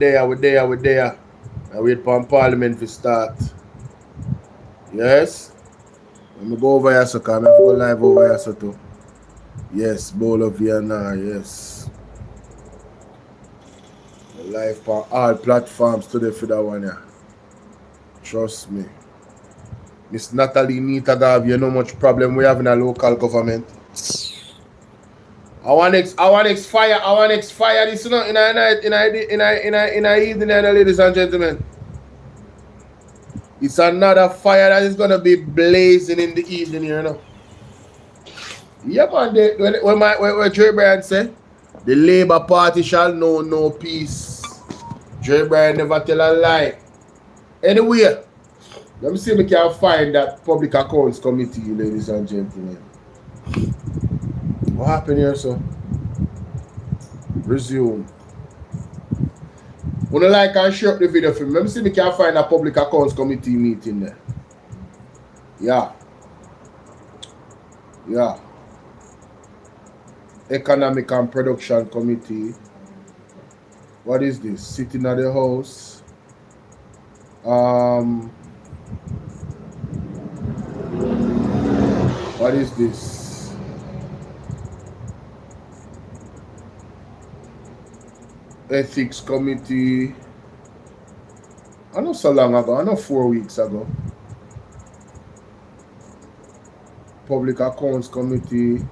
We're there. I wait for Parliament to start. Yes? Let me go over here, so come. I have to go live over here, so too. Yes, BOLO V&R, yes. Live on all platforms today for that one, yeah. Trust me. Miss Natalie Nitagav, you know much problem we have in a local government. I want fire this in a evening, ladies and gentlemen. It's another fire that is gonna be blazing in the evening, you know. Yeah, man. When Joe Bryan said, the Labour Party shall know no peace. Joe Bryan never tell a lie. Anyway, let me see if we can find that Public Accounts Committee, ladies and gentlemen. What happened here, sir? Resume. Wanna like and share up the video for me? Let me see if we can find a Public Accounts Committee meeting there. Yeah. Yeah. Economic and Production Committee. What is this? Sitting at the House. What is this? Ethics Committee. I know so long ago. I know 4 weeks ago. Public Accounts Committee.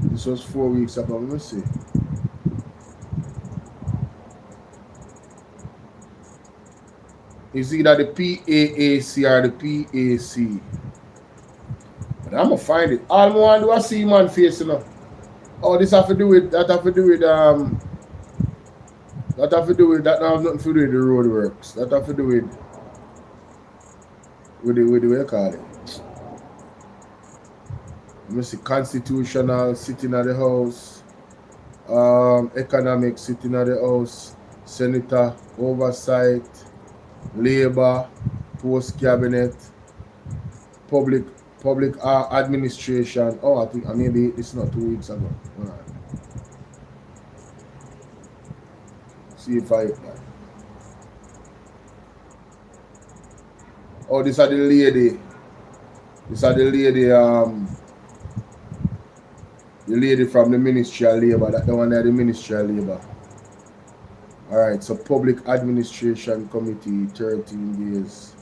This was 4 weeks ago. Let me see. It's either the PAAC or the PAC. But I'm gonna find it. All I want to do is see man face, you know. Oh, this have to do with that. Have to do with that have to do with that. Now have nothing to do with the road works. That have to do with the what you call it. Let me see. Constitutional sitting at the House. Economic sitting at the House. Senator oversight. Labour, post cabinet, public administration. Oh, I think maybe it's not 2 weeks ago. All right. See if I. Oh, this are the lady. This are the lady. The lady from the Ministry of Labour. That the one there, the Ministry of Labour. Alright, so Public Administration Committee, 13 days.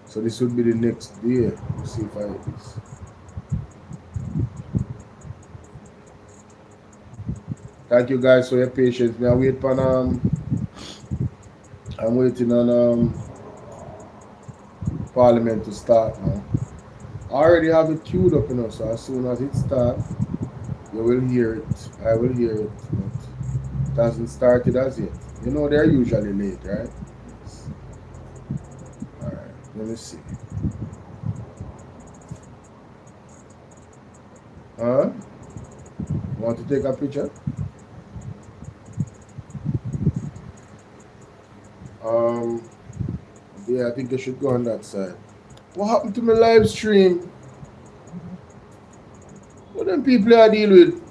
So this would be the next day. Let's see if I hit this. Thank you guys for your patience. I'm waiting on Parliament to start now. I already have it queued up, you know, so as soon as it starts, you will hear it. I will hear it, but it hasn't started as yet. You know they're usually late, right? Yes. Alright, let me see. Want to take a picture? Yeah, I think I should go on that side. What happened to my live stream? What them people I deal with?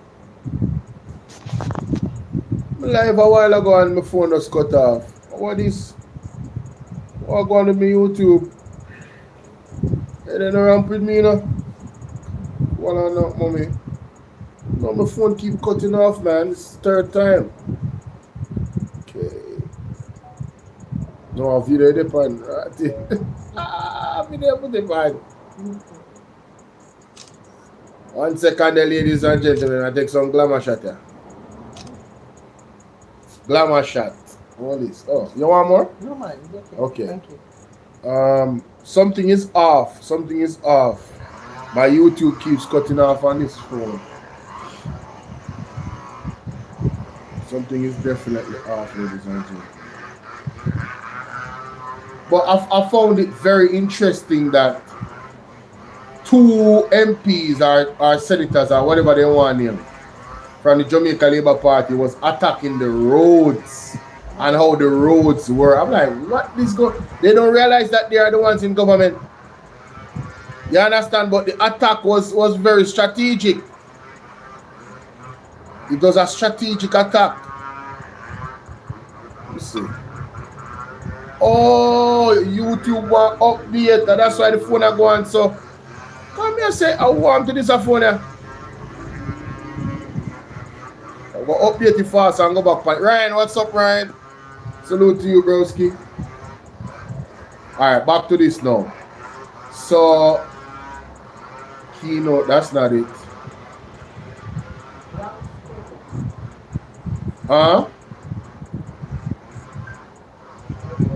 Live a while ago and my phone was cut off. What is? What going on my YouTube? They don't ramp with me, you know? What on up, mommy? No, my phone keep cutting off, man. It's the third time. Okay. No, video depend. Video depend. 1 second, ladies and gentlemen. I take some glamour shot here. Glamour shot. All this. Oh, you want more? No, man. Okay. Thank you. Something is off. Something is off. My YouTube keeps cutting off on this phone. Something is definitely off, ladies and gentlemen. But I found it very interesting that 2 MPs or senators or whatever they want to name from the Jamaica Labour Party was attacking the roads and how the roads were. I'm like, what this go? They don't realize that they are the ones in government. You understand? But the attack was very strategic. It was a strategic attack. Let's see. Oh, YouTube want update. That's why the phone are going. So come here, say I want to this phone here. I go update it fast and go back. Ryan, what's up, Ryan? Salute to you, broski. Alright, back to this now. So keynote, that's not it.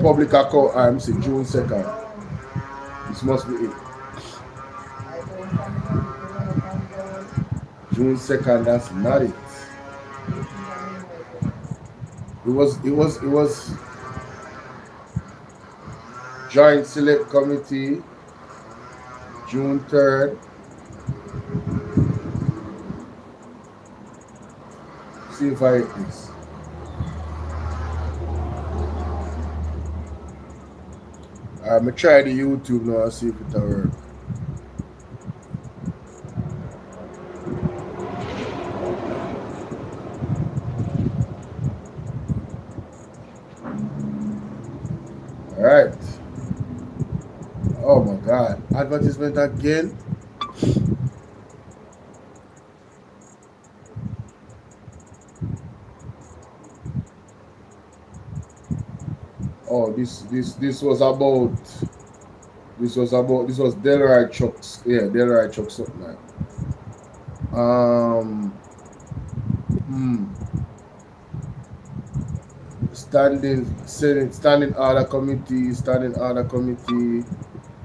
Public account, I'm saying June 2nd. This must be it. June 2nd, that's not it. It was Joint Select Committee, June 3rd. See if I hit this. I'm gonna try the YouTube now and see if it'll work. Alright. Oh my god. Advertisement again. Oh, this was Delray Chucks. Yeah, Delray Chucks something like. Standing order committee,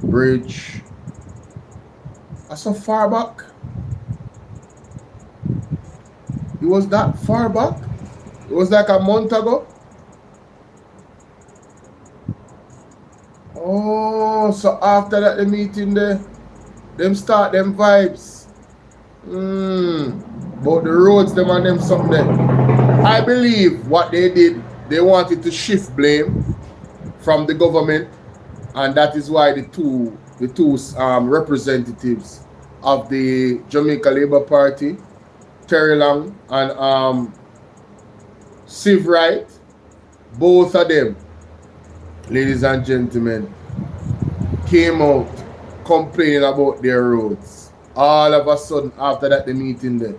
bridge. That's so far back. It was that far back? It was like a month ago? Oh, so after that the meeting there, them start them vibes. But the roads, them and them something there. I believe what they did, they wanted to shift blame from the government, and that is why the two representatives of the Jamaica Labour Party, Terry Long and Siv Wright, both of them, ladies and gentlemen, came out complaining about their roads. All of a sudden, after that, the meeting there,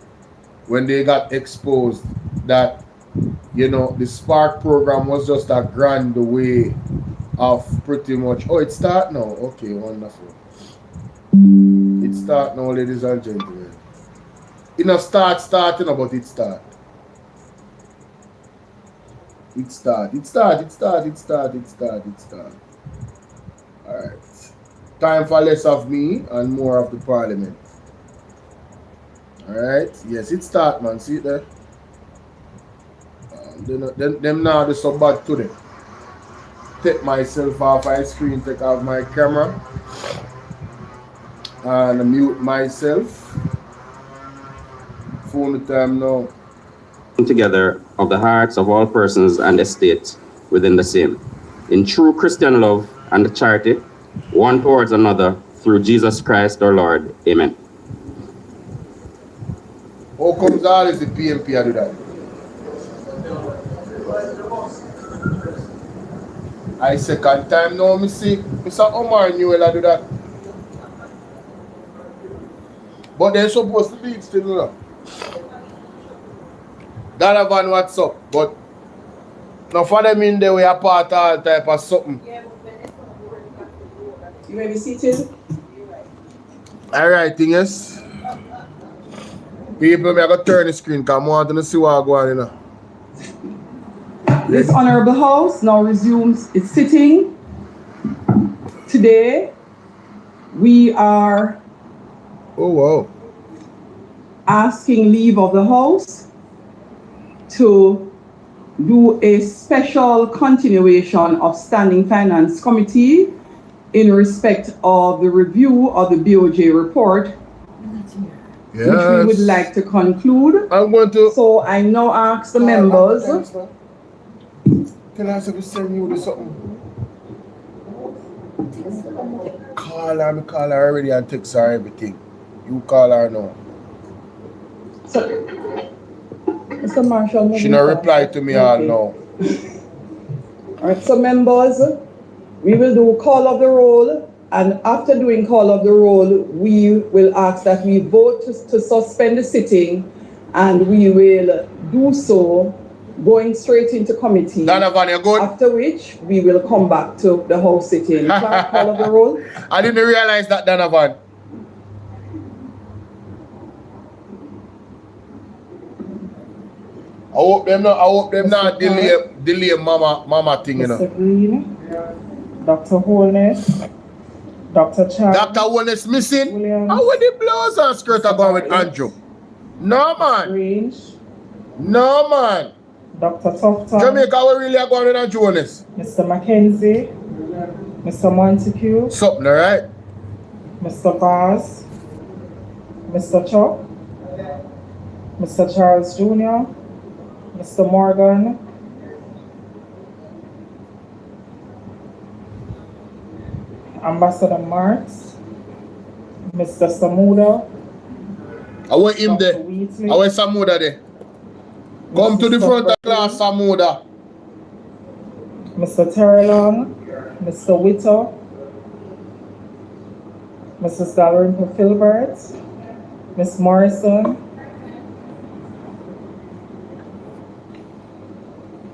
when they got exposed that, you know, the Spark program was just a grand way of pretty much. Oh, it start now. Okay, wonderful. It start now, ladies and gentlemen. It not starting, but it start. It start. Alright. Time for less of me and more of the parliament. Alright. Yes, it start, man. See it there? Them now do so bad to them. Take myself off my screen, take off my camera, and mute myself. Phone time now. Together of the hearts of all persons and estates within the same, in true Christian love and charity, one towards another, through Jesus Christ our Lord. Amen. How comes always the PMP to do that? I second time now, me see Mr. Omar knew I do that. But they're supposed to be still do that. Donovan, what's up? But now for them in there, we are part of all type of something. You may be seated. Alright, thing is, people, I got to turn the screen because I want to see what going on, you know. This honorable house now resumes its sitting. Today, we are asking leave of the house to do a special continuation of Standing Finance Committee in respect of the review of the BOJ report, which we would like to conclude. I'm going to. So I now ask the members. Can I have to send you with something? Call her already and text her everything. You call her now. So, Mr. Marshall, she not reply to me all now. All right, so members, we will do call of the roll, and after doing call of the roll, we will ask that we vote to suspend the sitting, and we will do so going straight into committee. Donovan, you good? After which, we will come back to the House sitting. Clerk, call of the roll. I didn't realize that, Donovan. I hope them not delay mama thing, you know. Mr. Green, Dr. Holness, Dr. Charles. Dr. Holness missing? Williams. How would the blouse and skirt are going with Andrew? No, man. Range, No, man. Dr. Tufton, Jamaica, we really are going with Andrew Holness. Mr. Mackenzie, Mr. Montague, Something, all right? Mr. Vaz, Mr. Chuck, Mr. Charles Jr., Mr. Morgan, Ambassador Marks, Mr. Samuda, I want him Dr. there. Wheatley, I want Samuda there. Come to the front of the class, Samuda. Mr. Terrelong, Mr. Witter, Mrs. Dalrymple Filbert, Miss Morrison,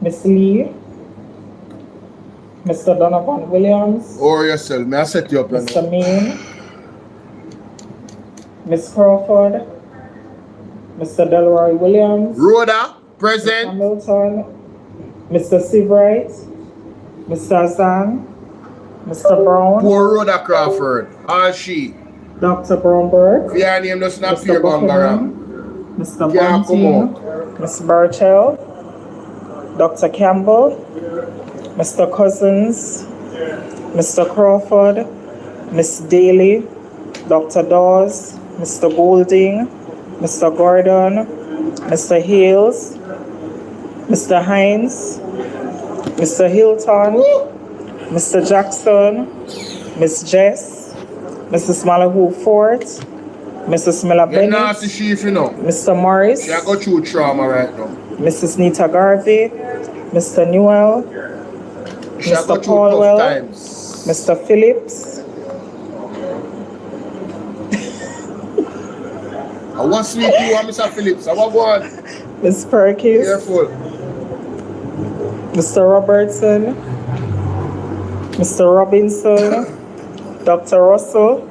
Miss Lee, Mr. Donovan Williams, Or yourself, may I set you up? Mr. Main, Miss Crawford, Mr. Delroy Williams, Rhoda, present. Hamilton, Mr. Seabright, Mr. Azan, Mr. Brown, Poor Rhoda Crawford. All she. Dr. Brownberg, Your name does not Mr. appear, Bangaram. Buchanan, Mr. Can't come Bunting, Miss Burchell, Dr. Campbell, Mr. Cousins, Mr. Crawford, Miss Daly, Dr. Dawes, Mr. Golding, Mr. Gordon, Mr. Hales, Mr. Hines, Mr. Hilton, Mr. Jackson, Miss Jess, Mrs. Malahoo Fort, Mrs. Miller You're nasty Bennett, chief, you know. Mr. Morris, She a go through trauma right now. Mrs. Nita Garvey, Mr. Newell, She a go Mr. through tough Caldwell, times. Mr. Phillips, I want sleep you and Mr. Phillips. I want go on. Miss Perkins, Careful. Mr. Robertson, Mr. Robinson, Dr. Russell,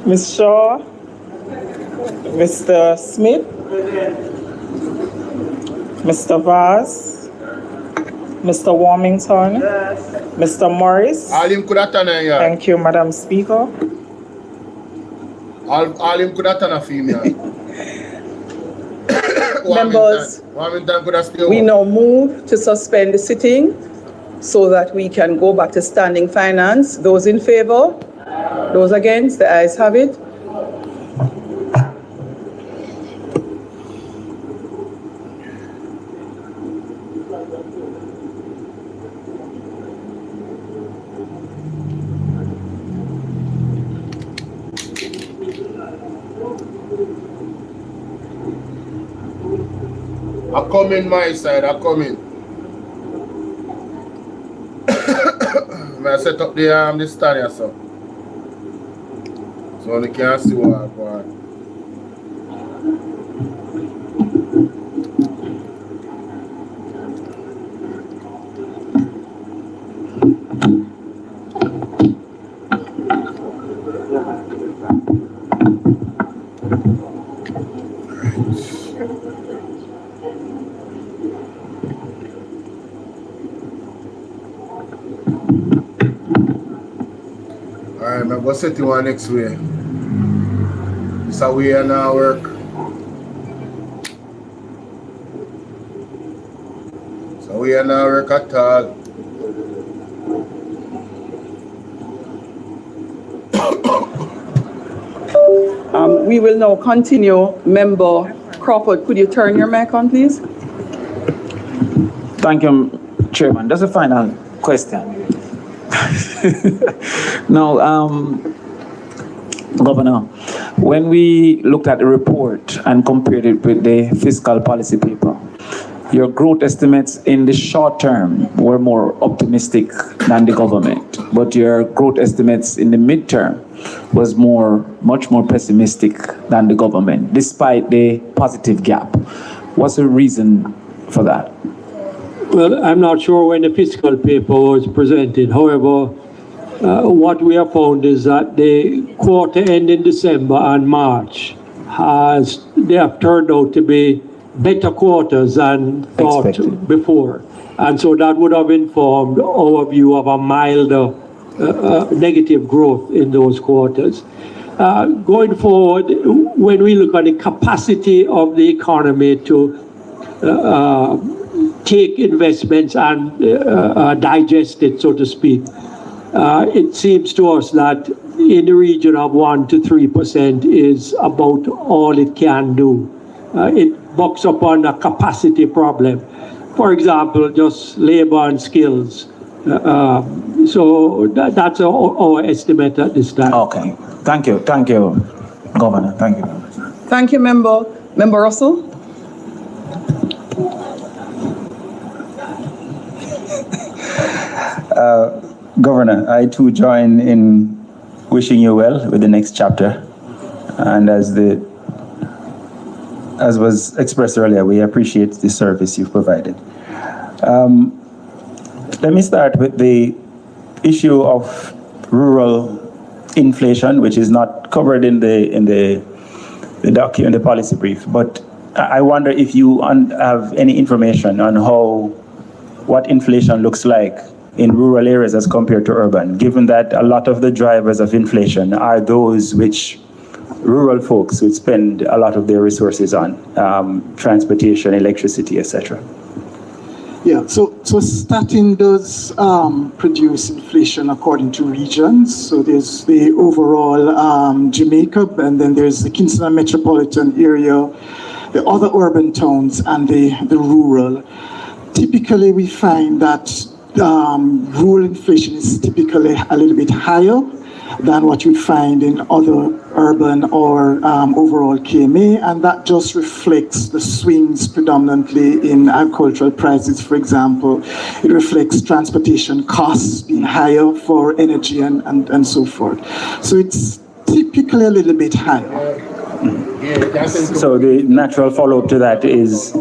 Miss Shaw, Mr. Smith, Mr. Vaz, Mr. Warmington, Mr. Morris. All him could have done a yard. Thank you, Madam Speaker. All him could have done a female. Members, Warmington could have still. we now move to suspend the sitting so that we can go back to standing finance. Those in favor? Those against? The ayes have it. I come in my side, I come in. I set up the stand here, so you can see what I want. Alright, I'm going to set you on next way. This is how we are now work. So we are now work at all. We will now continue. Member Crawford, could you turn your mic on, please? Thank you, Chairman. That's a final question. Now, Governor, when we looked at the report and compared it with the fiscal policy paper, your growth estimates in the short term were more optimistic than the government, but your growth estimates in the midterm was much more pessimistic than the government, despite the positive gap. What's the reason for that? Well, I'm not sure when the fiscal paper was presented. However, what we have found is that the quarter end in December and March they have turned out to be better quarters than thought before. And so that would have informed our view of a milder negative growth in those quarters. Going forward, when we look at the capacity of the economy to take investments and digest it, so to speak, it seems to us that in the region of 1 to 3% is about all it can do. It bucks upon a capacity problem. For example, just labor and skills. So that's our estimate at this time. Okay. Thank you, Governor. Thank you. Thank you, Member Russell. Governor, I too join in wishing you well with the next chapter. And as was expressed earlier, we appreciate the service you've provided. Let me start with the issue of rural inflation, which is not covered in the document, the policy brief. But I wonder if you have any information on what inflation looks like in rural areas as compared to urban, given that a lot of the drivers of inflation are those which rural folks would spend a lot of their resources on, transportation, electricity, etc. Yeah, so statin does produce inflation according to regions. So there's the overall Jamaica, and then there's the Kingston metropolitan area, the other urban towns, and the rural. Typically, we find that rural inflation is typically a little bit higher than what you'd find in other urban or overall KMA, and that just reflects the swings predominantly in agricultural prices, for example. It reflects transportation costs being higher for energy and so forth. So it's typically a little bit higher. So the natural follow-up to that is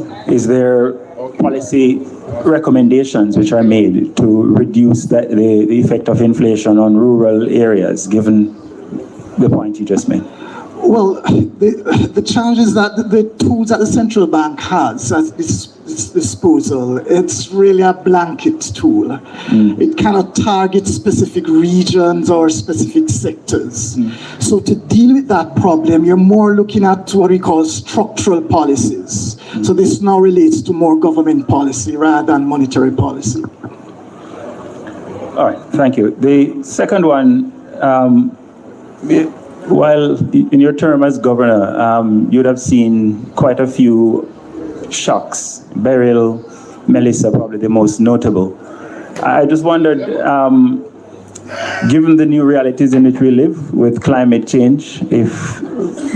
there policy recommendations which are made to reduce the effect of inflation on rural areas, given the point you just made? Well, the challenge is that the tools that the central bank has at its disposal, it's really a blanket tool. It cannot target specific regions or specific sectors. So to deal with that problem, you're more looking at what we call structural policies. So this now relates to more government policy rather than monetary policy. All right, thank you. The second one, while in your term as governor, you'd have seen quite a few shocks. Beryl, Melissa, probably the most notable. I just wondered, given the new realities in which we live with climate change, if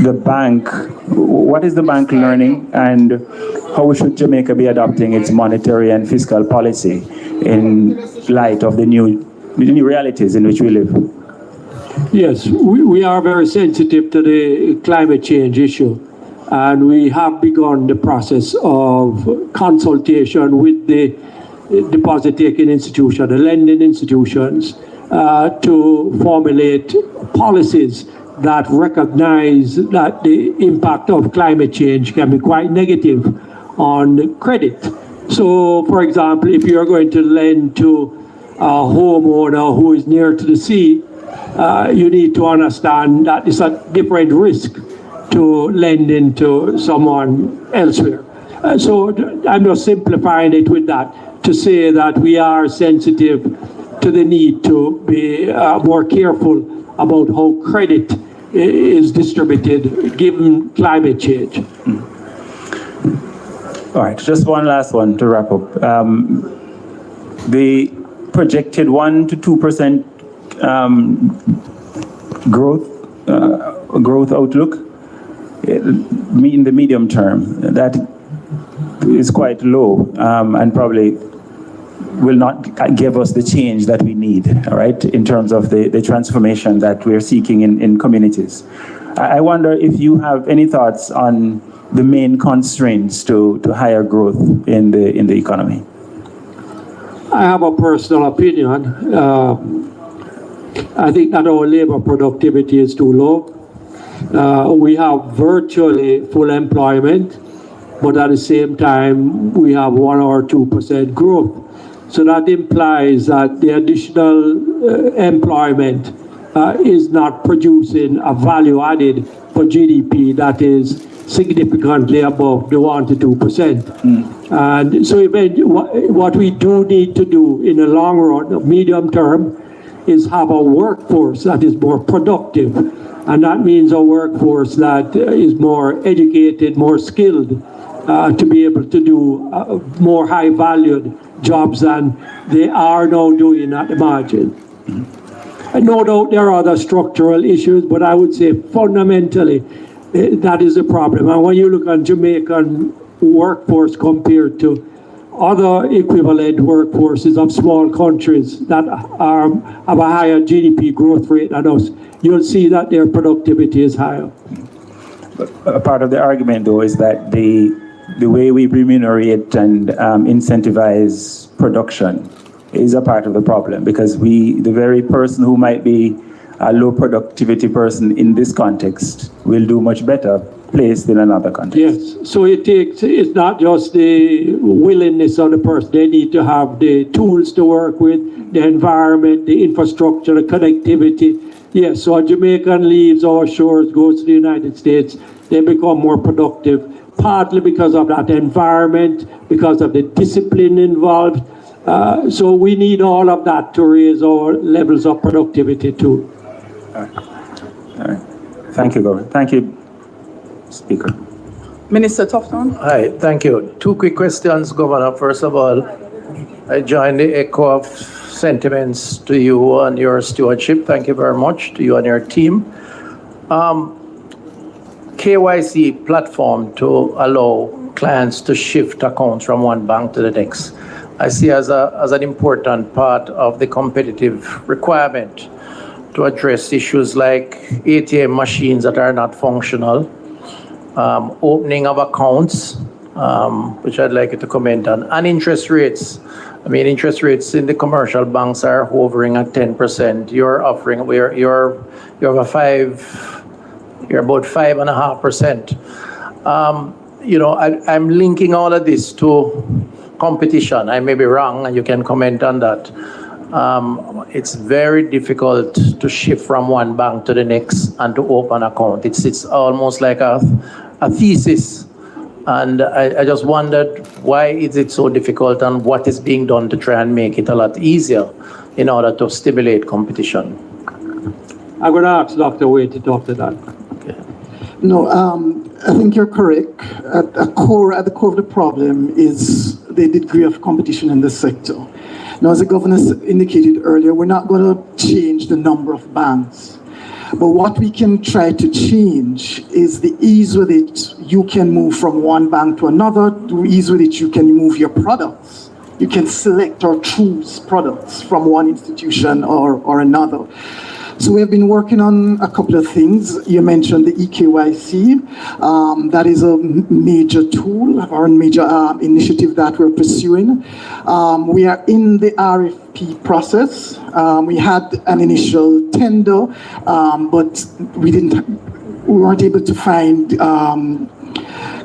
the bank, what is the bank learning, and how should Jamaica be adopting its monetary and fiscal policy in light of the new realities in which we live? Yes, we are very sensitive to the climate change issue, and we have begun the process of consultation with the deposit-taking institution, the lending institutions, to formulate policies that recognize that the impact of climate change can be quite negative on credit. So, for example, if you're going to lend to a homeowner who is near to the sea, you need to understand that it's a different risk to lending to someone elsewhere. So I'm just simplifying it with that to say that we are sensitive to the need to be more careful about how credit is distributed given climate change. All right, just one last one to wrap up. The projected 1 to 2% growth growth outlook in the medium term, that is quite low, and probably will not give us the change that we need, all right, in terms of the transformation that we're seeking in communities. I wonder if you have any thoughts on the main constraints to higher growth in the economy. I have a personal opinion. I think that our labor productivity is too low. We have virtually full employment, but at the same time, we have 1 or 2% growth. So that implies that the additional employment is not producing a value added for GDP that is significantly above the 1 to 2%. And so what we do need to do in the long run, medium term, is have a workforce that is more productive. And that means a workforce that is more educated, more skilled, to be able to do more high valued jobs than they are now doing at the margin. And no doubt there are other structural issues, but I would say fundamentally that is a problem. And when you look at Jamaican workforce compared to other equivalent workforces of small countries that have a higher GDP growth rate than us, you'll see that their productivity is higher. But a part of the argument, though, is that the way we remunerate and incentivize production is a part of the problem, because the very person who might be a low productivity person in this context will do much better placed in another context. Yes, so it's not just the willingness of the person. They need to have the tools to work with, the environment, the infrastructure, the connectivity. Yes, so a Jamaican leaves our shores, goes to the United States, they become more productive, partly because of that environment, because of the discipline involved. So we need all of that to raise our levels of productivity too. All right. Thank you, Governor. Thank you, Speaker. Minister Tufton. Hi, thank you. 2 quick questions, Governor. First of all, I join the echo of sentiments to you and your stewardship. Thank you very much to you and your team. KYC platform to allow clients to shift accounts from one bank to the next, I see as an important part of the competitive requirement to address issues like ATM machines that are not functional, opening of accounts, which I'd like you to comment on, and interest rates. I mean, interest rates in the commercial banks are hovering at 10%. You're offering, you're about 5.5%. You know, I'm linking all of this to competition. I may be wrong, and you can comment on that. It's very difficult to shift from one bank to the next and to open an account. It's almost like a thesis. And I just wondered, why is it so difficult, and what is being done to try and make it a lot easier in order to stimulate competition? I'm going to ask Dr. Wade to talk to that. Okay. No, I think you're correct. At the core of the problem is the degree of competition in this sector. Now, as the governor indicated earlier, we're not going to change the number of banks. But what we can try to change is the ease with it you can move from one bank to another, the ease with it you can move your products. You can select or choose products from one institution or another. So we have been working on a couple of things. You mentioned the EKYC. That is a major tool or a major initiative that we're pursuing. We are in the RFP process. We had an initial tender, but we weren't able to find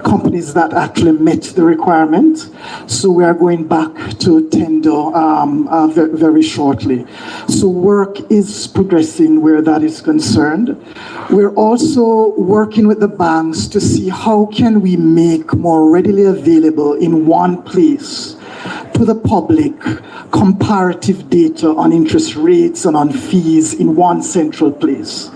companies that actually met the requirement. So we are going back to tender very shortly. So work is progressing where that is concerned. We're also working with the banks to see how can we make more readily available in one place to the public comparative data on interest rates and on fees in one central place.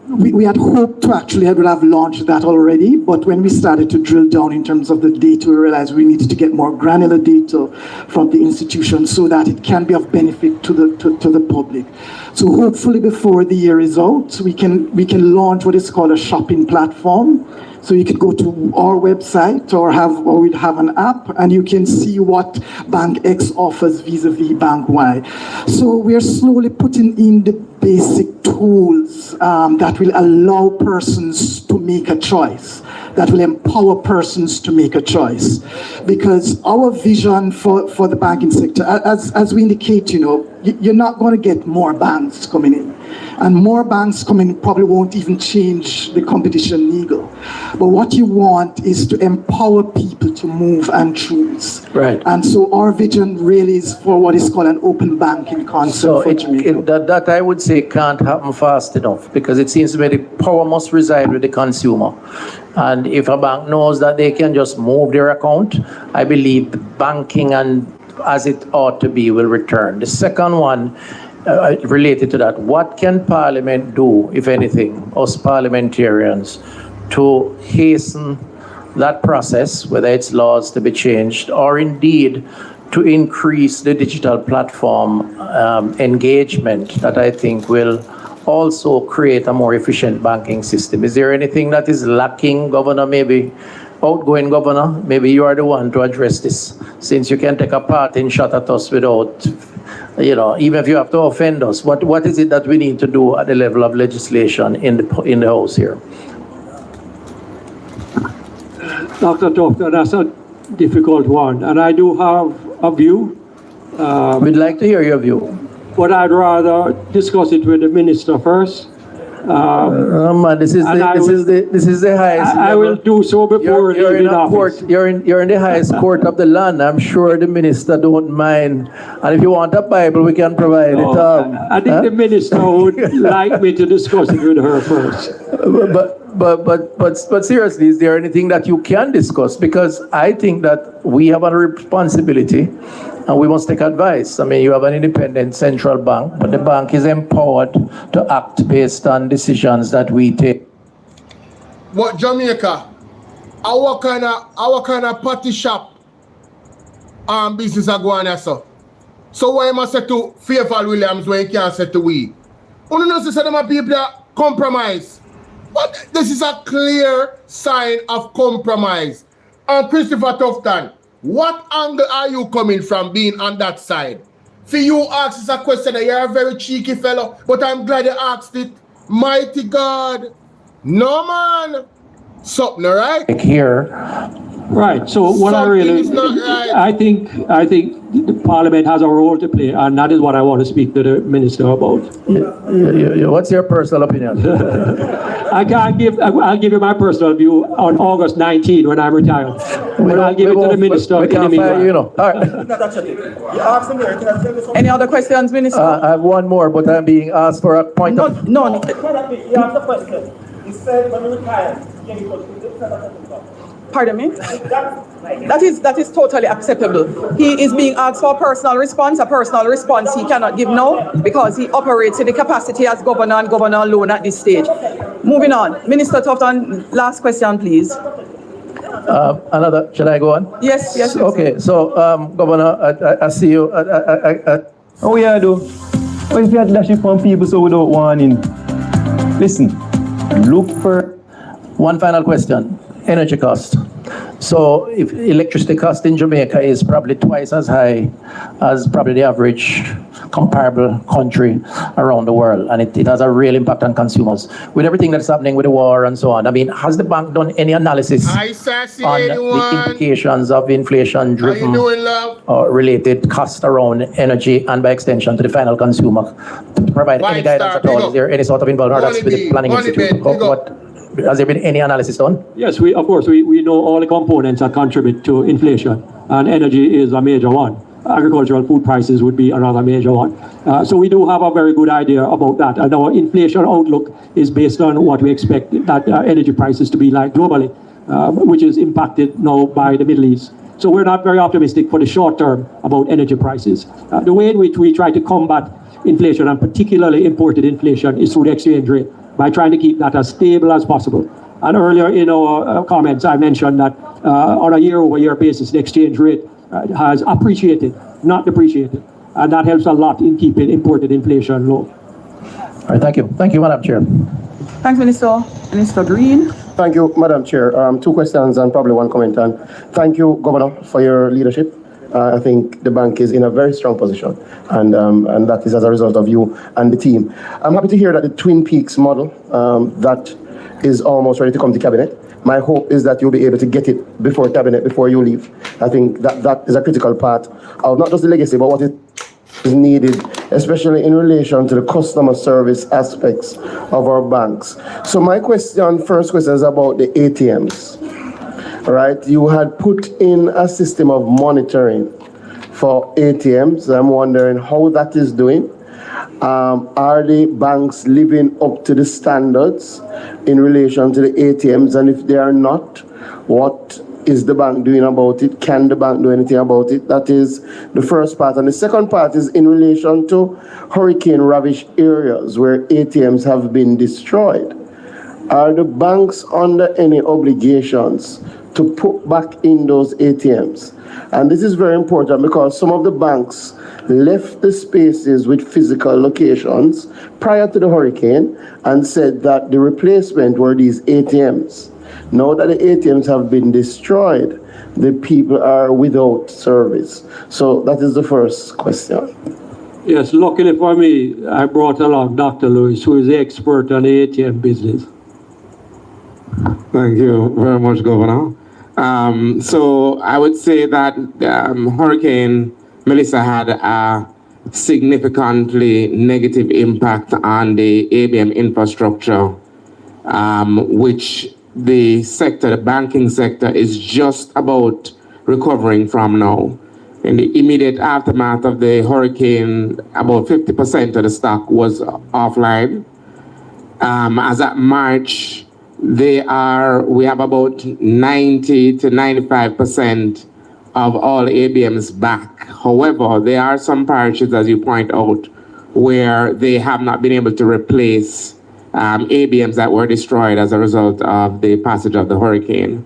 we had hoped to actually have launched that already, but when we started to drill down in terms of the data, we realized we needed to get more granular data from the institution so that it can be of benefit to the public. So hopefully before the year is out, we can launch what is called a shopping platform. So you could go to our website or we'd have an app and you can see what Bank X offers vis-a-vis Bank Y. So we're slowly putting in the basic tools that will allow persons to make a choice, that will empower persons to make a choice. Because our vision for the banking sector, as we indicate, you're not going to get more banks coming in. And more banks coming in probably won't even change the competition needle. But what you want is to empower people to move and choose. Right. And so our vision really is for what is called an open banking concept for Jamaica. That I would say can't happen fast enough, because it seems to me the power must reside with the consumer. And if a bank knows that they can just move their account, I believe the banking and as it ought to be will return. The second one, related to that, what can Parliament do, if anything, us parliamentarians, to hasten that process, whether it's laws to be changed or indeed to increase the digital platform engagement that I think will also create a more efficient banking system? Is there anything that is lacking, Governor? Maybe outgoing Governor, maybe you are the one to address this, since you can take a parting shot at us without, even if you have to offend us. What is it that we need to do at the level of legislation in the House here? Dr. Doctor, that's a difficult one, and I do have a view. We'd like to hear your view. But I'd rather discuss it with the minister first. This is the highest. I will do so before leaving office. You're in the highest court of the land. I'm sure the minister don't mind. And if you want a Bible, we can provide it. I think the minister would like me to discuss it with her first. But seriously, is there anything that you can discuss? Because I think that we have a responsibility and we must take advice. I mean, you have an independent central bank, but the bank is empowered to act based on decisions that we take. But Jamaica, our kind of party shop business are going on, so. So why am I say to Fairfall Williams when you can't say to we? You know, say them people that compromise. But this is a clear sign of compromise. And Christopher Tufton, what angle are you coming from being on that side? For you ask us a question, you're a very cheeky fellow, but I'm glad you asked it. Mighty God. No man. Something, right? Here. Right. So what I think the Parliament has a role to play, and that is what I want to speak to the minister about. What's your personal opinion? I'll give you my personal view on August 19 when I'm retired. But I'll give it to the minister in the meantime. All right. Any other questions, Minister? I have one more, but I'm being asked for a point of... No. You asked the question. He said when you retire, Pardon me? That is totally acceptable. He is being asked for a personal response he cannot give now because he operates in the capacity as governor and governor alone at this stage. Moving on. Minister Tufton, last question, please. Should I go on? Yes. Okay, so Governor, I see you. Oh, yeah, though. What if you had dashing from people so without warning? Listen, look for... One final question. Energy cost. So if electricity cost in Jamaica is probably twice as high as probably the average comparable country around the world, and it has a real impact on consumers. With everything that's happening with the war and so on, I mean, has the bank done any analysis on the implications of inflation-driven or related cost around energy and by extension to the final consumer to provide any guidance at all? Is there any sort of involvement with the Planning Institute? Has there been any analysis done? Yes, we know all the components that contribute to inflation, and energy is a major one. Agricultural food prices would be another major one. So we do have a very good idea about that, and our inflation outlook is based on what we expect that energy prices to be like globally, which is impacted now by the Middle East. So we're not very optimistic for the short term about energy prices. The way in which we try to combat inflation, and particularly imported inflation, is through the exchange rate. by trying to keep that as stable as possible. And earlier in our comments, I mentioned that on a year-over-year basis, the exchange rate has appreciated, not depreciated. And that helps a lot in keeping imported inflation low. All right, thank you. Thank you, Madam Chair. Thanks, Minister. Minister Green. Thank you, Madam Chair. 2 questions and probably 1 comment. And thank you, Governor, for your leadership. I think the bank is in a very strong position, and that is as a result of you and the team. I'm happy to hear that the Twin Peaks model, that is almost ready to come to Cabinet. My hope is that you'll be able to get it before Cabinet, before you leave. I think that is a critical part of not just the legacy, but what is needed, especially in relation to the customer service aspects of our banks. So my first question is about the ATMs. All right, you had put in a system of monitoring for ATMs. I'm wondering how that is doing. Are the banks living up to the standards in relation to the ATMs? And if they are not, what is the bank doing about it? Can the bank do anything about it? That is the first part. And the second part is in relation to hurricane-ravaged areas where ATMs have been destroyed. Are the banks under any obligations to put back in those ATMs? And this is very important because some of the banks left the spaces with physical locations prior to the hurricane and said that the replacement were these ATMs. Now that the ATMs have been destroyed, the people are without service. So that is the first question. Yes, luckily for me, I brought along Dr. Lewis, who is the expert on the ATM business. Thank you very much, Governor. So I would say that Hurricane Melissa had a significantly negative impact on the ABM infrastructure, which the banking sector is just about recovering from now. In the immediate aftermath of the hurricane, about 50% of the stock was offline. As at March, we have about 90 to 95% of all ABMs back. However, there are some parishes, as you point out, where they have not been able to replace ABMs that were destroyed as a result of the passage of the hurricane.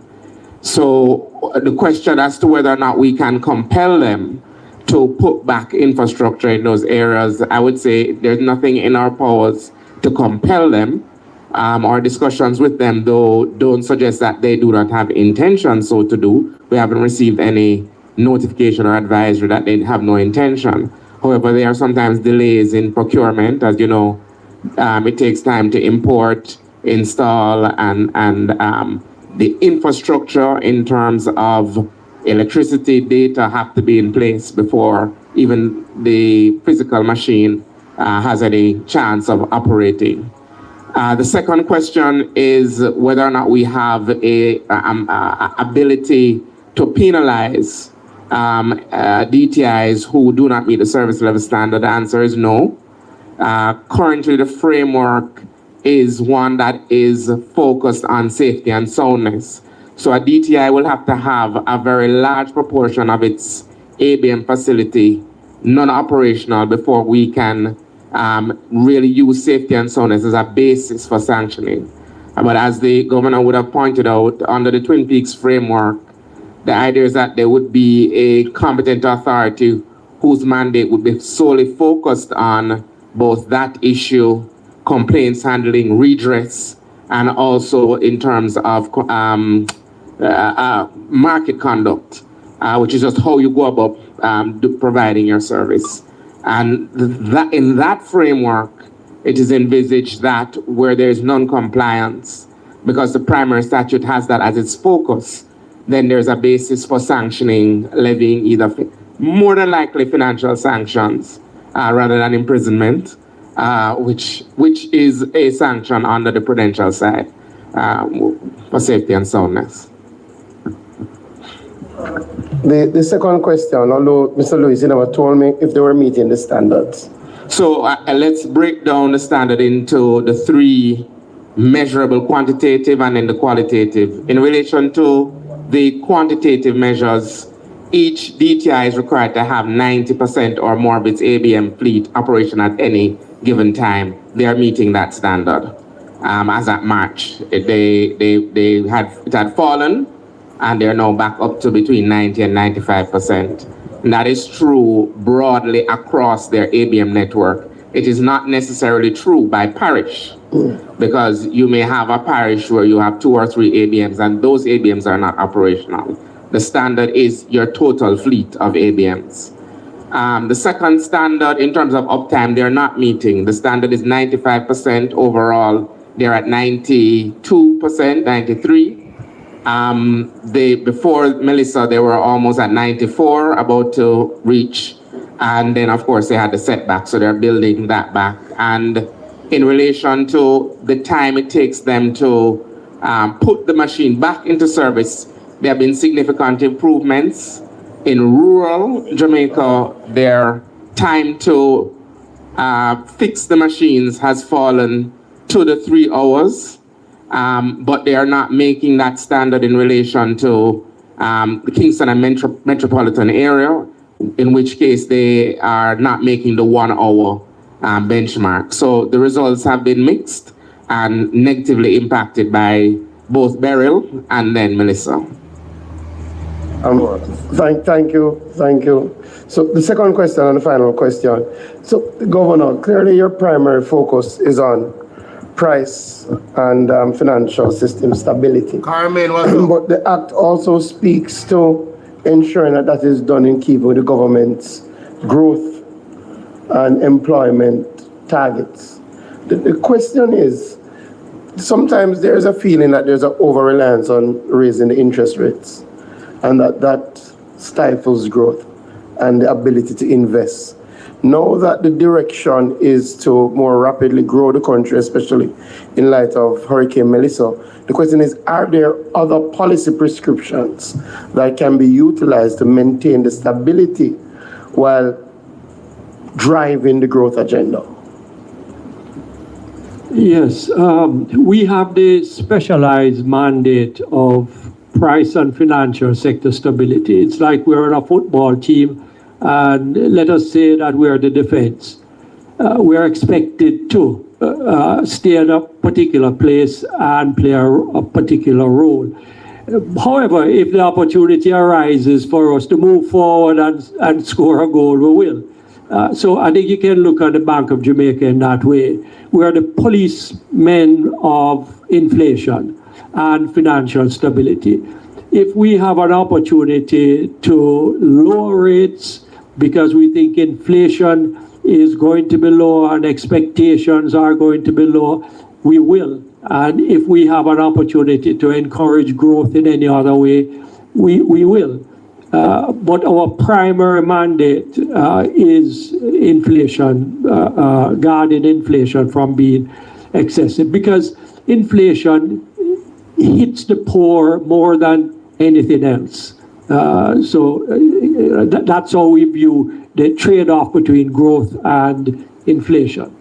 So the question as to whether or not we can compel them to put back infrastructure in those areas, I would say there's nothing in our powers to compel them. Our discussions with them, though, don't suggest that they do not have intention so to do. We haven't received any notification or advisory that they have no intention. However, there are sometimes delays in procurement. As you know, it takes time to import, install, and the infrastructure in terms of electricity, data have to be in place before even the physical machine has any chance of operating. The second question is whether or not we have a ability to penalize DTIs who do not meet the service level standard. The answer is no. Currently, the framework is one that is focused on safety and soundness. So a DTI will have to have a very large proportion of its ABM facility non-operational before we can really use safety and soundness as a basis for sanctioning. But as the governor would have pointed out, under the Twin Peaks framework, the idea is that there would be a competent authority whose mandate would be solely focused on both that issue, complaints handling, redress, and also in terms of market conduct, which is just how you go about providing your service. And that in that framework, it is envisaged that where there is non-compliance, because the primary statute has that as its focus, then there's a basis for sanctioning, levying either more than likely financial sanctions rather than imprisonment, which is a sanction under the prudential side for safety and soundness. The second question, although Mr. Lewis, you never told me if they were meeting the standards. So let's break down the standard into the three measurable, quantitative, and then the qualitative. In relation to the quantitative measures, each DTI is required to have 90% or more of its ABM fleet operation at any given time. They are meeting that standard. as at March. It had fallen, and they're now back up to between 90 and 95%. And that is true broadly across their ABM network. It is not necessarily true by parish, because you may have a parish where you have 2 or 3 ABMs, and those ABMs are not operational. The standard is your total fleet of ABMs. The second standard, in terms of uptime, they're not meeting. The standard is 95% overall. They're at 92%, 93%. Before Melissa, they were almost at 94, about to reach. And then, of course, they had the setback, so they're building that back. And in relation to the time it takes them to put the machine back into service, there have been significant improvements. In rural Jamaica, their time to fix the machines has fallen to the 3 hours, but they are not making that standard in relation to the Kingston and metropolitan area, in which case they are not making the 1 hour benchmark. So the results have been mixed and negatively impacted by both Beryl and then Melissa. Thank you. So the second question and the final question. So, Governor, clearly your primary focus is on price and financial system stability. Carmen, what's up? But the Act also speaks to ensuring that that is done in keeping with the government's growth and employment targets. The question is, sometimes there's a feeling that there's an over-reliance on raising the interest rates, and that stifles growth and the ability to invest. Now that the direction is to more rapidly grow the country, especially in light of Hurricane Melissa, the question is, are there other policy prescriptions that can be utilized to maintain the stability while driving the growth agenda? Yes, we have the specialized mandate of price and financial sector stability. It's like we're on a football team, and let us say that we're the defense. We're expected to stay in a particular place and play a particular role. However, if the opportunity arises for us to move forward and score a goal, we will. So I think you can look at the Bank of Jamaica in that way. We're the policemen of inflation and financial stability. If we have an opportunity to lower rates because we think inflation is going to be low and expectations are going to be low, we will. And if we have an opportunity to encourage growth in any other way, we will. But our primary mandate is inflation, guarding inflation from being excessive, because inflation hits the poor more than anything else. So that's how we view the trade-off between growth and inflation.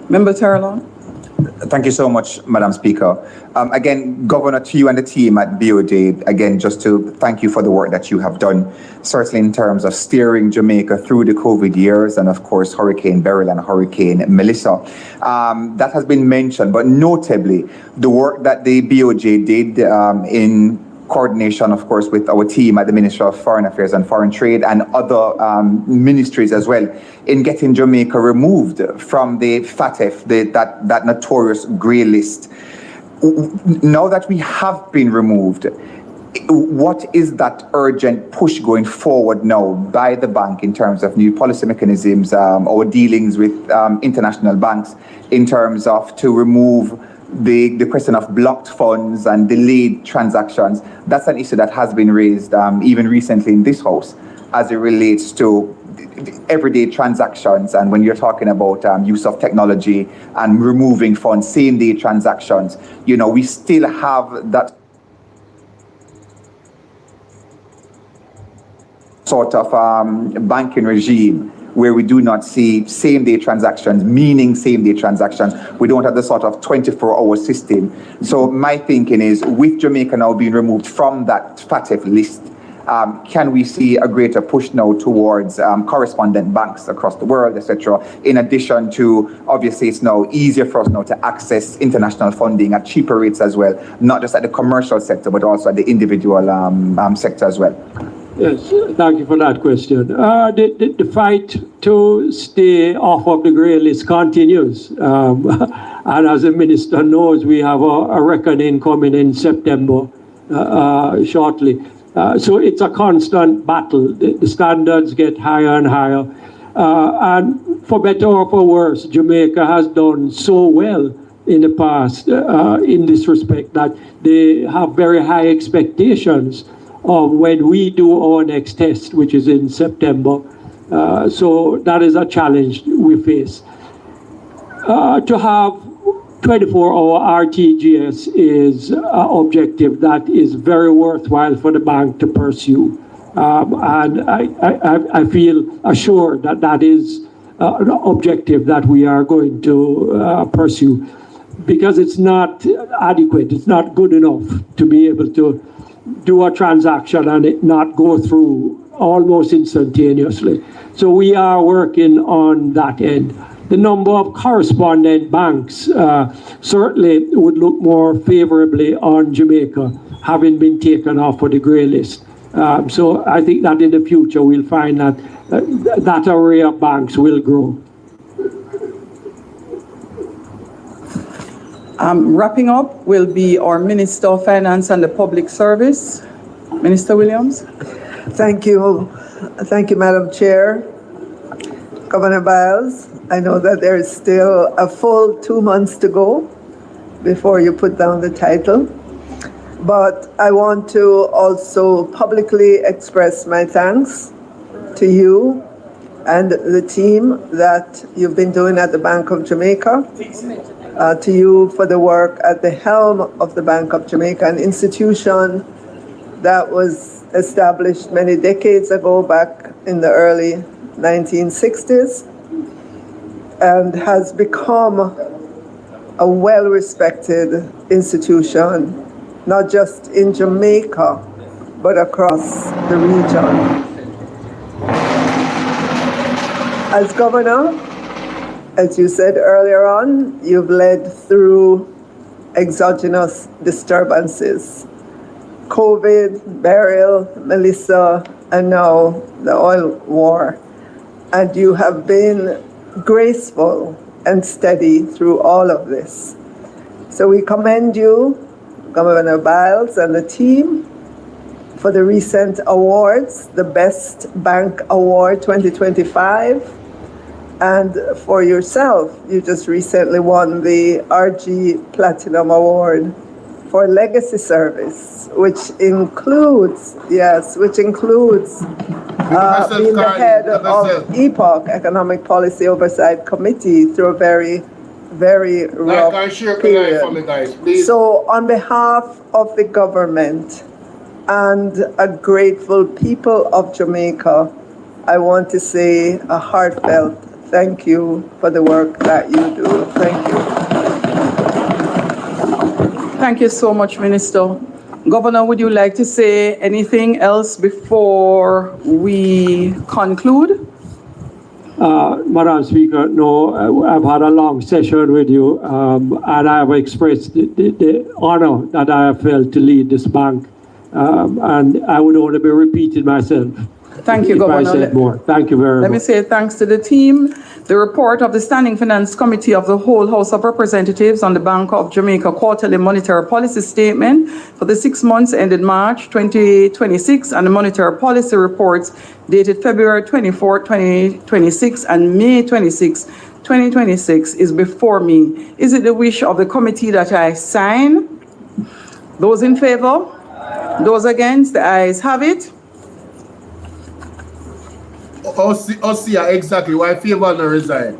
Member Terrelon. Thank you so much, Madam Speaker. Again, Governor, to you and the team at BOJ, again, just to thank you for the work that you have done, certainly in terms of steering Jamaica through the COVID years and, of course, Hurricane Beryl and Hurricane Melissa. That has been mentioned, but notably, the work that the BOJ did in coordination, of course, with our team at the Ministry of Foreign Affairs and Foreign Trade and other ministries as well, in getting Jamaica removed from the FATF, that notorious grey list. Now that we have been removed, what is that urgent push going forward now by the bank in terms of new policy mechanisms or dealings with international banks in terms of to remove the question of blocked funds and delayed transactions? That's an issue that has been raised even recently in this House as it relates to everyday transactions, and when you're talking about use of technology and removing funds, same-day transactions, we still have that sort of banking regime where we do not see same-day transactions, meaning same-day transactions. We don't have the sort of 24-hour system. So my thinking is, with Jamaica now being removed from that FATF list, Can we see a greater push now towards correspondent banks across the world, etc.? In addition to, obviously, it's now easier for us now to access international funding at cheaper rates as well, not just at the commercial sector, but also at the individual sector as well. Yes, thank you for that question. The fight to stay off of the grey list continues. And as the minister knows, we have a reckoning coming in September shortly. So it's a constant battle. The standards get higher and higher. And for better or for worse, Jamaica has done so well in the past in this respect that they have very high expectations of when we do our next test, which is in September. So that is a challenge we face. To have 24-hour RTGS is an objective that is very worthwhile for the bank to pursue. And I feel assured that that is an objective that we are going to pursue, because it's not adequate, it's not good enough to be able to do a transaction and it not go through almost instantaneously. So we are working on that end. The number of correspondent banks certainly would look more favorably on Jamaica, having been taken off of the grey list. So I think that in the future we'll find that that array of banks will grow. Wrapping up will be our Minister of Finance and the Public Service, Minister Williams. Thank you. Thank you, Madam Chair. Governor Biles, I know that there is still a full 2 months to go before you put down the title, but I want to also publicly express my thanks to you and the team that you've been doing at the Bank of Jamaica. To you for the work at the helm of the Bank of Jamaica, an institution that was established many decades ago, back in the early 1960s, and has become a well-respected institution, not just in Jamaica, but across the region. As governor, as you said earlier on, you've led through exogenous disturbances. COVID, Beryl, Melissa, and now the oil war. And you have been graceful and steady through all of this. So we commend you, Governor Biles and the team, for the recent awards, the Best Bank Award 2025. And for yourself, you just recently won the RG Platinum Award for legacy service, which includes, being the head of EPOC, Economic Policy Oversight Committee, through a very, very rough period. So on behalf of the government and a grateful people of Jamaica, I want to say a heartfelt thank you for the work that you do. Thank you. Thank you so much, Minister. Governor, would you like to say anything else before we conclude? Madam Speaker, no, I've had a long session with you, and I have expressed the honor that I have felt to lead this bank, and I would only be repeating myself. Thank you, Governor. If I said more. Thank you very much. Let me say thanks to the team. The report of the Standing Finance Committee of the whole House of Representatives on the Bank of Jamaica quarterly monetary policy statement for the 6 months ended March 2026, and the monetary policy reports dated February 24, 2026 and May 26, 2026 is before me. Is it the wish of the committee that I sign? Those in favor? Those against? The ayes have it. Osia, exactly. Why favor no resign?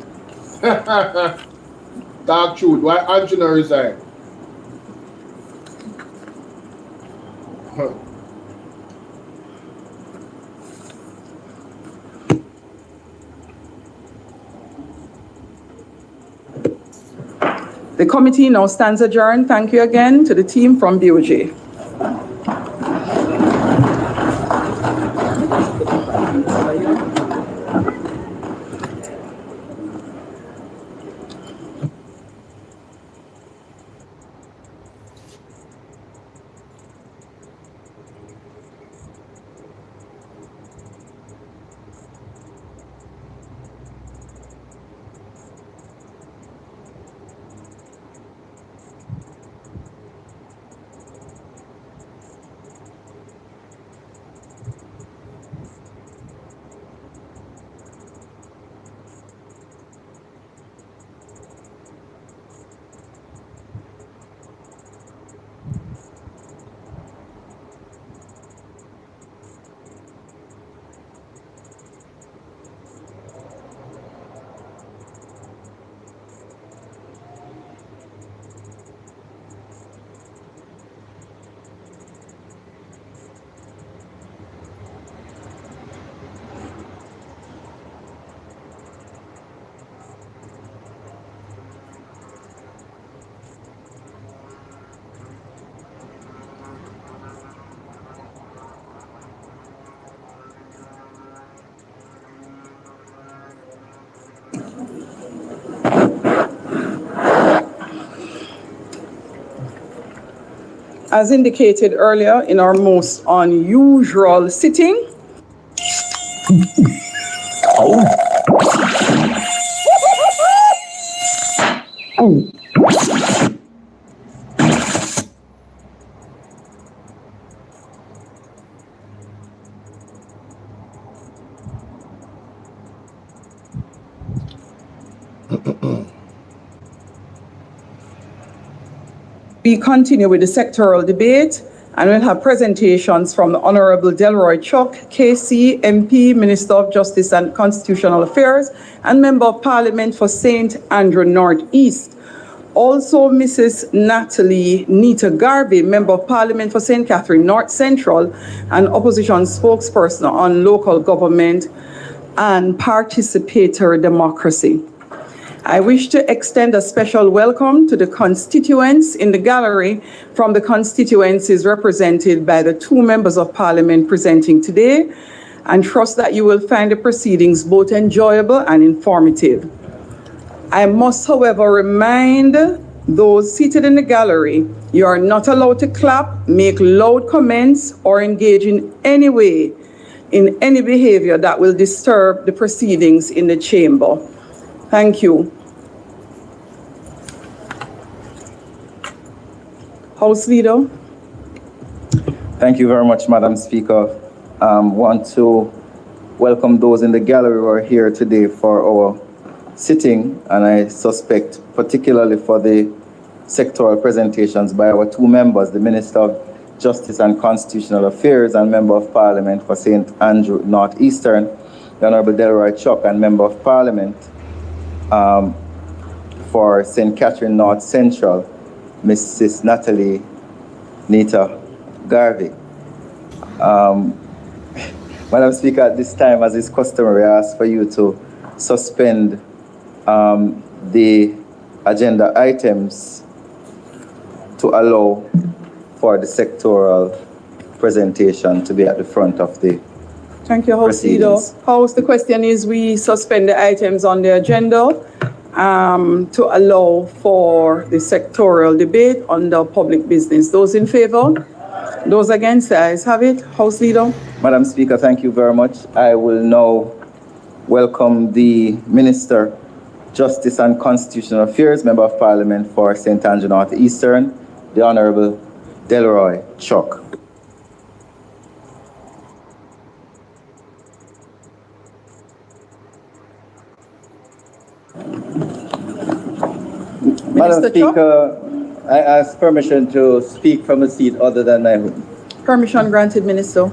Dark truth. Why Andrew no resign? The committee now stands adjourned. Thank you again to the team from BOJ. As indicated earlier in our most unusual sitting, we continue with the sectoral debate, and we'll have presentations from the Honorable Delroy Chuck, KC, MP, Minister of Justice and Constitutional Affairs, and Member of Parliament for St. Andrew North East. Also, Mrs. Natalie Nita Garvey, Member of Parliament for St. Catherine North Central, and Opposition Spokesperson on Local Government and Participatory Democracy. I wish to extend a special welcome to the constituents in the gallery from the constituencies represented by the two members of Parliament presenting today, and trust that you will find the proceedings both enjoyable and informative. I must, however, remind those seated in the gallery, you are not allowed to clap, make loud comments, or engage in any way in any behavior that will disturb the proceedings in the chamber. Thank you. House Leader. Thank you very much, Madam Speaker. Want to welcome those in the gallery who are here today for our sitting, and I suspect particularly for the sectoral presentations by our two members, the Minister of Justice and Constitutional Affairs and Member of Parliament for St. Andrew North Eastern, the Honorable Delroy Chuck, and Member of Parliament for St. Catherine North Central, Mrs. Natalie Nita Garvey. Madam Speaker, at this time, as is customary, I ask for you to suspend the agenda items to allow for the sectoral presentation to be at the front of the Thank you, House Leader. House, the question is we suspend the items on the agenda to allow for the sectoral debate on the public business. Those in favor? Those against? The ayes have it. House Leader. Madam Speaker, thank you very much. I will now welcome the Minister, Justice and Constitutional Affairs, Member of Parliament for St. Andrew North Eastern, the Honorable Delroy Chuck. Madam Speaker, I ask permission to speak from a seat other than my home. Permission granted, Minister.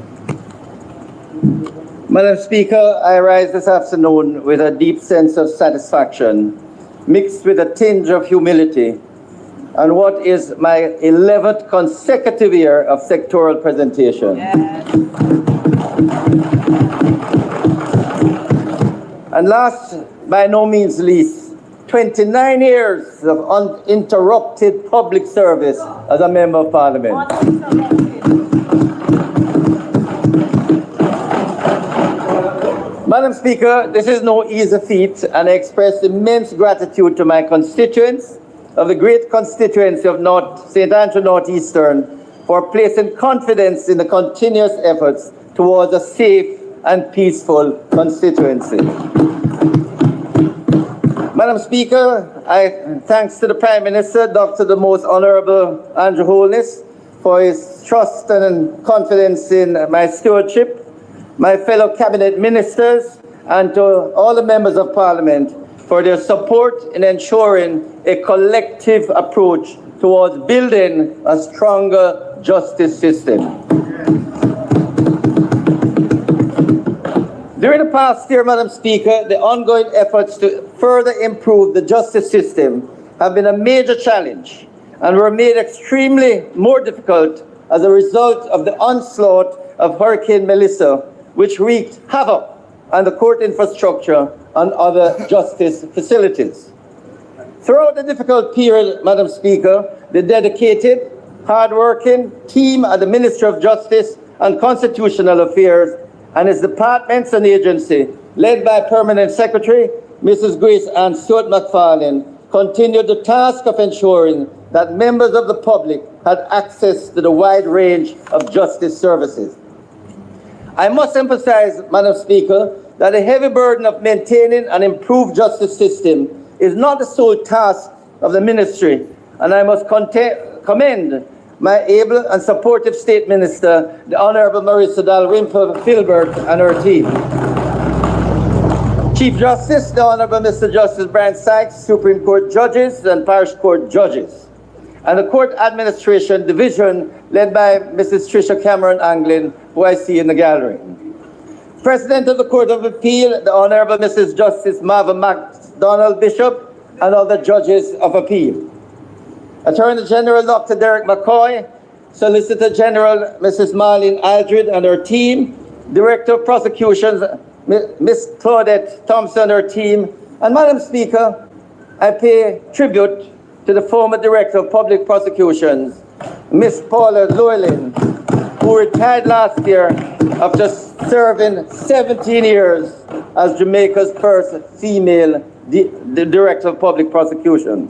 Madam Speaker, I rise this afternoon with a deep sense of satisfaction, mixed with a tinge of humility, on what is my 11th consecutive year of sectoral presentation. Yes. And last, by no means least, 29 years of uninterrupted public service as a Member of Parliament. Madam Speaker, this is no easy feat, and I express immense gratitude to my constituents of the great constituency of St. Andrew North Eastern for placing confidence in the continuous efforts towards a safe and peaceful constituency. Madam Speaker, thanks to the Prime Minister, Dr. the Most Honorable Andrew Holness, for his trust and confidence in my stewardship, my fellow cabinet ministers, and to all the members of Parliament for their support in ensuring a collective approach towards building a stronger justice system. During the past year, Madam Speaker, the ongoing efforts to further improve the justice system have been a major challenge and were made extremely more difficult as a result of the onslaught of Hurricane Melissa, which wreaked havoc on the court infrastructure and other justice facilities. Throughout the difficult period, Madam Speaker, the dedicated, hard-working team at the Ministry of Justice and Constitutional Affairs and its departments and agency, led by Permanent Secretary Mrs. Grace Ann Stewart McFarlane, continued the task of ensuring that members of the public had access to the wide range of justice services. I must emphasize, Madam Speaker, that the heavy burden of maintaining an improved justice system is not the sole task of the ministry, and I must commend my able and supportive State Minister, the Honourable Marissa Dalrymple Filbert, and her team. Chief Justice, the Honourable Mr. Justice Brian Sykes, Supreme Court judges and Parish Court judges, and the Court Administration Division led by Mrs. Tricia Cameron Anglin, who I see in the gallery. President of the Court of Appeal, the Honourable Mrs. Justice Marva MacDonald Bishop, and other judges of appeal. Attorney General Dr. Derek McCoy, Solicitor General Mrs. Marlene Aldred and her team, Director of Prosecutions Ms. Claudette Thompson and her team, and Madam Speaker, I pay tribute to the former Director of Public Prosecutions, Ms. Paula Llewellyn, who retired last year after serving 17 years as Jamaica's first female Director of Public Prosecution.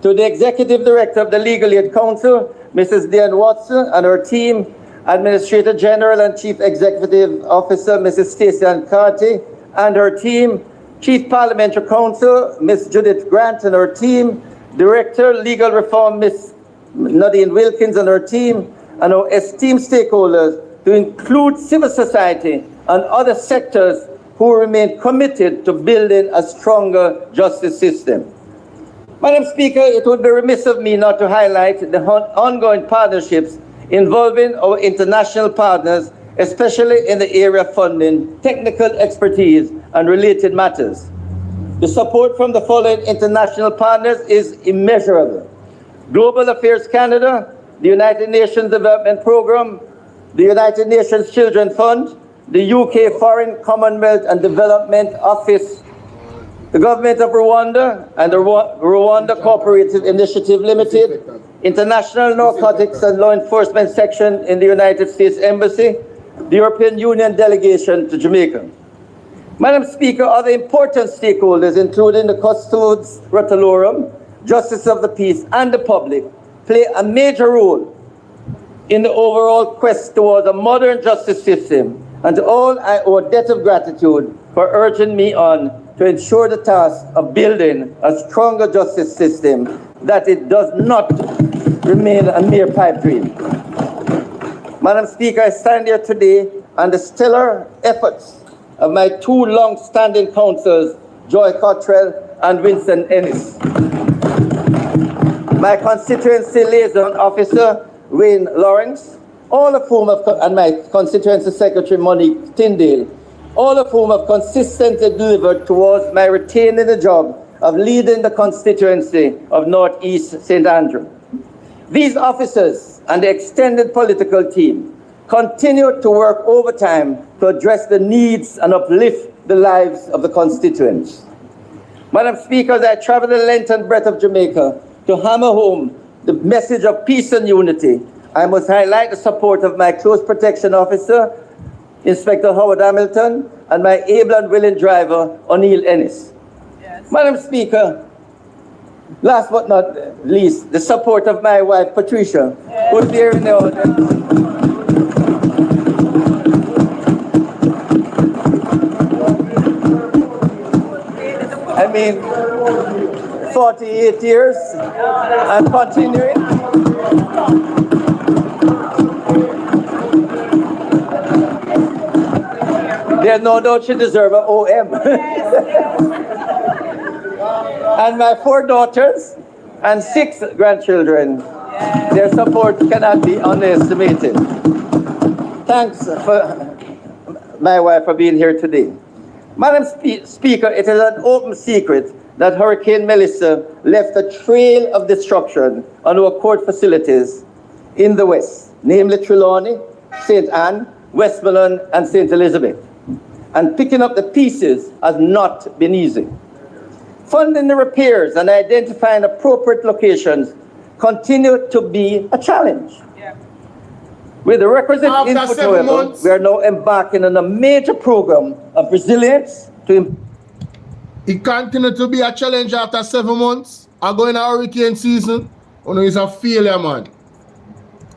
To the Executive Director of the Legal Aid Council, Mrs. Diane Watson and her team, Administrator General and Chief Executive Officer, Mrs. Stacey Ann Carty and her team, Chief Parliamentary Counsel, Ms. Judith Grant and her team, Director, Legal Reform, Ms. Nadine Wilkins and her team, and our esteemed stakeholders, to include civil society and other sectors who remain committed to building a stronger justice system. Madam Speaker, it would be remiss of me not to highlight the ongoing partnerships involving our international partners, especially in the area of funding, technical expertise, and related matters. The support from the following international partners is immeasurable: Global Affairs Canada, the United Nations Development Programme, the United Nations Children Fund, the UK Foreign, Commonwealth and Development Office, the Government of Rwanda and the Rwanda Cooperative Initiative Limited, International Narcotics and Law Enforcement Section in the United States Embassy, the European Union Delegation to Jamaica. Madam Speaker, other important stakeholders, including the Custodes Rotalorum, Justice of the Peace, and the public, play a major role in the overall quest towards a modern justice system, and to all I owe a debt of gratitude for urging me on to ensure the task of building a stronger justice system, that it does not remain a mere pipe dream. Madam Speaker, I stand here today on the stellar efforts of my two long-standing counsels, Joy Cottrell and Winston Ennis. My constituency liaison officer, Wayne Lawrence, all of whom and my constituency secretary, Monique Tyndale, all of whom have consistently delivered towards my retaining the job of leading the constituency of North East St. Andrew. These officers and the extended political team continue to work overtime to address the needs and uplift the lives of the constituents. Madam Speaker, as I travel the length and breadth of Jamaica to hammer home the message of peace and unity, I must highlight the support of my close protection officer, Inspector Howard Hamilton, and my able and willing driver, O'Neill Ennis. Yes. Madam Speaker, last but not least, the support of my wife, Patricia, yes, who's here in the audience. I mean, 48 years and continuing. There's no doubt she deserves an OM. And my 4 daughters and 6 grandchildren, their support cannot be underestimated. Thanks for my wife for being here today. Madam Speaker, it is an open secret that Hurricane Melissa left a trail of destruction on our court facilities in the West, namely Trelawney, St. Anne, Westmoreland, and St. Elizabeth. And picking up the pieces has not been easy. Funding the repairs and identifying appropriate locations continue to be a challenge. Yeah. With the requisite input, however, we are now embarking on a major program of resilience to... It continues to be a challenge after 7 months. I'm going to hurricane season. Uno is a failure, man.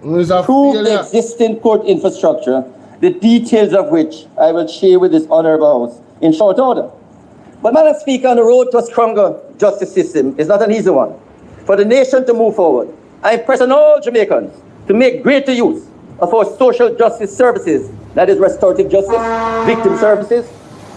Uno is a Improve the failure. existing court infrastructure, the details of which I will share with this honourable House in short order. But Madam Speaker, on the road to a stronger justice system is not an easy one. For the nation to move forward, I press on all Jamaicans to make greater use of our social justice services, that is restorative justice, victim services,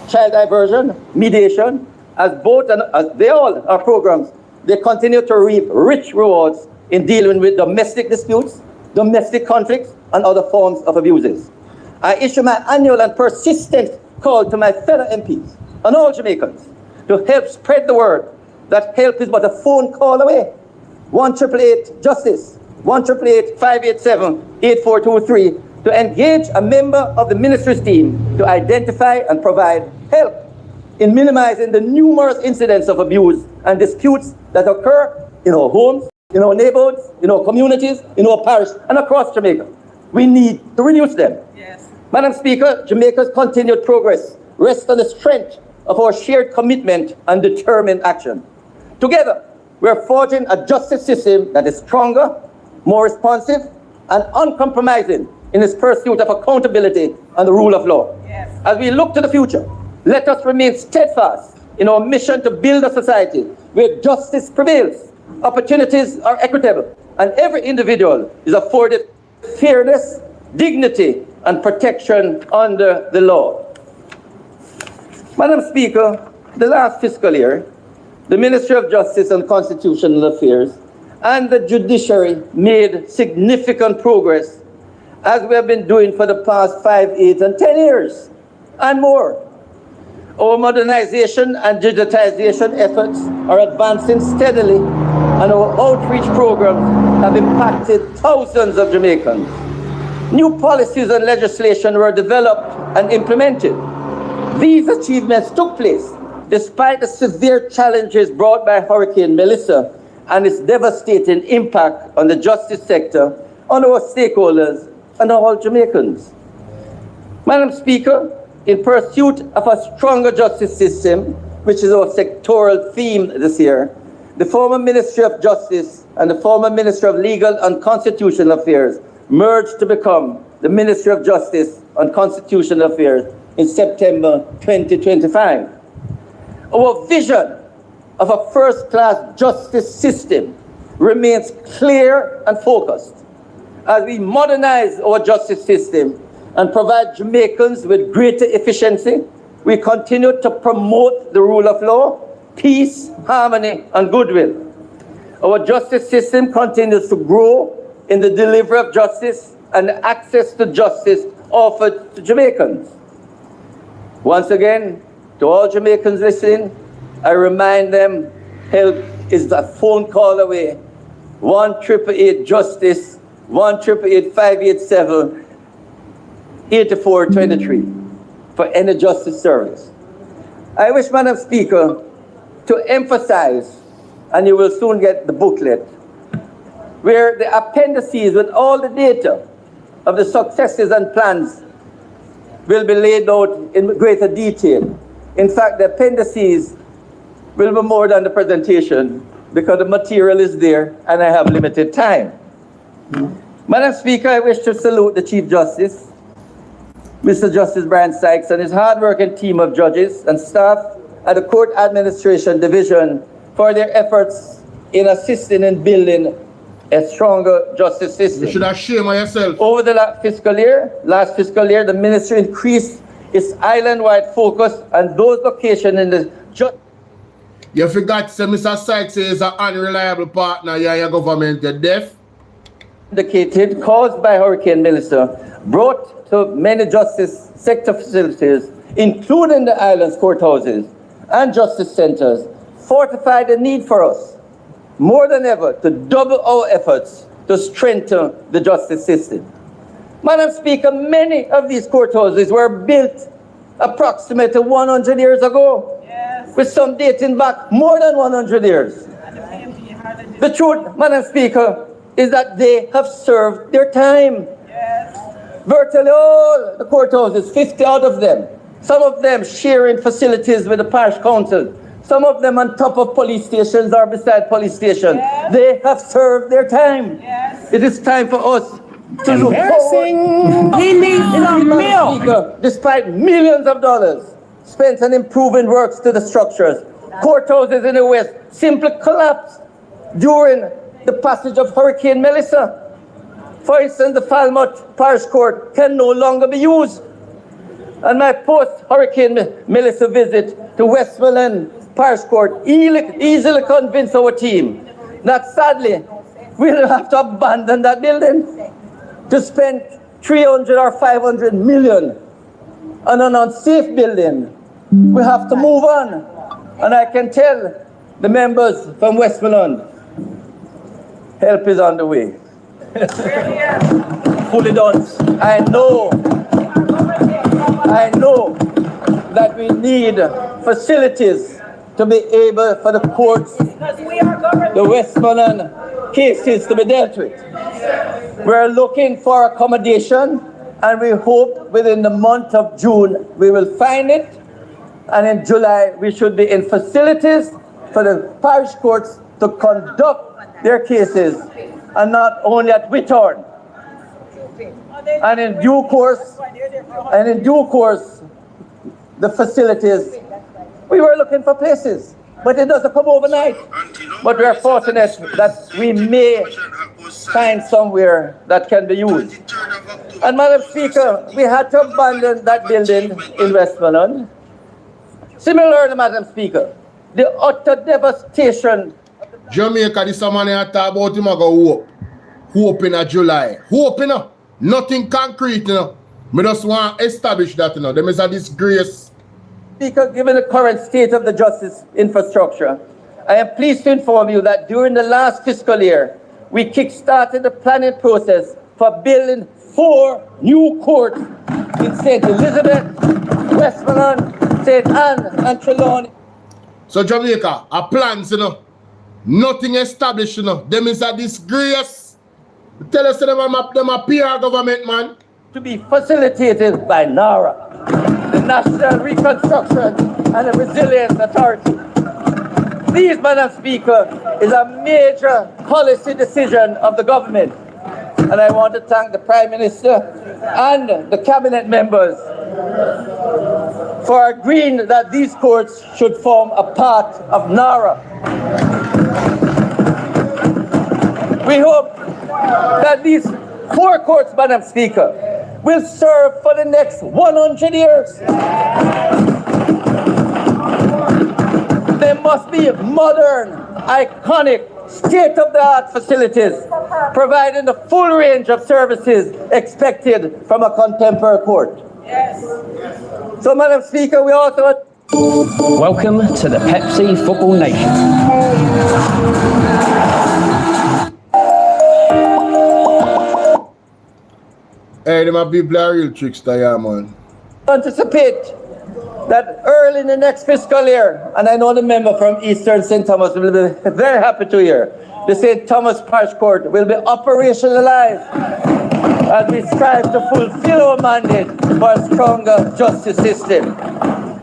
child diversion, mediation, as both and as they all are programs, they continue to reap rich rewards in dealing with domestic disputes, domestic conflicts, and other forms of abuses. I issue my annual and persistent call to my fellow MPs and all Jamaicans to help spread the word that help is but a phone call away. 1-888-JUSTICE, 1-888-587-8423 to engage a member of the ministry's team to identify and provide help in minimizing the numerous incidents of abuse and disputes that occur in our homes, in our neighborhoods, in our communities, in our parish, and across Jamaica. We need to reduce them. Yes. Madam Speaker, Jamaica's continued progress rests on the strength of our shared commitment and determined action. Together, we are forging a justice system that is stronger, more responsive, and uncompromising in its pursuit of accountability and the rule of law. Yes. As we look to the future, let us remain steadfast in our mission to build a society where justice prevails, opportunities are equitable, and every individual is afforded fairness, dignity, and protection under the law. Madam Speaker, the last fiscal year, the Ministry of Justice and Constitutional Affairs and the judiciary made significant progress, as we have been doing for the past 5, 8, and 10 years, and more. Our modernization and digitization efforts are advancing steadily, and our outreach programs have impacted thousands of Jamaicans. New policies and legislation were developed and implemented. These achievements took place despite the severe challenges brought by Hurricane Melissa and its devastating impact on the justice sector, on our stakeholders, and all Jamaicans. Madam Speaker, in pursuit of a stronger justice system, which is our sectoral theme this year, the former Ministry of Justice and the former Ministry of Legal and Constitutional Affairs merged to become the Ministry of Justice and Constitutional Affairs in September 2025. Our vision of a first-class justice system remains clear and focused. As we modernize our justice system and provide Jamaicans with greater efficiency, we continue to promote the rule of law, peace, harmony, and goodwill. Our justice system continues to grow in the delivery of justice and access to justice offered to Jamaicans. Once again, to all Jamaicans listening, I remind them, help is a phone call away. 1-888-JUSTICE, 1-888-587-8423 for any justice service. I wish, Madam Speaker, to emphasize, and you will soon get the booklet, where the appendices with all the data of the successes and plans will be laid out in greater detail. In fact, the appendices will be more than the presentation because the material is there and I have limited time. Madam Speaker, I wish to salute the Chief Justice, Mr. Justice Brian Sykes, and his hard-working team of judges and staff at the Court Administration Division for their efforts in assisting in building a stronger justice system. You should have shame on yourself. Over the last fiscal year, the ministry increased its island-wide focus on those locations in the You forgot to say Mr. Sykes is an unreliable partner. Your government, you're deaf. Indicated caused by Hurricane Melissa brought to many justice sector facilities, including the island's courthouses and justice centers, fortified the need for us, more than ever, to double our efforts to strengthen the justice system. Madam Speaker, many of these courthouses were built approximately 100 years ago, with some dating back more than 100 years. The truth, Madam Speaker, is that they have served their time. Virtually all the courthouses, 50 out of them, some of them sharing facilities with the parish council, Some of them on top of police stations or beside police stations. Yes. They have served their time. Yes. It is time for us to look forward. He needs some milk. Despite millions of dollars spent on improving works to the structures, courthouses in the West simply collapsed during the passage of Hurricane Melissa. For instance, the Falmouth Parish Court can no longer be used. And my post-Hurricane Melissa visit to Westmoreland Parish Court easily convinced our team that sadly we'll have to abandon that building to spend 300 or 500 million on an unsafe building. We have to move on. And I can tell the members from Westmoreland, help is on the way. Fully done. I know that we need facilities to be able for the courts, the Westmoreland cases to be dealt with. We're looking for accommodation, and we hope within the month of June we will find it, and in July we should be in facilities for the parish courts to conduct their cases, and not only at Whithorn. And in due course, the facilities, we were looking for places, but it doesn't come overnight. But we are fortunate that we may find somewhere that can be used. And Madam Speaker, we had to abandon that building in Westmoreland. Similarly, Madam Speaker, the utter devastation. Jamaica, this man I talk about him, I go hope in July. Hope, you know. Nothing concrete, you know. We just want to establish that, you know. There is a disgrace. Speaker, given the current state of the justice infrastructure, I am pleased to inform you that during the last fiscal year, we kick-started the planning process for building 4 new courts in St. Elizabeth, Westmoreland, St. Anne, and Trelawney. So Jamaica, our plans, you know, nothing established, you know. Them is a disgrace. Tell us them a PR government, man. To be facilitated by NARA, the National Reconstruction and Resilience Authority. This, Madam Speaker, is a major policy decision of the government. And I want to thank the Prime Minister and the cabinet members for agreeing that these courts should form a part of NARA. We hope that these 4 courts, Madam Speaker, will serve for the next 100 years. They must be modern, iconic, state-of-the-art facilities, providing the full range of services expected from a contemporary court. Yes. So, Madam Speaker, we also... Welcome to the Pepsi Football Nation. Hey, them a people are real trickster, yeah, man. Anticipate that early in the next fiscal year, and I know the member from Eastern St. Thomas will be very happy to hear, the St. Thomas Parish Court will be operationalized as we strive to fulfill our mandate for a stronger justice system.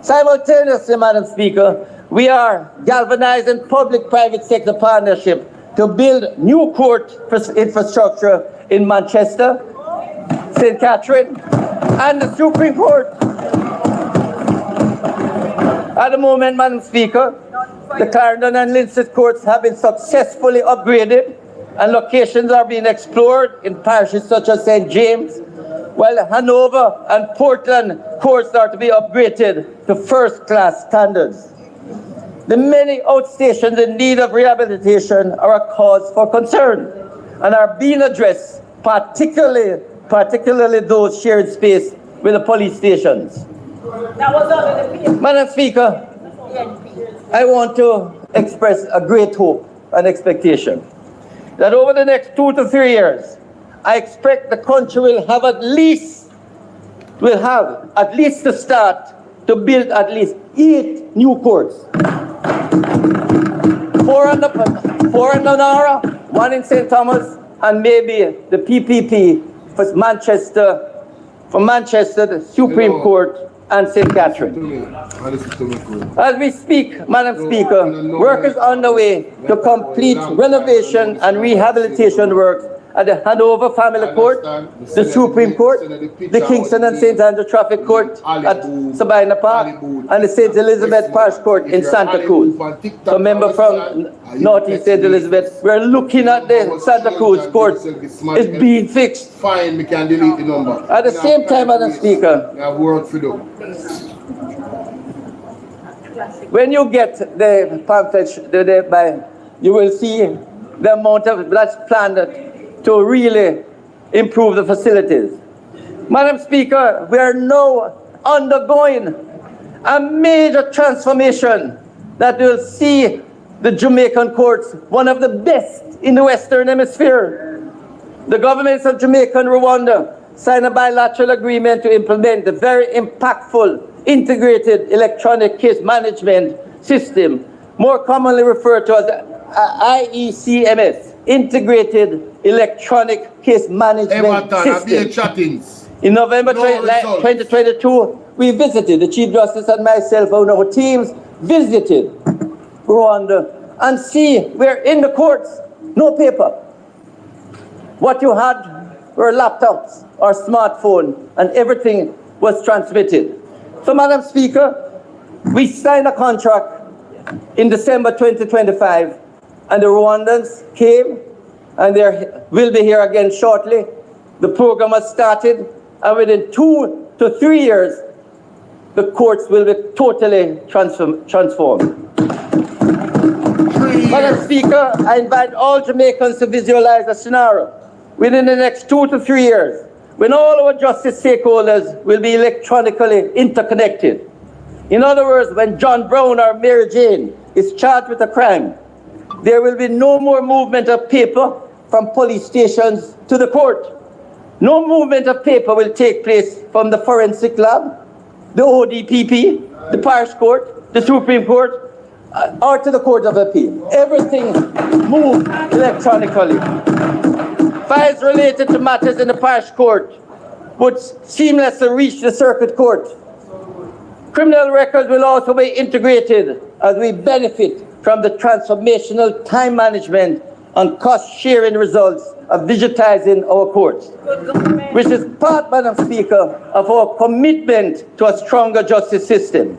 Simultaneously, Madam Speaker, we are galvanizing public-private sector partnership to build new court infrastructure in Manchester, St. Catherine, and the Supreme Court. At the moment, Madam Speaker, the Clarendon and Linstead courts have been successfully upgraded, and locations are being explored in parishes such as St. James, while Hanover and Portland courts are to be upgraded to first-class standards. The many outstations in need of rehabilitation are a cause for concern and are being addressed, particularly those sharing space with the police stations. Madam Speaker, I want to express a great hope and expectation that over the next 2 to 3 years, I expect the country will have at least the start to build at least 8 new courts. 4 in Nara, 1 in St. Thomas, and maybe the PPP for Manchester, the Supreme Court, and St. Catherine. As we speak, Madam Speaker, work is underway to complete renovation and rehabilitation work at the Hanover Family Court, the Supreme Court, the Kingston and St. Andrew Traffic Court at Sabina Park, and the St. Elizabeth Parish Court in Santa Cruz. So member from Northeast St. Elizabeth, we're looking at the Santa Cruz Court. It's being fixed. Fine, we can delete the number. At the same time, Madam Speaker, we have work to do. when you get the pamphlet, you will see the amount of that's planned to really improve the facilities. Madam Speaker, we are now undergoing a major transformation that will see the Jamaican courts one of the best in the Western Hemisphere. The governments of Jamaica and Rwanda signed a bilateral agreement to implement the very impactful integrated electronic case management system, more commonly referred to as IECMS, Integrated Electronic Case Management System. In November 2022, we visited, the Chief Justice and myself and our teams visited Rwanda, and see, we're in the courts, no paper. What you had were laptops or smartphone, and everything was transmitted. So, Madam Speaker, we signed a contract in December 2025, and the Rwandans came, and they will be here again shortly. The program has started, and within 2 to 3 years, the courts will be totally transformed. Madam Speaker, I invite all Jamaicans to visualize a scenario within the next 2 to 3 years, when all our justice stakeholders will be electronically interconnected. In other words, when John Brown or Mary Jane is charged with a crime, there will be no more movement of paper from police stations to the court. No movement of paper will take place from the forensic lab, the ODPP, the parish court, the Supreme Court, or to the Court of Appeal. Everything moved electronically. Files related to matters in the parish court would seamlessly reach the circuit court. Criminal records will also be integrated as we benefit from the transformational time management and cost-sharing results of digitizing our courts, which is part, Madam Speaker, of our commitment to a stronger justice system.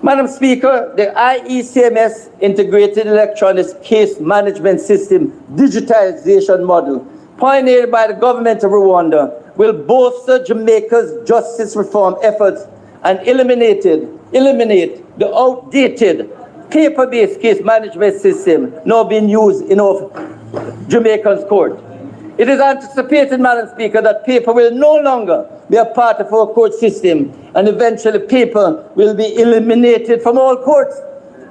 Madam Speaker, the IECMS, Integrated Electronic Case Management System digitization model, pioneered by the government of Rwanda, will bolster Jamaica's justice reform efforts and eliminate the outdated paper-based case management system now being used in our Jamaican court. It is anticipated, Madam Speaker, that paper will no longer be a part of our court system, and eventually paper will be eliminated from all courts.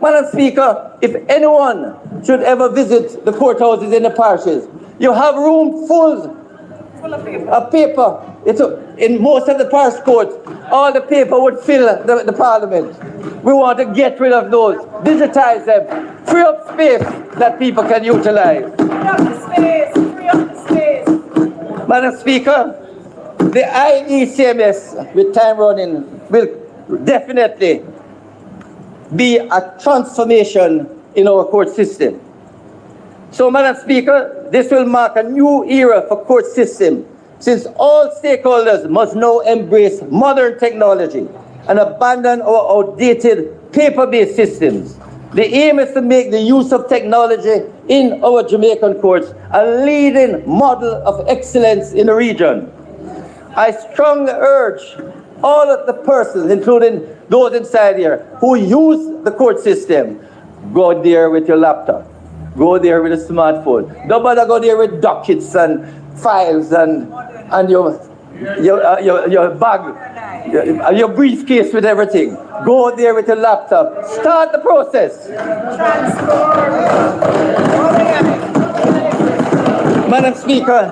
Madam Speaker, if anyone should ever visit the courthouses in the parishes, you have room full of paper. In most of the parish courts, all the paper would fill the parliament. We want to get rid of those, digitize them, free up space that people can utilize. Free up the space, free up the space. Madam Speaker, the IECMS, with time running, will definitely be a transformation in our court system. So, Madam Speaker, this will mark a new era for court system, since all stakeholders must now embrace modern technology and abandon our outdated paper-based systems. The aim is to make the use of technology in our Jamaican courts a leading model of excellence in the region. I strongly urge all of the persons, including those inside here, who use the court system, go there with your laptop, go there with a smartphone. Don't bother go there with dockets and files and your bag, your briefcase with everything. Go there with your laptop. Start the process. Madam Speaker,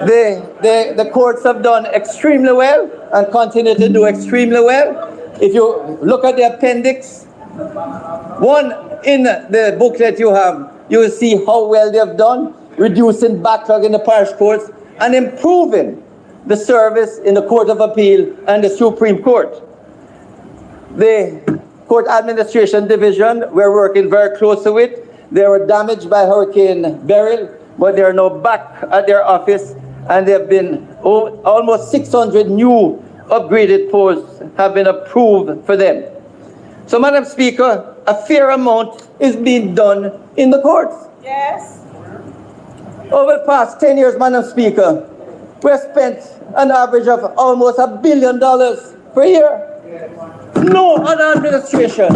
the courts have done extremely well and continue to do extremely well. If you look at the appendix 1 in the booklet you have, you will see how well they have done, reducing backlog in the parish courts and improving the service in the Court of Appeal and the Supreme Court. The Court Administration Division, we're working very closely with. They were damaged by Hurricane Beryl, but they are now back at their office, and there have been almost 600 new upgraded posts have been approved for them. So, Madam Speaker, a fair amount is being done in the courts. Yes. Over the past 10 years, Madam Speaker, we have spent an average of almost $1 billion per year. No other administration,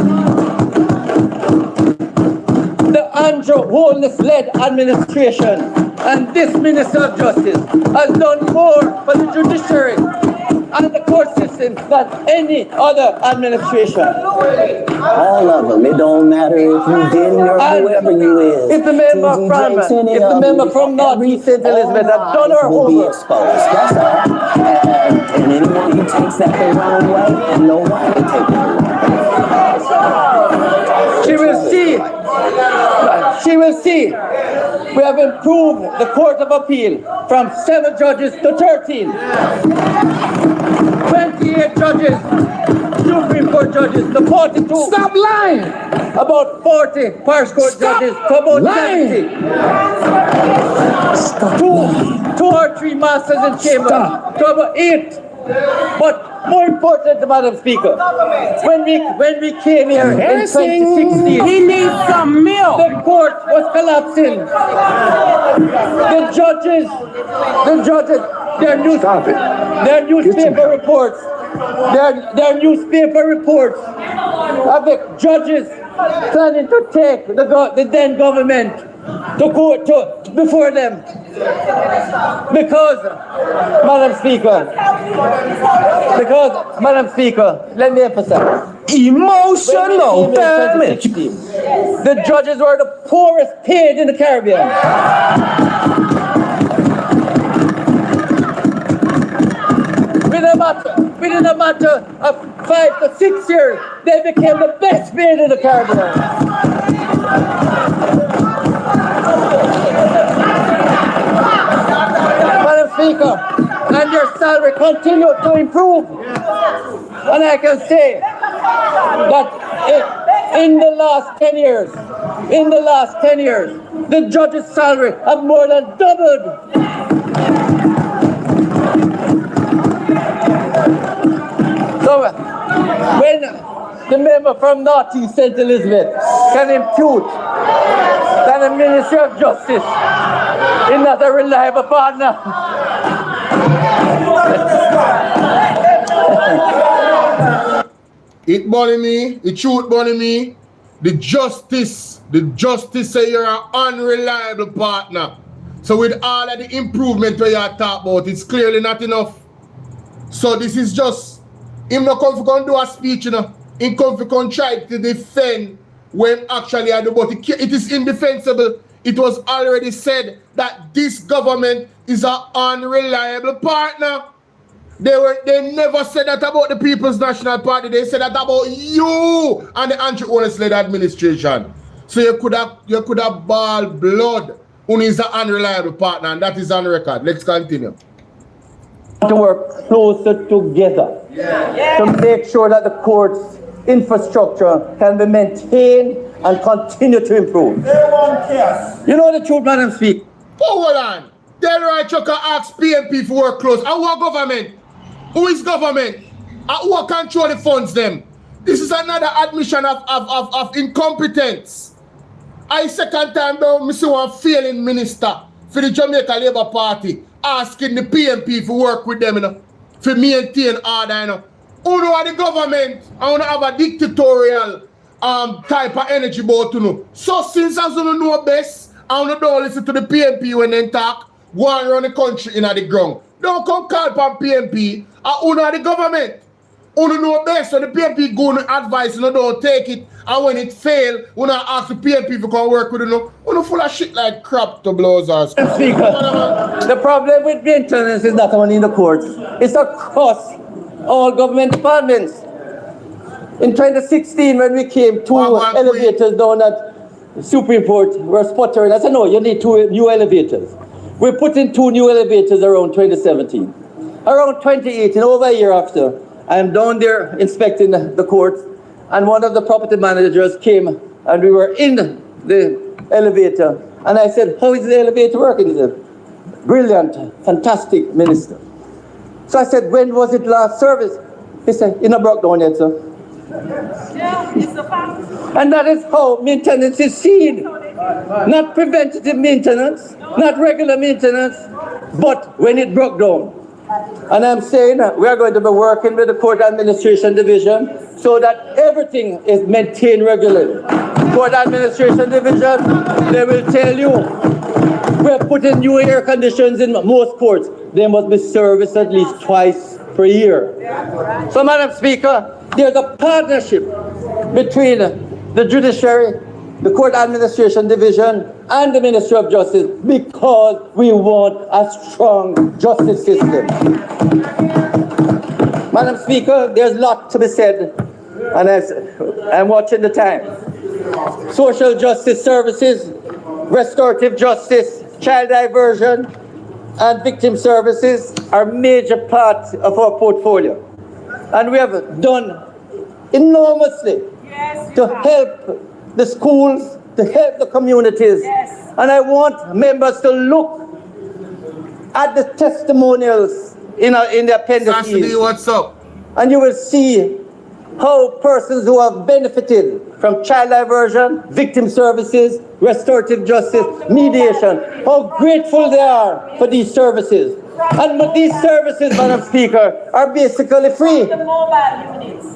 the Andrew Holness-led administration and this Minister of Justice has done more for the judiciary and the court system than any other administration. All of them. It don't matter if you didn't or whoever you is. If the member from Northeast St. Elizabeth had done her will be homework. exposed. That's all. And anyone who takes that the wrong way, and no one will take it the wrong way. She will see. She will see. We have improved the Court of Appeal from 7 judges to 13. 28 judges, Supreme Court judges to 42. Stop lying! About 40 parish court judges to about 70. 2 or 3 masters in chamber to about 8. But more important, Madam Speaker, when we came here in 2016, he needs some milk. The court was collapsing. The judges, their newspaper reports of the judges planning to take the then government to court before them. Because, Madam Speaker, let me emphasize. Emotional damage. The judges were the poorest paid in the Caribbean. Within a matter of 5 to 6 years, they became the best paid in the Caribbean. Madam Speaker, and their salary continued to improve. And I can say that in the last 10 years, the judge's salary have more than doubled. So when the member from Northeast St. Elizabeth can impute that the Ministry of Justice is not a reliable partner, it bully me, the truth bully me, the justice say you're an unreliable partner. So with all of the improvement where you are talking about, it's clearly not enough. So this is just, him not come for do a speech, you know. Him come for try to defend when actually I do, but it is indefensible. It was already said that this government is an unreliable partner. They never said that about the People's National Party. They said that about you and the Andrew Holness-led administration. So you could have balled blood who is an unreliable partner, and that is on record. Let's continue. To work closer together to make sure that the court's infrastructure can be maintained and continue to improve. You know the truth, Madam Speaker. Hold on. Delroy Chucker asked PMP for work close. And what government? Who is government? And who control the funds them? This is another admission of incompetence. I second time now, I see one failing minister for the Jamaica Labour Party asking the PMP for work with them, you know, for maintain order, you know. Who know the government? I want to have a dictatorial type of energy about, you know. So since I don't know best, I want to don't listen to the PMP when they talk, go and run the country in the ground. Don't come call upon PMP. Who know the government? Who know best, so the PMP go and advise, you know, don't take it. And when it fail, we not ask the PMP to come work with you know. We not full of shit like crap to blows us. Speaker, the problem with maintenance is not only in the courts, it's across all government departments. In 2016, when we came, 2 elevators down at Supreme Court were sputtering. I said, no, you need 2 new elevators. We put in 2 new elevators around 2017. Around 2018, over a year after, I am down there inspecting the court, and one of the property managers came, and we were in the elevator, and I said, how is the elevator working? He said, brilliant, fantastic, Minister. So I said, when was it last service? He said, it not broke down yet, sir. Yeah, it's a fact. And that is how maintenance is seen. Not preventative maintenance, not regular maintenance, but when it broke down. And I'm saying we are going to be working with the Court Administration Division so that everything is maintained regularly. Court Administration Division, they will tell you, we're putting new air conditions in most courts. They must be serviced at least twice per year. So, Madam Speaker, there's a partnership between the judiciary, the Court Administration Division, and the Ministry of Justice because we want a strong justice system. Madam Speaker, there's a lot to be said, and I'm watching the time. Social justice services, restorative justice, child diversion, and victim services are major parts of our portfolio. And we have done enormously to help the schools, to help the communities. And I want members to look at the testimonials in the appendices. What's up? And you will see how persons who have benefited from child diversion, victim services, restorative justice, mediation, how grateful they are for these services. And these services, Madam Speaker, are basically free. From the mobile units.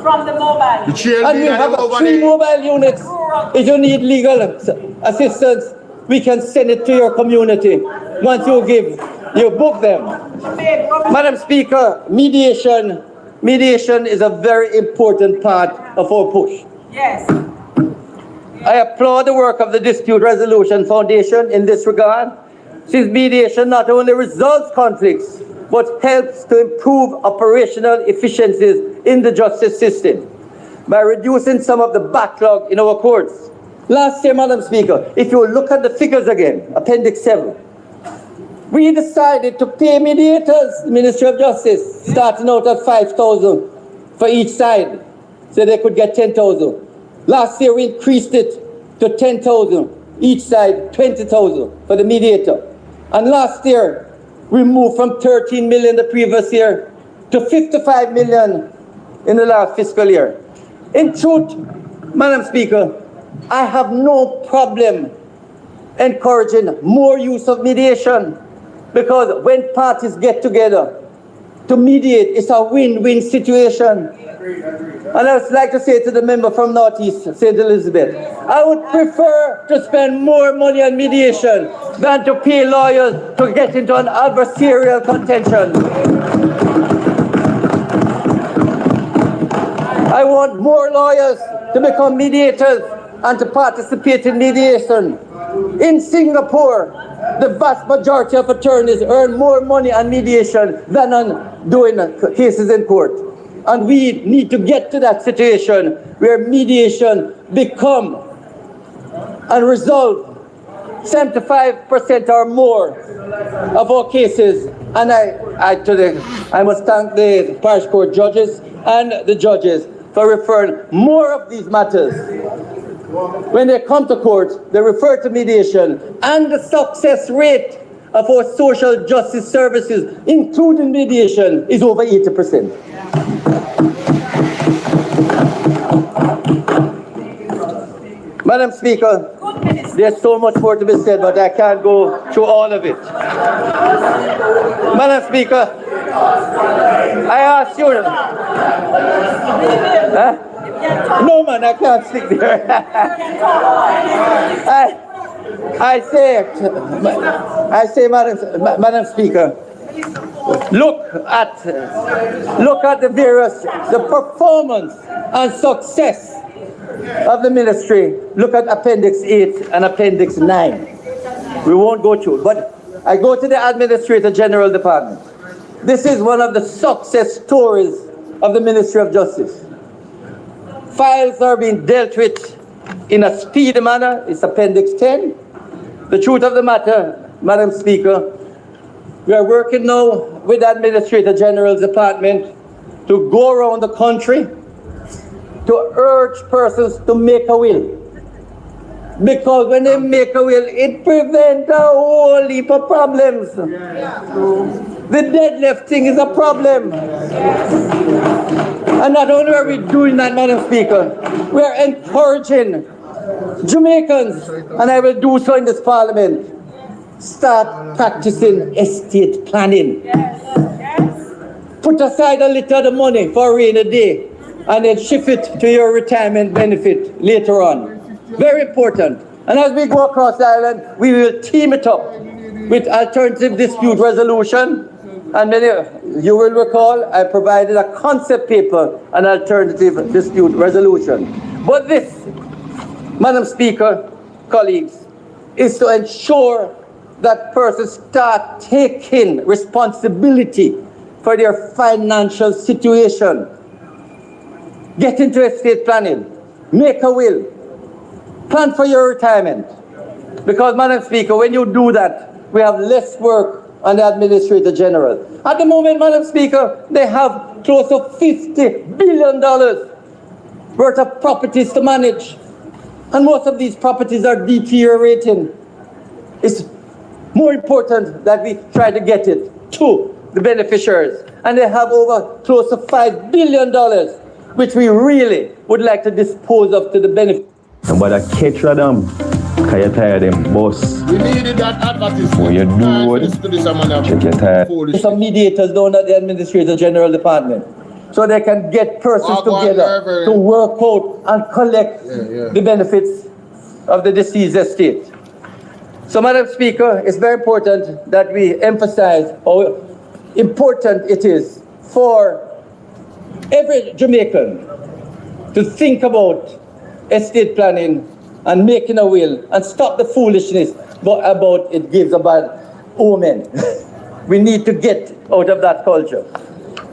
From the mobile. And we have 3 mobile units. If you need legal assistance, we can send it to your community. Once you book them. Madam Speaker, mediation is a very important part of our push. Yes. I applaud the work of the Dispute Resolution Foundation in this regard, since mediation not only resolves conflicts, but helps to improve operational efficiencies in the justice system by reducing some of the backlog in our courts. Last year, Madam Speaker, if you look at the figures again, Appendix 7, we decided to pay mediators, the Ministry of Justice, starting out at 5,000 for each side, so they could get 10,000. Last year, we increased it to 10,000, each side 20,000 for the mediator. And last year, we moved from 13 million the previous year to 55 million in the last fiscal year. In truth, Madam Speaker, I have no problem encouraging more use of mediation, because when parties get together to mediate, it's a win-win situation. And I would like to say to the member from Northeast St. Elizabeth, I would prefer to spend more money on mediation than to pay lawyers to get into an adversarial contention. I want more lawyers to become mediators and to participate in mediation. In Singapore, the vast majority of attorneys earn more money on mediation than on doing cases in court. And we need to get to that situation where mediation become and resolve 75% or more of our cases. And I must thank the parish court judges and the judges for referring more of these matters. When they come to court, they refer to mediation, and the success rate of our social justice services, including mediation, is over 80%. Madam Speaker, there's so much more to be said, but I can't go through all of it. Madam Speaker, I ask you... No, man, I can't stick there. I say, Madam Speaker, look at the performance and success of the ministry. Look at Appendix 8 and Appendix 9. We won't go through, but I go to the Administrator General Department. This is one of the success stories of the Ministry of Justice. Files are being dealt with in a speedy manner. It's Appendix 10. The truth of the matter, Madam Speaker, We are working now with the Administrator General's Department to go around the country to urge persons to make a will. Because when they make a will, it prevents a whole heap of problems. The dead left thing is a problem. And not only are we doing that, Madam Speaker, we are encouraging Jamaicans, and I will do so in this Parliament, start practicing estate planning. Put aside a little of the money for a rainy day and then shift it to your retirement benefit later on. Very important. And as we go across the island, we will team it up with alternative dispute resolution. And many, you will recall, I provided a concept paper on alternative dispute resolution. But this, Madam Speaker, colleagues, is to ensure that persons start taking responsibility for their financial situation. Get into estate planning, make a will, plan for your retirement. Because, Madam Speaker, when you do that, we have less work on the Administrator General. At the moment, Madam Speaker, they have close to $50 billion worth of properties to manage. And most of these properties are deteriorating. It's more important that we try to get it to the beneficiaries. And they have over close to $5 billion, which we really would like to dispose of to the beneficiaries. But I catch them, because you're tired of them boss. We needed that advertisement. When you do it, check your tired. Some mediators down at the Administrator General Department, so they can get persons together to work out and collect the benefits of the deceased estate. So, Madam Speaker, it's very important that we emphasize how important it is for every Jamaican to think about estate planning and making a will and stop the foolishness about it gives a bad omen. We need to get out of that culture.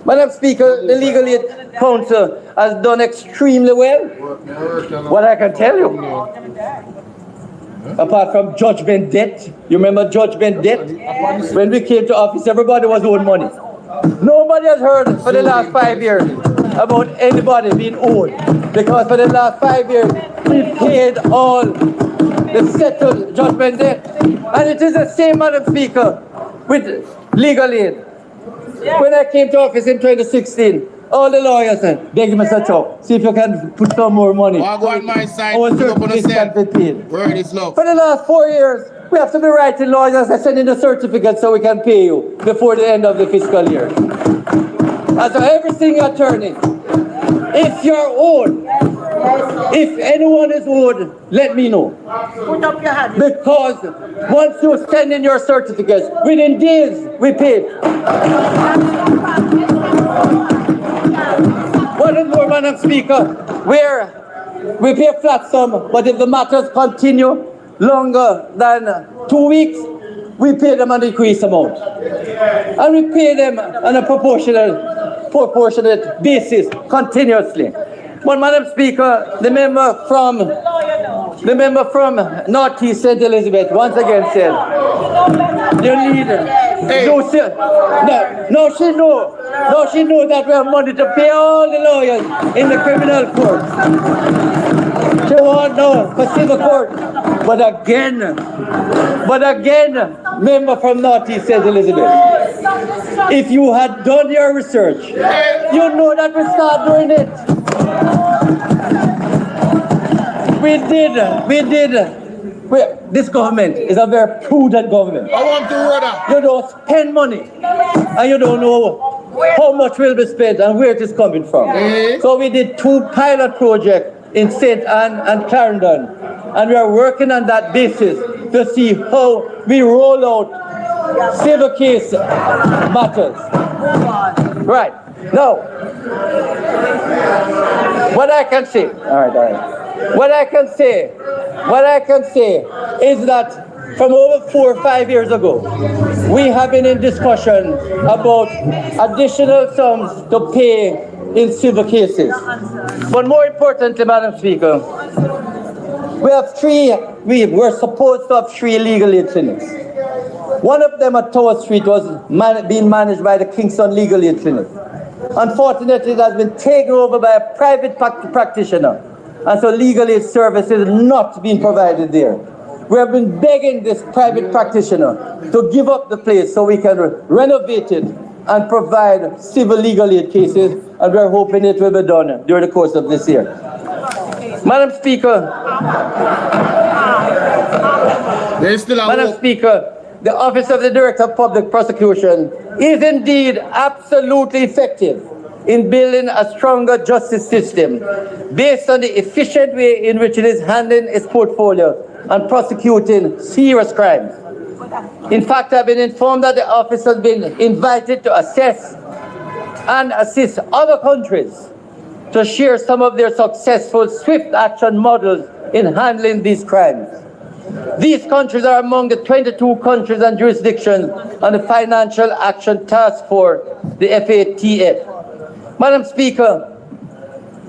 Madam Speaker, the Legal Aid Council has done extremely well. What I can tell you, apart from judgment debt, you remember judgment debt? When we came to office, everybody was owed money. Nobody has heard for the last 5 years about anybody being owed, because for the last 5 years, we paid all the settled judgment debt. And it is the same, Madam Speaker, with legal aid. When I came to office in 2016, all the lawyers said, beg Mr. Chow, see if you can put some more money. I go on my side, Our put up on the certificates can be paid. Word is love. For the last 4 years, we have to be writing lawyers and sending the certificates so we can pay you before the end of the fiscal year. And so everything you're turning, if you're owed, if anyone is owed, let me know. Put up your hand. Because once you send in your certificates, within days, we pay. What is more, Madam Speaker, where we pay a flat sum, but if the matters continue longer than 2 weeks, we pay them an increased amount. And we pay them on a proportionate basis continuously. But, Madam Speaker, the member from Northeast St. Elizabeth once again said, you need she knows that we have money to pay all the lawyers in the criminal court. She won't know for civil court. But again, member from Northeast St. Elizabeth, if you had done your research, you know that we start doing it. We did. This government is a very prudent government. I want to order. You don't spend money, and you don't know how much will be spent and where it is coming from. So we did 2 pilot projects in St. Anne and Clarendon, and we are working on that basis to see how we roll out civil case matters. Right. Now, what I can say, what I can say is that from over 4 or 5 years ago, we have been in discussion about additional sums to pay in civil cases. But more importantly, Madam Speaker, we're supposed to have 3 legal aid clinics. One of them at Tower Street was being managed by the Kingston Legal Aid Clinic. Unfortunately, it has been taken over by a private practitioner, and so legal aid service is not being provided there. We have been begging this private practitioner to give up the place so we can renovate it and provide civil legal aid cases, and we're hoping it will be done during the course of this year. Madam Speaker, the Office of the Director of Public Prosecution is indeed absolutely effective in building a stronger justice system based on the efficient way in which it is handling its portfolio and prosecuting serious crimes. In fact, I've been informed that the office has been invited to assess and assist other countries to share some of their successful swift action models in handling these crimes. These countries are among the 22 countries and jurisdictions on the Financial Action Task Force, the FATF. Madam Speaker,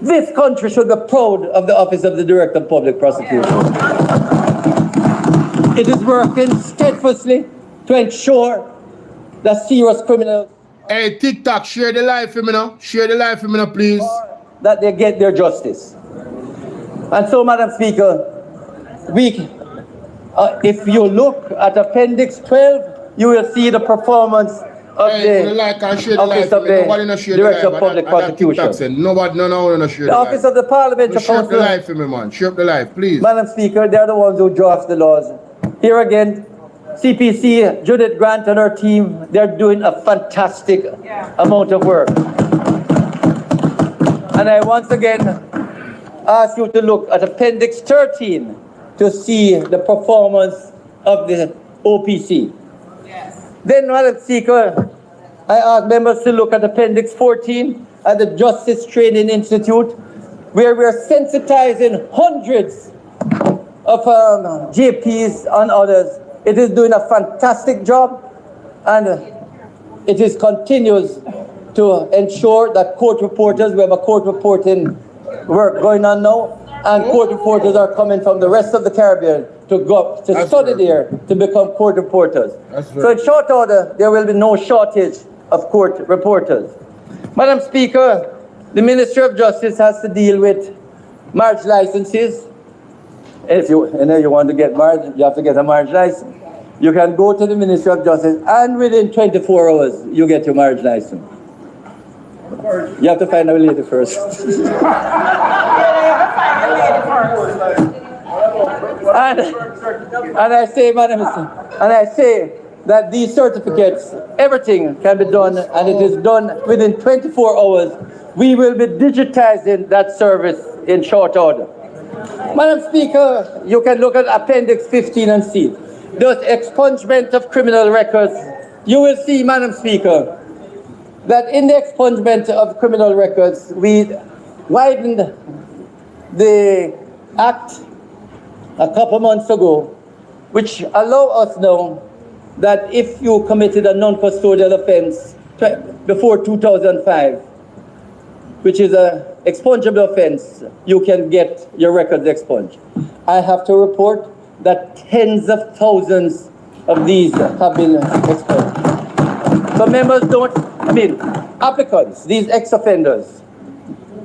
this country should be proud of the Office of the Director of Public Prosecution. It is working steadfastly to ensure that serious criminals... Hey, TikTok, share the live for me now. Share the live for me now, please. ...that they get their justice. And so, Madam Speaker, if you look at Appendix 12, you will see the performance of the Office of the Director of Public Prosecution. Nobody, no, share the Office of the Parliamentary Council. Share the live for me, man. Share the live, please. Madam Speaker, they're the ones who draft the laws. Here again, CPC, Judith Grant and her team, they're doing a fantastic amount of work. And I once again ask you to look at Appendix 13 to see the performance of the OPC. Yes. Then, Madam Speaker, I ask members to look at Appendix 14 at the Justice Training Institute, where we're sensitizing hundreds of JPs and others. It is doing a fantastic job, and it is continuous to ensure that court reporters, we have a court reporting work going on now, and court reporters are coming from the rest of the Caribbean to go to study there to become court reporters. So in short order, there will be no shortage of court reporters. Madam Speaker, the Ministry of Justice has to deal with marriage licenses. If you want to get married, you have to get a marriage license. You can go to the Ministry of Justice, and within 24 hours, you get your marriage license. You have to find a lady first. And I say, Madam, and I say that these certificates, everything can be done, and it is done within 24 hours. We will be digitizing that service in short order. Madam Speaker, you can look at Appendix 15 and see. Those expungement of criminal records, you will see, Madam Speaker, that in the expungement of criminal records, we widened the act a couple months ago, which allow us now that if you committed a non-custodial offense before 2005, which is an expungible offense, you can get your records expunged. I have to report that tens of thousands of these have been expunged. So members applicants, these ex-offenders,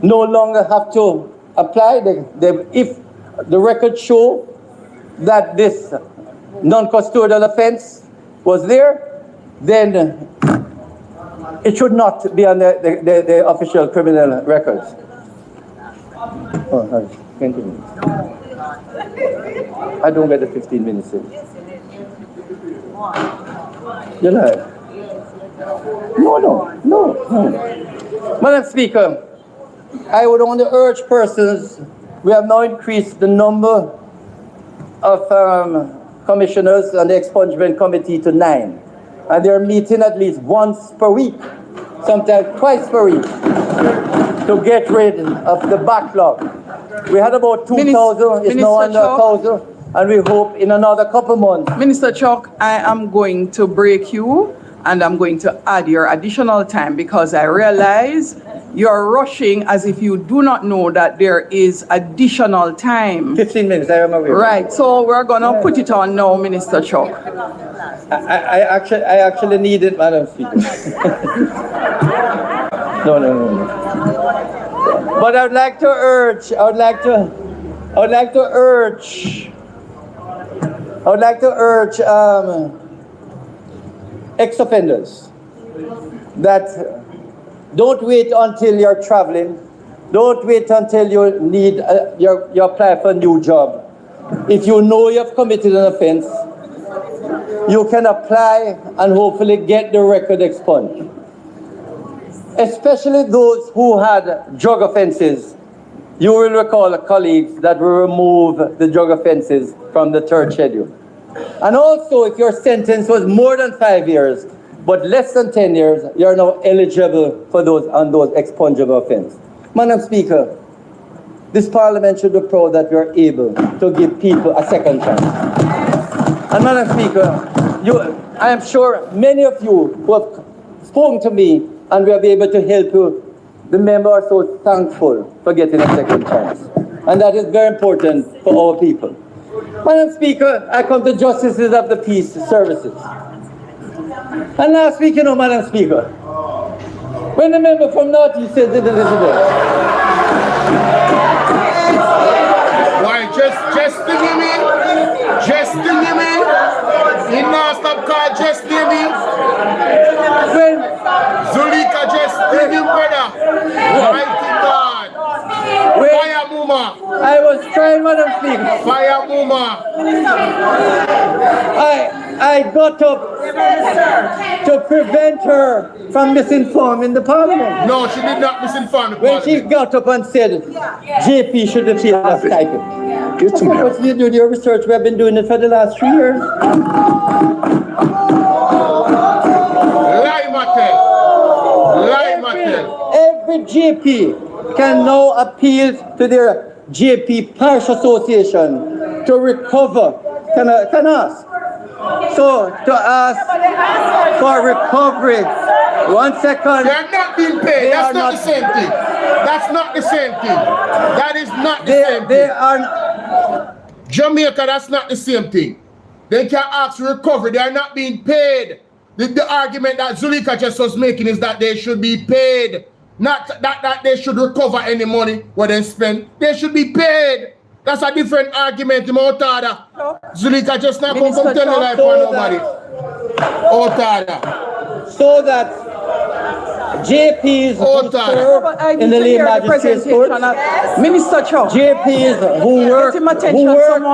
no longer have to apply. If the records show that this non-custodial offense was there, then it should not be on the official criminal records. Oh, sorry. 20 minutes. I don't get the 15 minutes in. You're live. No. Madam Speaker, I would only urge persons, we have now increased the number of commissioners on the expungement committee to 9. And they're meeting at least once per week, sometimes twice per week, to get rid of the backlog. We had about 2,000, it's now under 1,000, and we hope in another couple months. Minister Chuck, I am going to break you, and I'm going to add your additional time because I realize You're rushing as if you do not know that there is additional time. 15 minutes, I am aware. Right, so we're gonna put it on now, Minister Chuck. I actually need it, Madam Speaker. No. But I would like to urge ex-offenders that don't wait until you're traveling. Don't wait until you need you apply for a new job. If you know you have committed an offense, you can apply and hopefully get the record expunged. Especially those who had drug offenses. You will recall, colleagues, that we remove the drug offenses from the third schedule. And also, if your sentence was more than 5 years, but less than 10 years, you're now eligible for those expungible offenses. Madam Speaker, this Parliament should be proud that we are able to give people a second chance. And Madam Speaker, I am sure many of you who have spoken to me and will be able to help you, the members are so thankful for getting a second chance. And that is very important for our people. Madam Speaker, I come to Justices of the Peace Services. And last week, Madam Speaker, when the member from North East said that why, just to give me, he now stop call just to me. When Zulika just to me, brother. Mighty God. Fire Muma. I was trying, Madam Speaker. Fire Muma. I got up to prevent her from misinforming the Parliament. No, she did not misinform the When Parliament. she got up and said, JP should have paid that stipend. That's what you do your research. We have been doing it for the last 3 years. Every JP can now appeal to their JP Parish Association to recover. Can I ask? So, to ask for recovery. 1 second. They are not being paid. That's not the same thing. That's not the same thing. That is not the same thing. They are... Jamaica, that's not the same thing. They can ask for recovery. They are not being paid. The argument that Zulika just was making is that they should be paid. Not that they should recover any money what they spend. They should be paid. That's a different argument. Zulika just not come tell me like for nobody. So that JPs who serve in the Lead Magistrates Court, Minister Chuck, JPs who work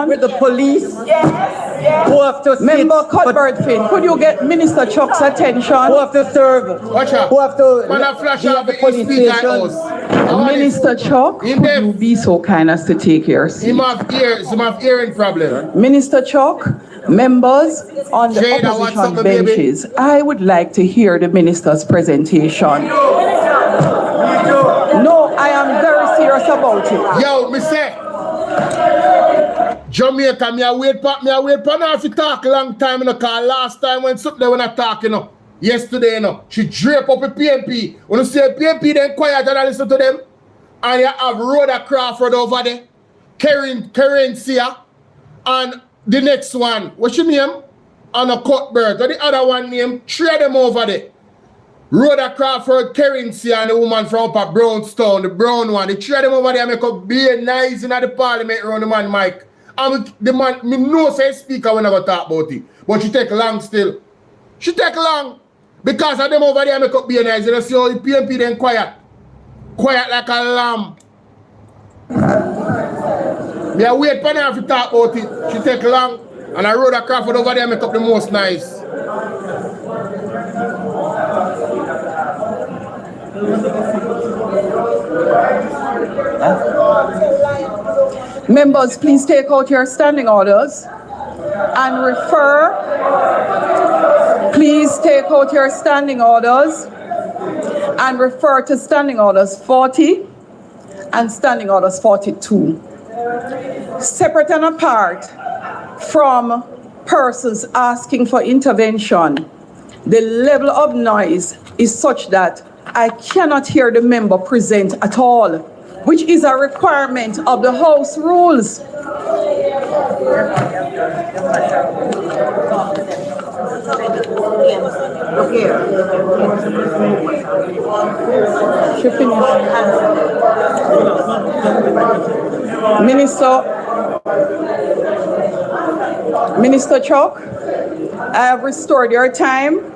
with the police, who have to sit, Member Cuthbert Finn, could you get Minister Chuck's attention? Who have to serve, who have to the police station. Minister Chuck, could you be so kind as to take your seat? Him have hearing problem. Minister Chuck, members on the opposition benches, I would like to hear the minister's presentation. No, I am very serious about it. Yo, me say, Jamaica, me a wait for now if you talk a long time, cause last time when I talk, yesterday, she drape up a PMP. When you say PMP, then quiet and I listen to them. And you have Rhoda Crawford over there, Kerencia, and the next one, what's your name? Anna Cuthbert. Or the other one name, 3 of them over there. Rhoda Crawford, Kerencia, and the woman from up at Brownstown, the brown one. The 3 of them over there make up be nice in the parliament around the man Mike. And the man, me know say speaker when I go talk about it. But she take long still. She take long. Because of them over there make up be nice. You see how the PMP then quiet. Quiet like a lamb. Me a wait for her to talk about it. She take long. And I rode a Crawford over there make up the most nice. Members, please take out your standing orders and refer. Please take out your standing orders and refer to standing orders 40 and standing orders 42. Separate and apart from persons asking for intervention, the level of noise is such that I cannot hear the member present at all, which is a requirement of the House rules. Minister Chuck, I have restored your time.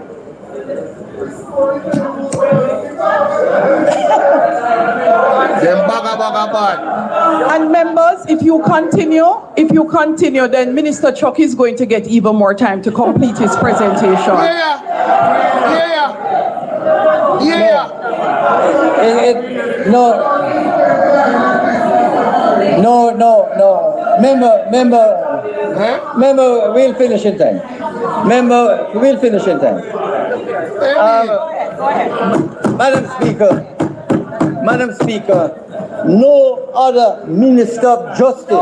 And members, if you continue, then Minister Chuck is going to get even more time to complete his presentation. Member, we'll finish in time. Madam Speaker, no other Minister of Justice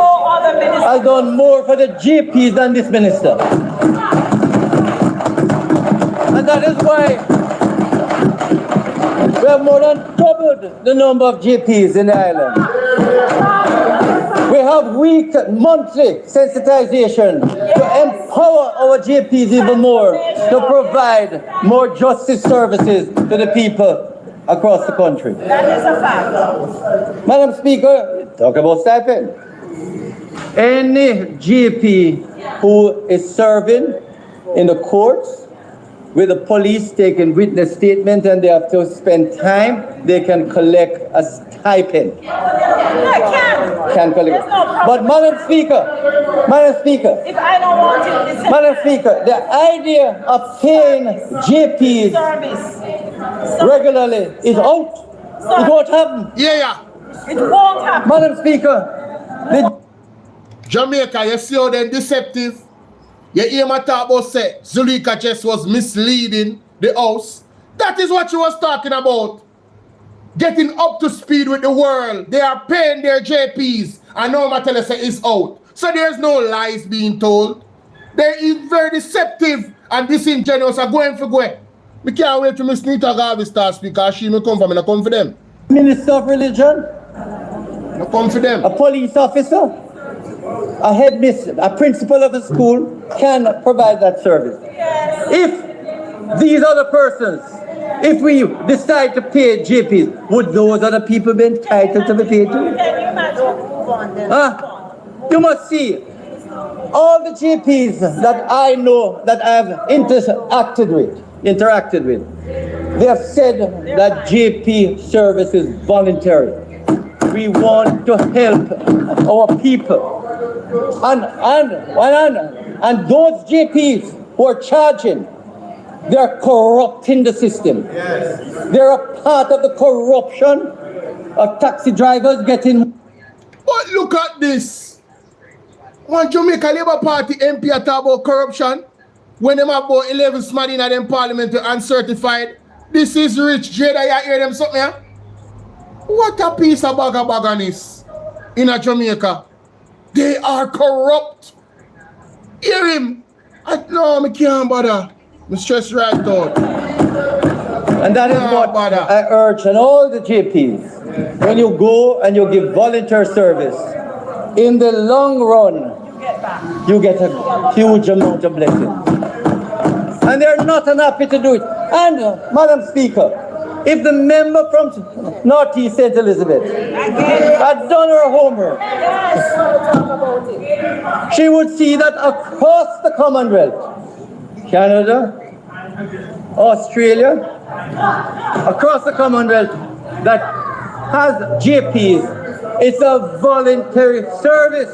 has done more for the JPs than this minister. And that is why we have more than doubled the number of JPs in the island. We have monthly sensitization to empower our JPs even more to provide more justice services to the people across the country. That is a fact. Madam Speaker, talk about stipend. Any JP who is serving in the courts with the police taking witness statement and they have to spend time, they can collect a stipend. Can collect. But Madam Speaker, If I don't want it, Madam Speaker, the idea of paying JPs regularly is out. It won't happen. It won't happen. Madam Speaker, Jamaica, you see how they're deceptive? You hear my talk about say Zulika just was misleading the house. That is what she was talking about. Getting up to speed with the world. They are paying their JPs. And now my tell you say it's out. So there's no lies being told. They're very deceptive and disingenuous are going for going. We can't wait till Miss Nita Garvey start speak because she may come for me, not come for them. Minister of Religion, not come for them. A police officer, a headmistress, a principal of a school can provide that service. If these other persons, if we decide to pay JPs, would those other people be entitled to be paid too? You must see, all the JPs that I know that I have interacted with, they have said that JP service is voluntary. We want to help our people. And those JPs who are charging, they're corrupting the system. They're a part of the corruption of taxi drivers getting. But look at this. When Jamaica Labour Party MP talk about corruption, when them have about 11 smart in them parliament uncertified, this is rich. Jada, you hear them something, yeah? What a piece of baganis in a Jamaica. They are corrupt. Hear him. I can't bother. I'm stressed right out. And that is what I urge on all the JPs. When you go and you give volunteer service, in the long run, you get a huge amount of blessing. And they're not unhappy to do it. And, Madam Speaker, if the member from Northeast St. Elizabeth had done her homework, she would see that across the Commonwealth, Canada, Australia, across the Commonwealth that has JPs, it's a voluntary service.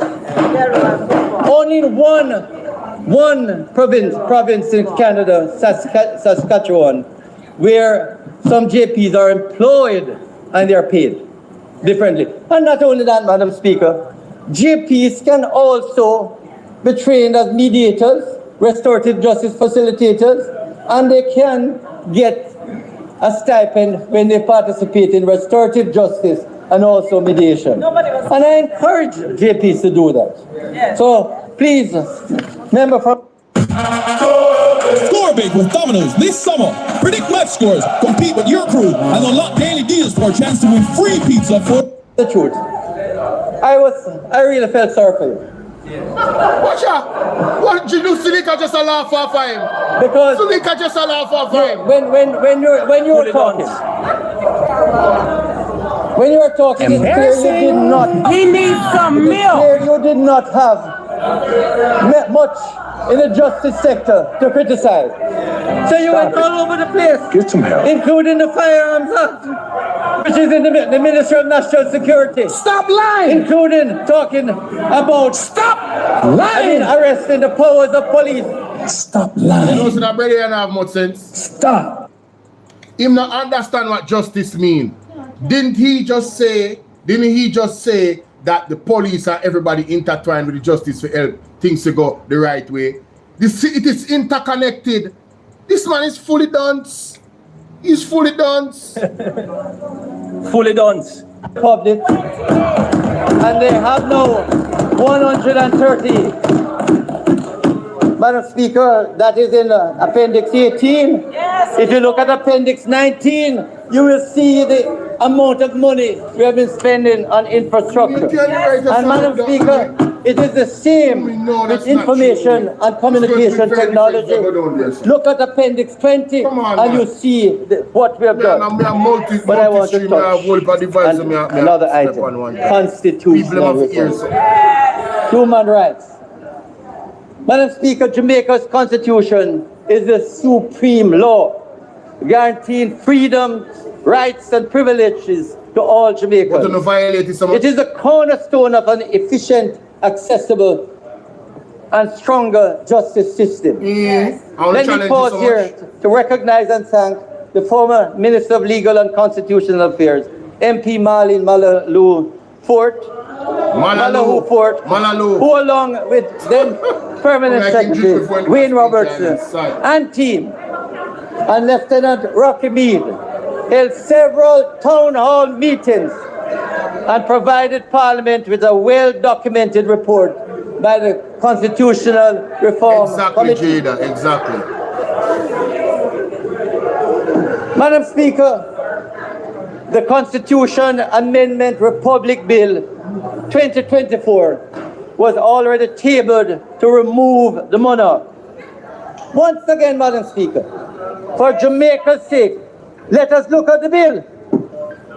Only one province in Canada, Saskatchewan, where some JPs are employed and they are paid differently. And not only that, Madam Speaker, JPs can also be trained as mediators, restorative justice facilitators, and they can get a stipend when they participate in restorative justice and also mediation. And I encourage JPs to do that. So please, member from... Score big with Domino's this summer. Predict match scores, compete with your crew, and unlock daily deals for a chance to win free pizza for the truth. I really felt sorry for you. Watch out! What did you do? Sulika just a laugh off him. Because Sulika just a laugh off him. When you were talking. When you were talking, it's clear you did not. He needs some milk. Clear you did not have much in the justice sector to criticize. So you went all over the place. Get some help. Including the Firearms Act, which is in the Ministry of National Security. Stop lying. Including talking about lying. Arresting the powers of police. Stop lying. You know, so that brother don't have much sense. Stop. Him not understand what justice mean. Didn't he just say that the police and everybody intertwined with the justice to help things to go the right way? It is interconnected. This man is fully dunce. He's fully dunce. Fully dunce. Public. And they have now 130. Madam Speaker, that is in Appendix 18. Yes. If you look at Appendix 19, you will see the amount of money we have been spending on infrastructure. Yes. And Madam Speaker, it is the same with information and communication technology. Look at Appendix 20 and you see what we have done. But I want to touch another item. Constitutional reform. Human rights. Madam Speaker, Jamaica's constitution is the supreme law, guaranteeing freedom, rights and privileges to all Jamaicans. It is the cornerstone of an efficient, accessible and stronger justice system. Let me pause here to recognize and thank the former Minister of Legal and Constitutional Affairs, MP Marlene Malalu Fort, who along with then Permanent Secretary Wayne Robertson and team and Lieutenant Rocky Mead held several town hall meetings and provided Parliament with a well-documented report by the Constitutional Reform Committee. Exactly. Madam Speaker, the Constitution Amendment Republic Bill 2024 was already tabled to remove the monarch. Once again, Madam Speaker, for Jamaica's sake, let us look at the bill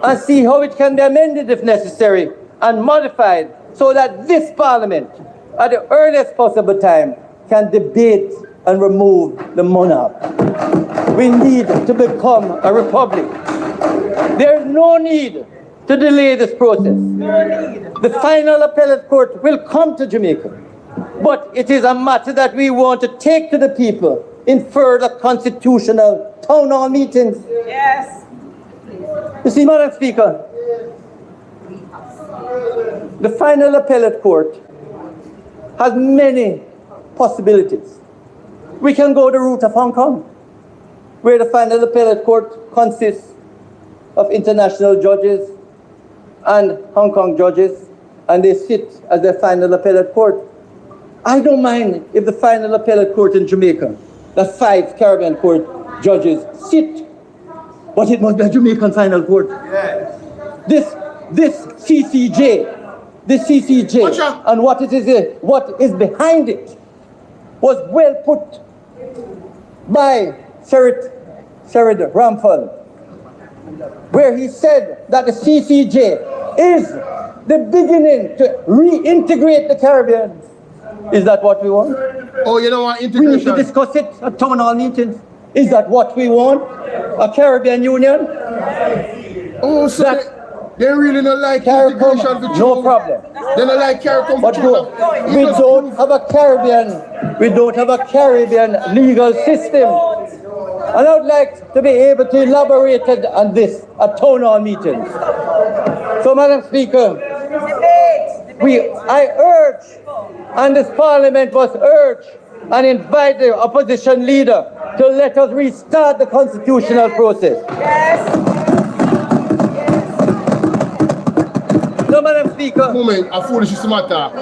and see how it can be amended if necessary and modified so that this Parliament, at the earliest possible time, can debate and remove the monarch. We need to become a republic. There is no need to delay this process. The final appellate court will come to Jamaica, but it is a matter that we want to take to the people in further constitutional town hall meetings. Yes. You see, Madam Speaker, the final appellate court has many possibilities. We can go the route of Hong Kong, where the final appellate court consists of international judges and Hong Kong judges, and they sit as the final appellate court. I don't mind if the final appellate court in Jamaica, the 5 Caribbean court judges sit, but it must be a Jamaican final court. Yes. This CCJ, and what is behind it was well put by Sir Ramphal, where he said that the CCJ is the beginning to reintegrate the Caribbean. Is that what we want? Oh, you know what? Integration. We need to discuss it at town hall meetings. Is that what we want? A Caribbean Union? Oh, so they really don't like integration. No problem. They don't like CARICOM. But we don't have a Caribbean legal system. And I would like to be able to elaborate on this at town hall meetings. So, Madam Speaker, I urge, and this Parliament must urge and invite the opposition leader to let us restart the constitutional process. Yes. No, Madam Speaker, moment, a foolish matter.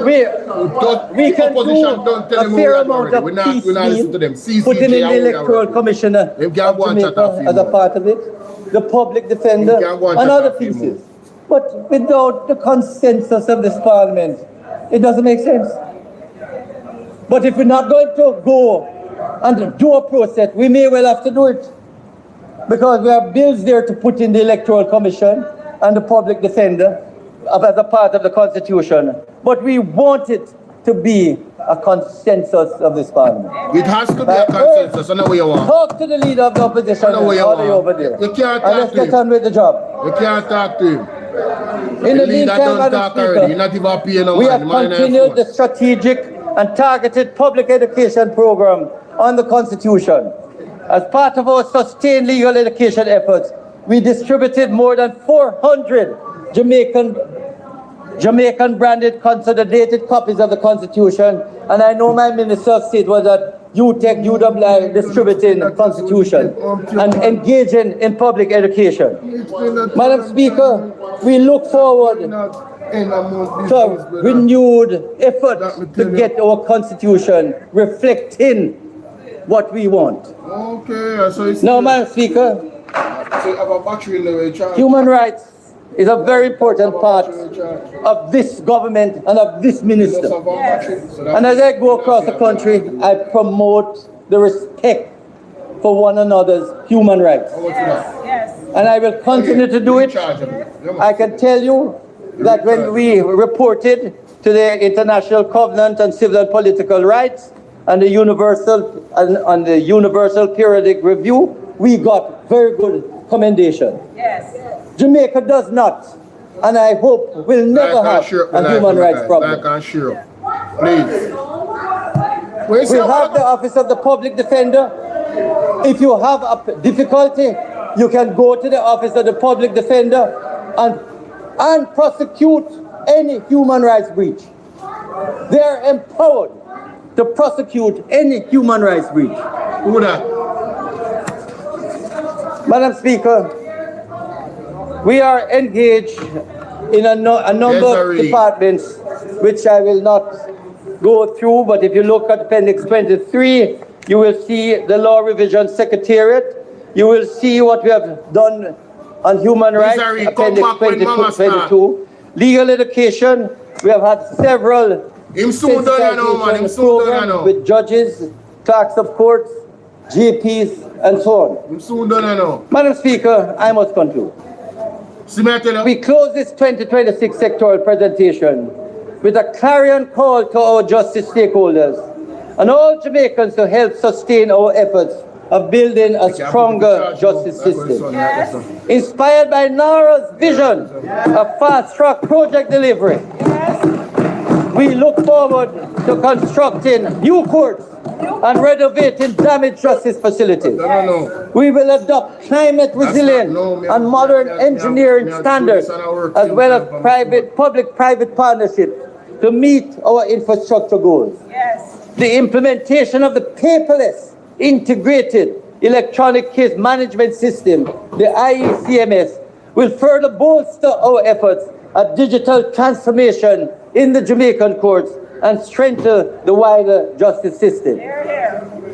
we can do a fair amount of we're not listening to them. putting in the Electoral Commissioner of Jamaica as a part of it, the public defender, and other pieces. But without the consensus of this Parliament, it doesn't make sense. But if we're not going to go and do a process, we may well have to do it. Because we have bills there to put in the Electoral Commission and the public defender as a part of the Constitution. But we want it to be a consensus of this Parliament. It has to be a consensus. I know what you want. Talk to the leader of the opposition. I know what you want. Over there. You can't And talk let's to get him. on with the job. You can't talk to him. In the leader meantime, don't Madam talk Speaker, already. You're not even paying no we man. have Man, continued the strategic and targeted public education program on the Constitution. As part of our sustained legal education efforts, we distributed more than 400 Jamaican branded consolidated copies of the Constitution, and I know my Minister of State was at UTEC, UWI distributing the Constitution and engaging in public education. Madam Speaker, we look forward to renewed effort to get our Constitution reflecting what we want. Okay, so it's now, Madam Speaker, human rights is a very important part of this government and of this minister. And as I go across the country, I promote the respect for one another's human rights. And I will continue to do it. I can tell you that when we reported to the International Covenant on Civil and Political Rights and the Universal Periodic Review, we got very good commendation. Jamaica does not, and I hope will never have a human rights problem. Please. We have the Office of the Public Defender. If you have a difficulty, you can go to the Office of the Public Defender and prosecute any human rights breach. They are empowered to prosecute any human rights breach. Who that? Madam Speaker, we are engaged in a number of departments, which I will not go through, but if you look at Appendix 23, you will see the Law Revision Secretariat. You will see what we have done on human rights, Appendix 22. Legal education, we have had several programs with judges, clerks of courts, GPs, and so on. Madam Speaker, I must conclude. We close this 2026 sectoral presentation with a clarion call to our justice stakeholders and all Jamaicans to help sustain our efforts of building a stronger justice system. Inspired by NARA's vision of fast-track project delivery, we look forward to constructing new courts and renovating damaged justice facilities. We will adopt climate resilient and modern engineering standards as well as public-private partnerships to meet our infrastructure goals. The implementation of the paperless integrated electronic case management system, the IECMS, will further bolster our efforts at digital transformation in the Jamaican courts and strengthen the wider justice system.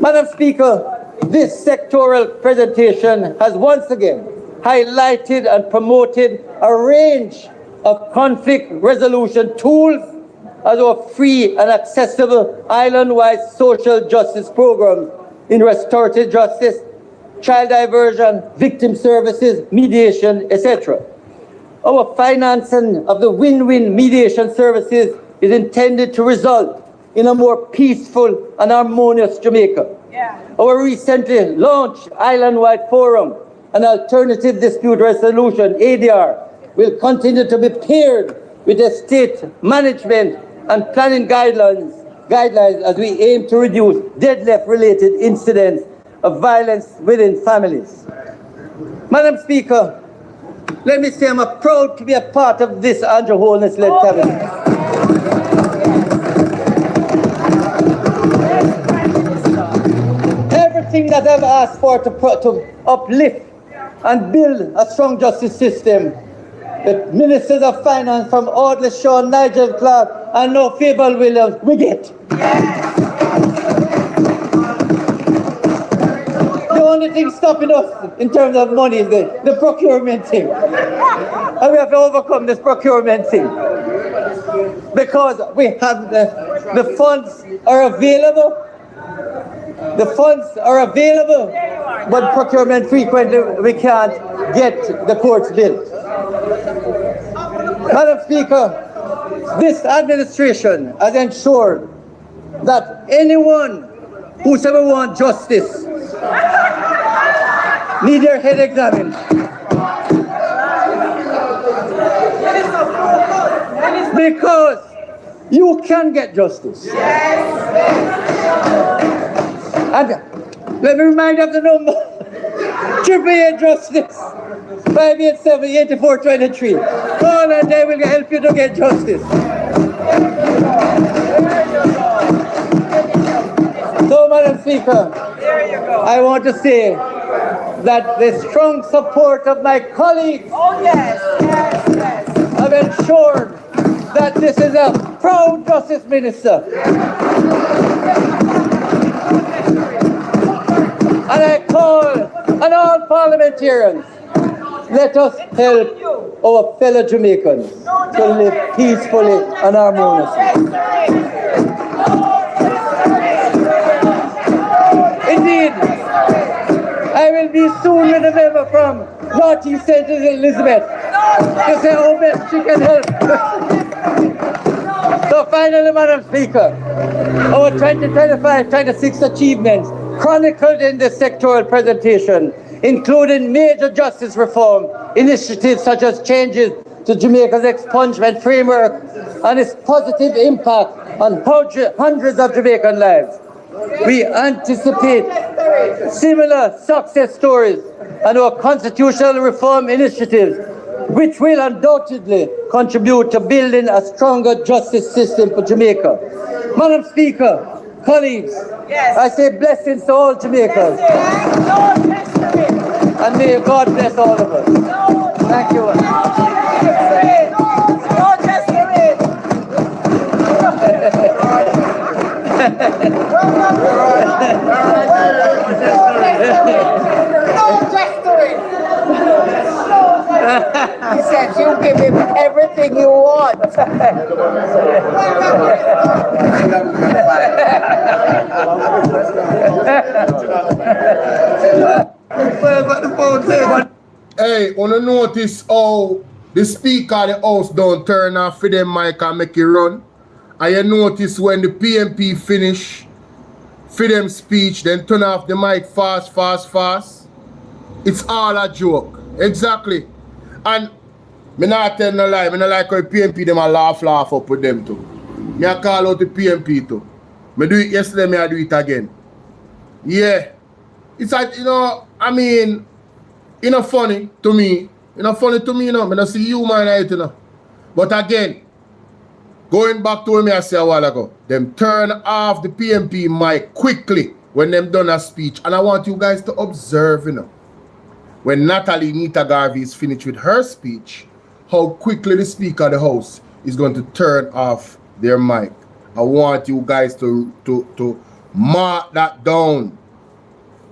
Madam Speaker, this sectoral presentation has once again highlighted and promoted a range of conflict resolution tools as our free and accessible island-wide social justice programs in restorative justice, child diversion, victim services, mediation, etc. Our financing of the win-win mediation services is intended to result in a more peaceful and harmonious Jamaica. Our recently launched island-wide forum and alternative dispute resolution, ADR, will continue to be paired with estate management and planning guidelines as we aim to reduce deadlift-related incidents of violence within families. Madam Speaker, let me say I'm proud to be a part of this Andrew Holness-led cabinet. Everything that I've asked for to uplift and build a strong justice system the Ministers of Finance from Audley Shaw, Nigel Clark, and no Fable Williams, we get. The only thing stopping us in terms of money is the procurement thing. And we have to overcome this procurement thing. Because we have the funds are available. The funds are available, but procurement frequently we can't get the courts built. Madam Speaker, this administration has ensured that anyone who's ever wants justice need their head examined. Because you can get justice. And let me remind you of the number. AAA Justice. 587-8423. Call and they will help you to get justice. So, Madam Speaker, I want to say that the strong support of my colleagues have ensured that this is a proud Justice Minister. And I call on all parliamentarians, let us help our fellow Jamaicans to live peacefully and harmoniously. Indeed, I will be soon with a member from Northeast St. Elizabeth to say how best she can help. So finally, Madam Speaker, our 2025-26 achievements chronicled in this sectoral presentation, including major justice reform initiatives such as changes to Jamaica's expungement framework and its positive impact on hundreds of Jamaican lives. We anticipate similar success stories and our constitutional reform initiatives, which will undoubtedly contribute to building a stronger justice system for Jamaica. Madam Speaker, colleagues, I say blessings to all Jamaicans. And may God bless all of us. Thank you. He said you give him everything you want. Hey, wanna notice how the speaker of the house don't turn off for them mic and make it run? And you notice when the PMP finish for them speech, then turn off the mic fast. It's all a joke. Exactly. And me not tell no lie, me not like how the PMP them a laugh up with them too. Me a call out the PMP too. Me do it yesterday, me a do it again. Yeah. It's like, I mean, funny to me. Me not see humor in it, But again, going back to what I said a while ago, them turn off the PMP mic quickly when them done a speech. And I want you guys to observe, when Natalie Nita Garvey is finished with her speech, how quickly the Speaker of the House is going to turn off their mic. I want you guys to mark that down.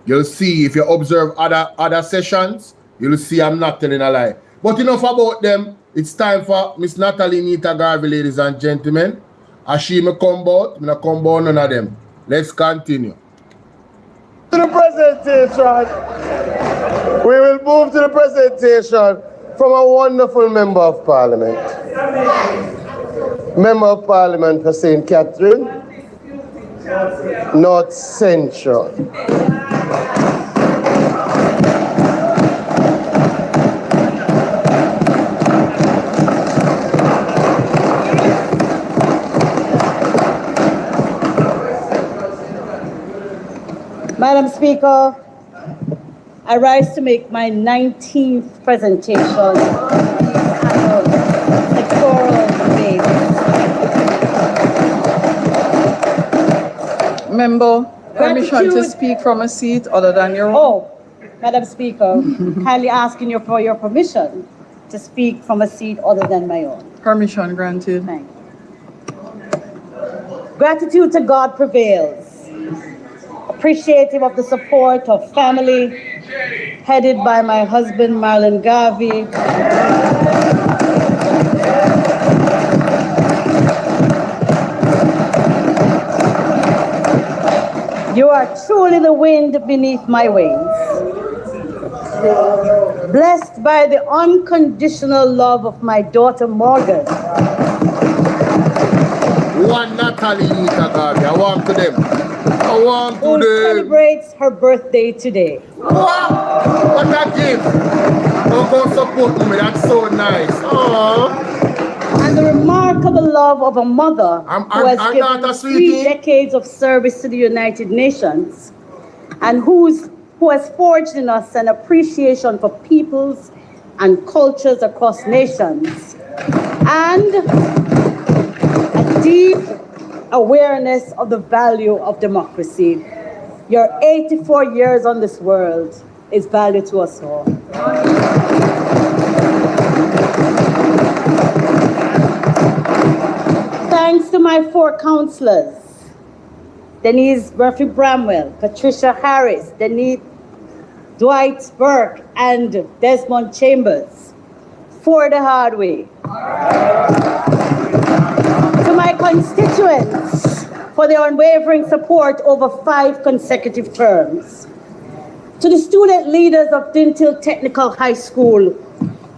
You'll see, if you observe other sessions, you'll see I'm not telling a lie. But enough about them. It's time for Miss Natalie Nita Garvey, ladies and gentlemen. As she may come out, I'm not come out none of them. Let's continue. To the presentation. We will move to the presentation from a wonderful Member of Parliament. Member of Parliament for St. Catherine, North Central. Madam Speaker, I rise to make my 19th presentation on the sectoral debate. Member, permission to speak from a seat other than your own. Oh, Madam Speaker, kindly asking you for your permission to speak from a seat other than my own. Permission granted. Thank you. Gratitude to God prevails. Appreciative of the support of family, headed by my husband, Marlon Garvey. You are truly the wind beneath my wings. Blessed by the unconditional love of my daughter, Morgan. One Natalie Garvey, I want to them. I want to who them. Celebrates her birthday today. What a gift. Don't go support me, that's so nice. Aww. And the remarkable love of a mother who has given 3 decades of service to the United Nations and who has forged in us an appreciation for peoples and cultures across nations and a deep awareness of the value of democracy. Your 84 years on this world is value to us all. Thanks to my 4 counselors, Denise Murphy Bramwell, Patricia Harris, Dwight Burke, and Desmond Chambers, for the hard way. To my constituents, for their unwavering support over 5 consecutive terms. To the student leaders of Dintil Technical High School,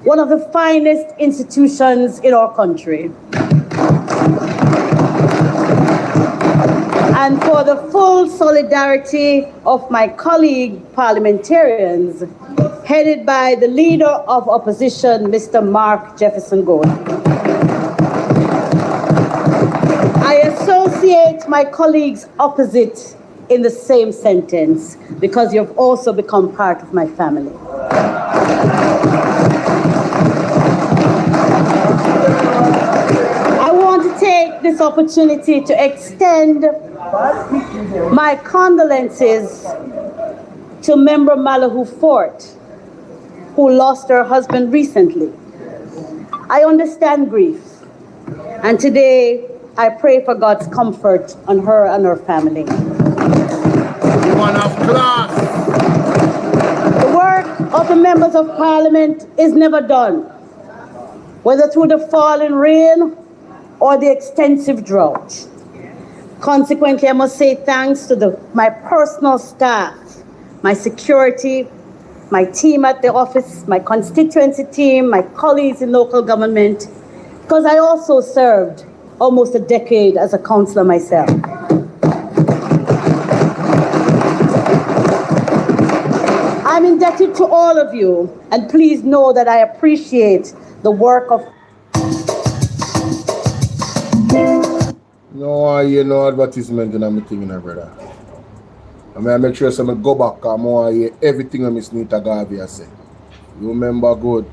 one of the finest institutions in our country. And for the full solidarity of my colleague parliamentarians, headed by the leader of opposition, Mr. Mark Jefferson Gordon. I associate my colleagues opposite in the same sentence because you've also become part of my family. I want to take this opportunity to extend my condolences to member Malahoo Fort, who lost her husband recently. I understand grief, and today I pray for God's comfort on her and her family. One of class. The work of the members of Parliament is never done, whether through the falling rain or the extensive drought. Consequently, I must say thanks to my personal staff, my security, my team at the office, my constituency team, my colleagues in local government, because I also served almost a decade as a councillor myself. I'm indebted to all of you, and please know that I appreciate the work of... No, you know advertisement in my thing, brother. I mean, I make sure I go back and I hear everything Miss Nita Garvey say. You remember good.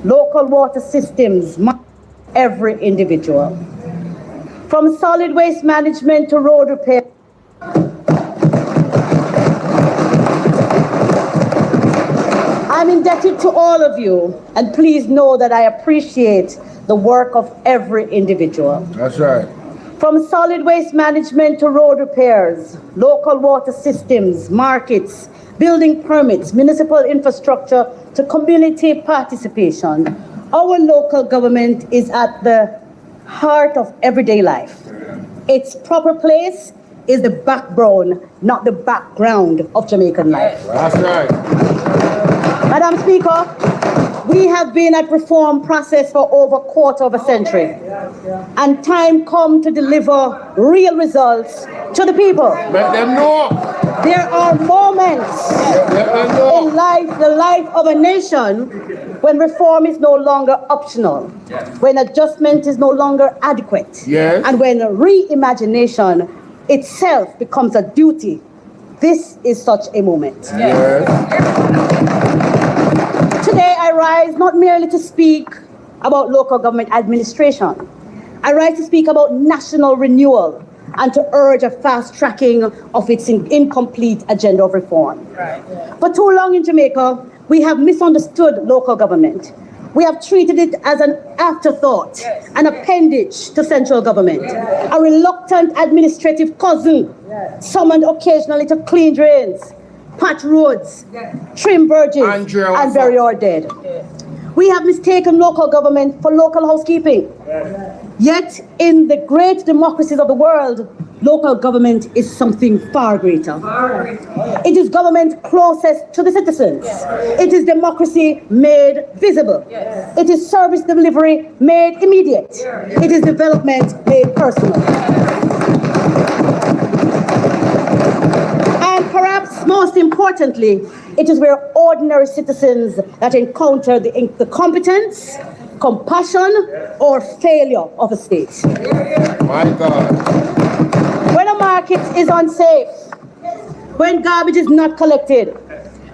Local water systems, every individual. From solid waste management to road repair. I'm indebted to all of you, and please know that I appreciate the work of every individual. That's right. From solid waste management to road repairs, local water systems, markets, building permits, municipal infrastructure, to community participation, our local government is at the heart of everyday life. Its proper place is the backbone, not the background of Jamaican life. That's right. Madam Speaker, we have been at reform process for over a quarter of a century, and time come to deliver real results to the people. Let them know. There are moments in life, the life of a nation, when reform is no longer optional, when adjustment is no longer adequate, and when reimagination itself becomes a duty. This is such a moment. Today I rise not merely to speak about local government administration. I rise to speak about national renewal and to urge a fast tracking of its incomplete agenda of reform. For too long in Jamaica, we have misunderstood local government. We have treated it as an afterthought, an appendage to central government, a reluctant administrative cousin, summoned occasionally to clean drains, patch roads, trim verges, and bury our dead. We have mistaken local government for local housekeeping. Yet, in the great democracies of the world, local government is something far greater. It is government closest to the citizens. It is democracy made visible. It is service delivery made immediate. It is development made personal. And perhaps most importantly, it is where ordinary citizens that encounter the competence, compassion, or failure of a state. My God. When a market is unsafe, when garbage is not collected,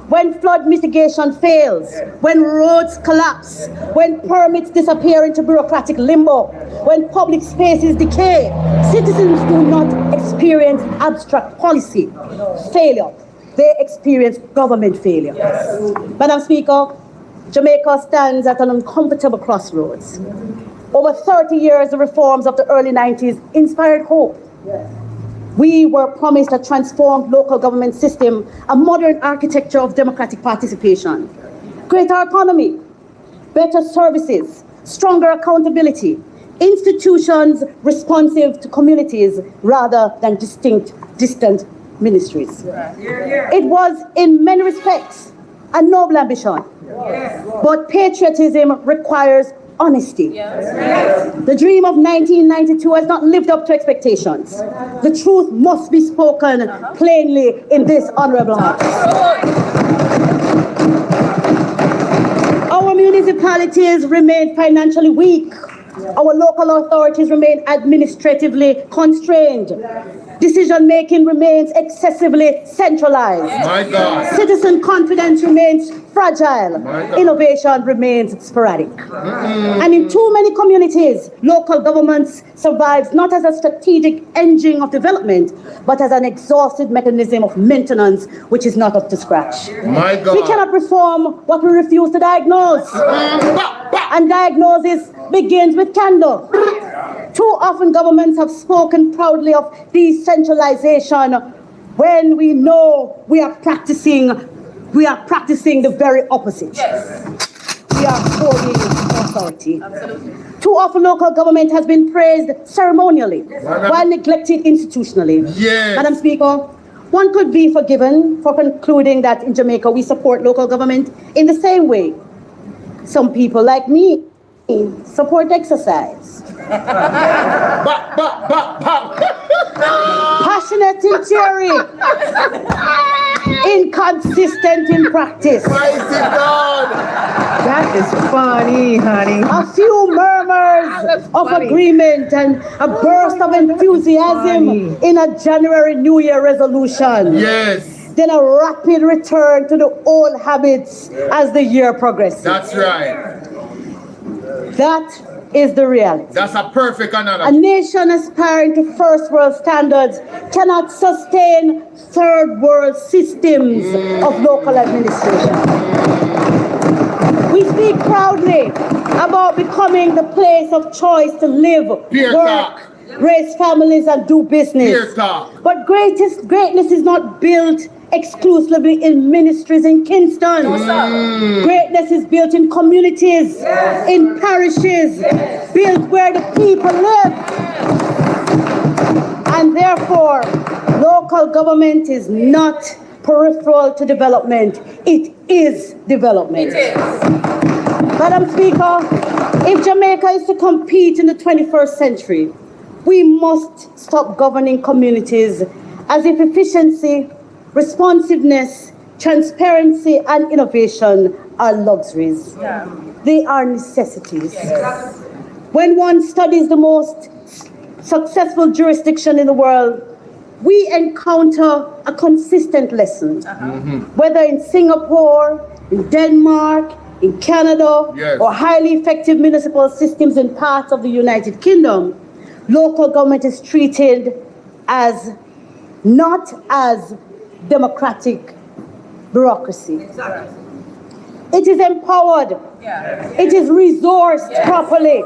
when flood mitigation fails, when roads collapse, when permits disappear into bureaucratic limbo, when public spaces decay, citizens do not experience abstract policy failure. They experience government failure. Madam Speaker, Jamaica stands at an uncomfortable crossroads. Over 30 years, the reforms of the early 90s inspired hope. We were promised a transformed local government system, a modern architecture of democratic participation, greater autonomy, better services, stronger accountability, institutions responsive to communities rather than distant ministries. It was, in many respects, a noble ambition, but patriotism requires honesty. The dream of 1992 has not lived up to expectations. The truth must be spoken plainly in this honorable house. Our municipalities remain financially weak. Our local authorities remain administratively constrained. Decision-making remains excessively centralized. My God. Citizen confidence remains fragile. Innovation remains sporadic. And in too many communities, local governments survives not as a strategic engine of development, but as an exhausted mechanism of maintenance, which is not up to scratch. My God. We cannot reform what we refuse to diagnose. And diagnosis begins with candor. Too often governments have spoken proudly of decentralization when we know we are practicing the very opposite. We are holding authority. Too often local government has been praised ceremonially while neglected institutionally. Madam Speaker, one could be forgiven for concluding that in Jamaica we support local government in the same way some people like me support exercise. Passionate in theory, inconsistent in practice. That is funny, honey. A few murmurs of agreement and a burst of enthusiasm in a January New Year resolution. Yes. Then a rapid return to the old habits as the year progresses. That's right. That is the reality. That's a perfect analogy. A nation aspiring to first world standards cannot sustain third world systems of local administration. We speak proudly about becoming the place of choice to live, work, raise families, and do business. But greatness is not built exclusively in ministries in Kingston. Greatness is built in communities, in parishes, built where the people live. And therefore, local government is not peripheral to development. It is development. Madam Speaker, if Jamaica is to compete in the 21st century, we must stop governing communities as if efficiency, responsiveness, transparency, and innovation are luxuries. They are necessities. When one studies the most successful jurisdiction in the world, we encounter a consistent lesson. Whether in Singapore, in Denmark, in Canada, or highly effective municipal systems in parts of the United Kingdom, local government is treated as not as democratic bureaucracy. It is empowered. It is resourced properly.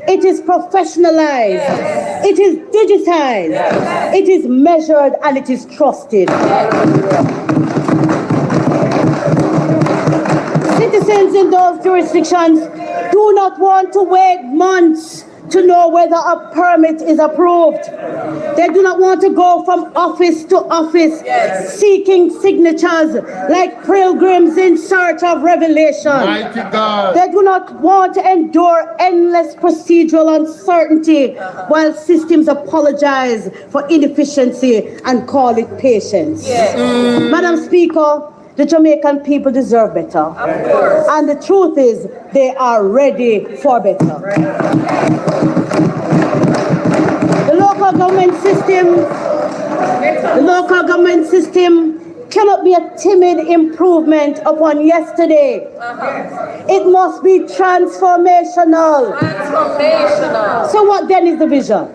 It is professionalized. It is digitized. It is measured and it is trusted. Citizens in those jurisdictions do not want to wait months to know whether a permit is approved. They do not want to go from office to office seeking signatures like pilgrims in search of revelation. Mighty God. They do not want to endure endless procedural uncertainty while systems apologize for inefficiency and call it patience. Madam Speaker, the Jamaican people deserve better. Of course. And the truth is, they are ready for better. The local government system cannot be a timid improvement upon yesterday. It must be transformational. So what then is the vision?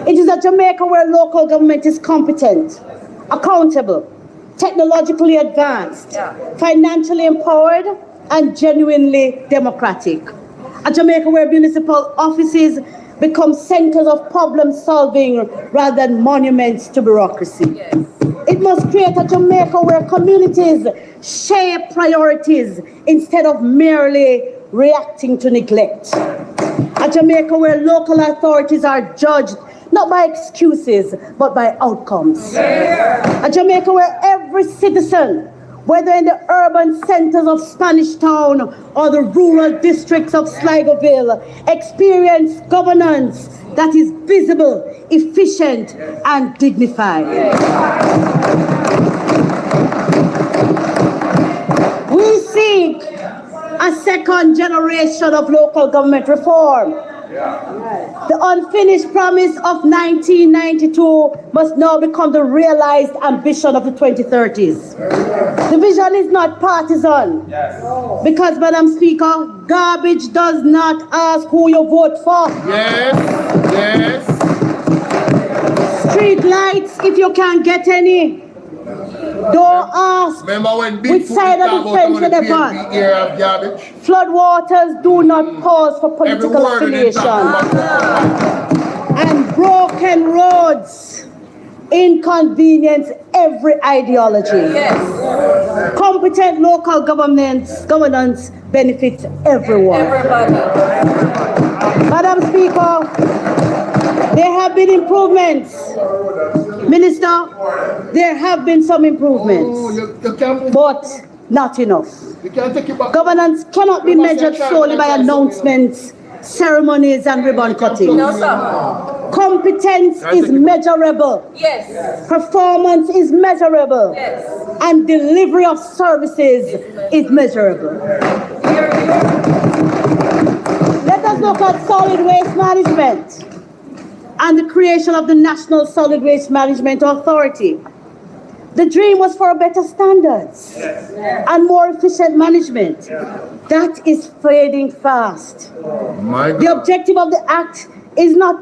It is a Jamaica where local government is competent, accountable, technologically advanced, financially empowered, and genuinely democratic. A Jamaica where municipal offices become centers of problem solving rather than monuments to bureaucracy. It must create a Jamaica where communities shape priorities instead of merely reacting to neglect. A Jamaica where local authorities are judged not by excuses, but by outcomes. A Jamaica where every citizen, whether in the urban centers of Spanish Town or the rural districts of Sligoville, experience governance that is visible, efficient, and dignified. We seek a second generation of local government reform. The unfinished promise of 1992 must now become the realized ambition of the 2030s. The vision is not partisan, because, Madam Speaker, garbage does not ask who you vote for. Street lights, if you can't get any. Don't ask which side of the fence you're on. Flood waters do not pause for political affiliation. And broken roads inconvenience every ideology. Competent local governance benefits everyone. Madam Speaker, there have been improvements. Minister, there have been some improvements, but not enough. Governance cannot be measured solely by announcements, ceremonies, and ribbon cutting. Competence is measurable. Performance is measurable. And delivery of services is measurable. Let us look at solid waste management and the creation of the National Solid Waste Management Authority. The dream was for better standards and more efficient management. That is fading fast. The objective of the act is not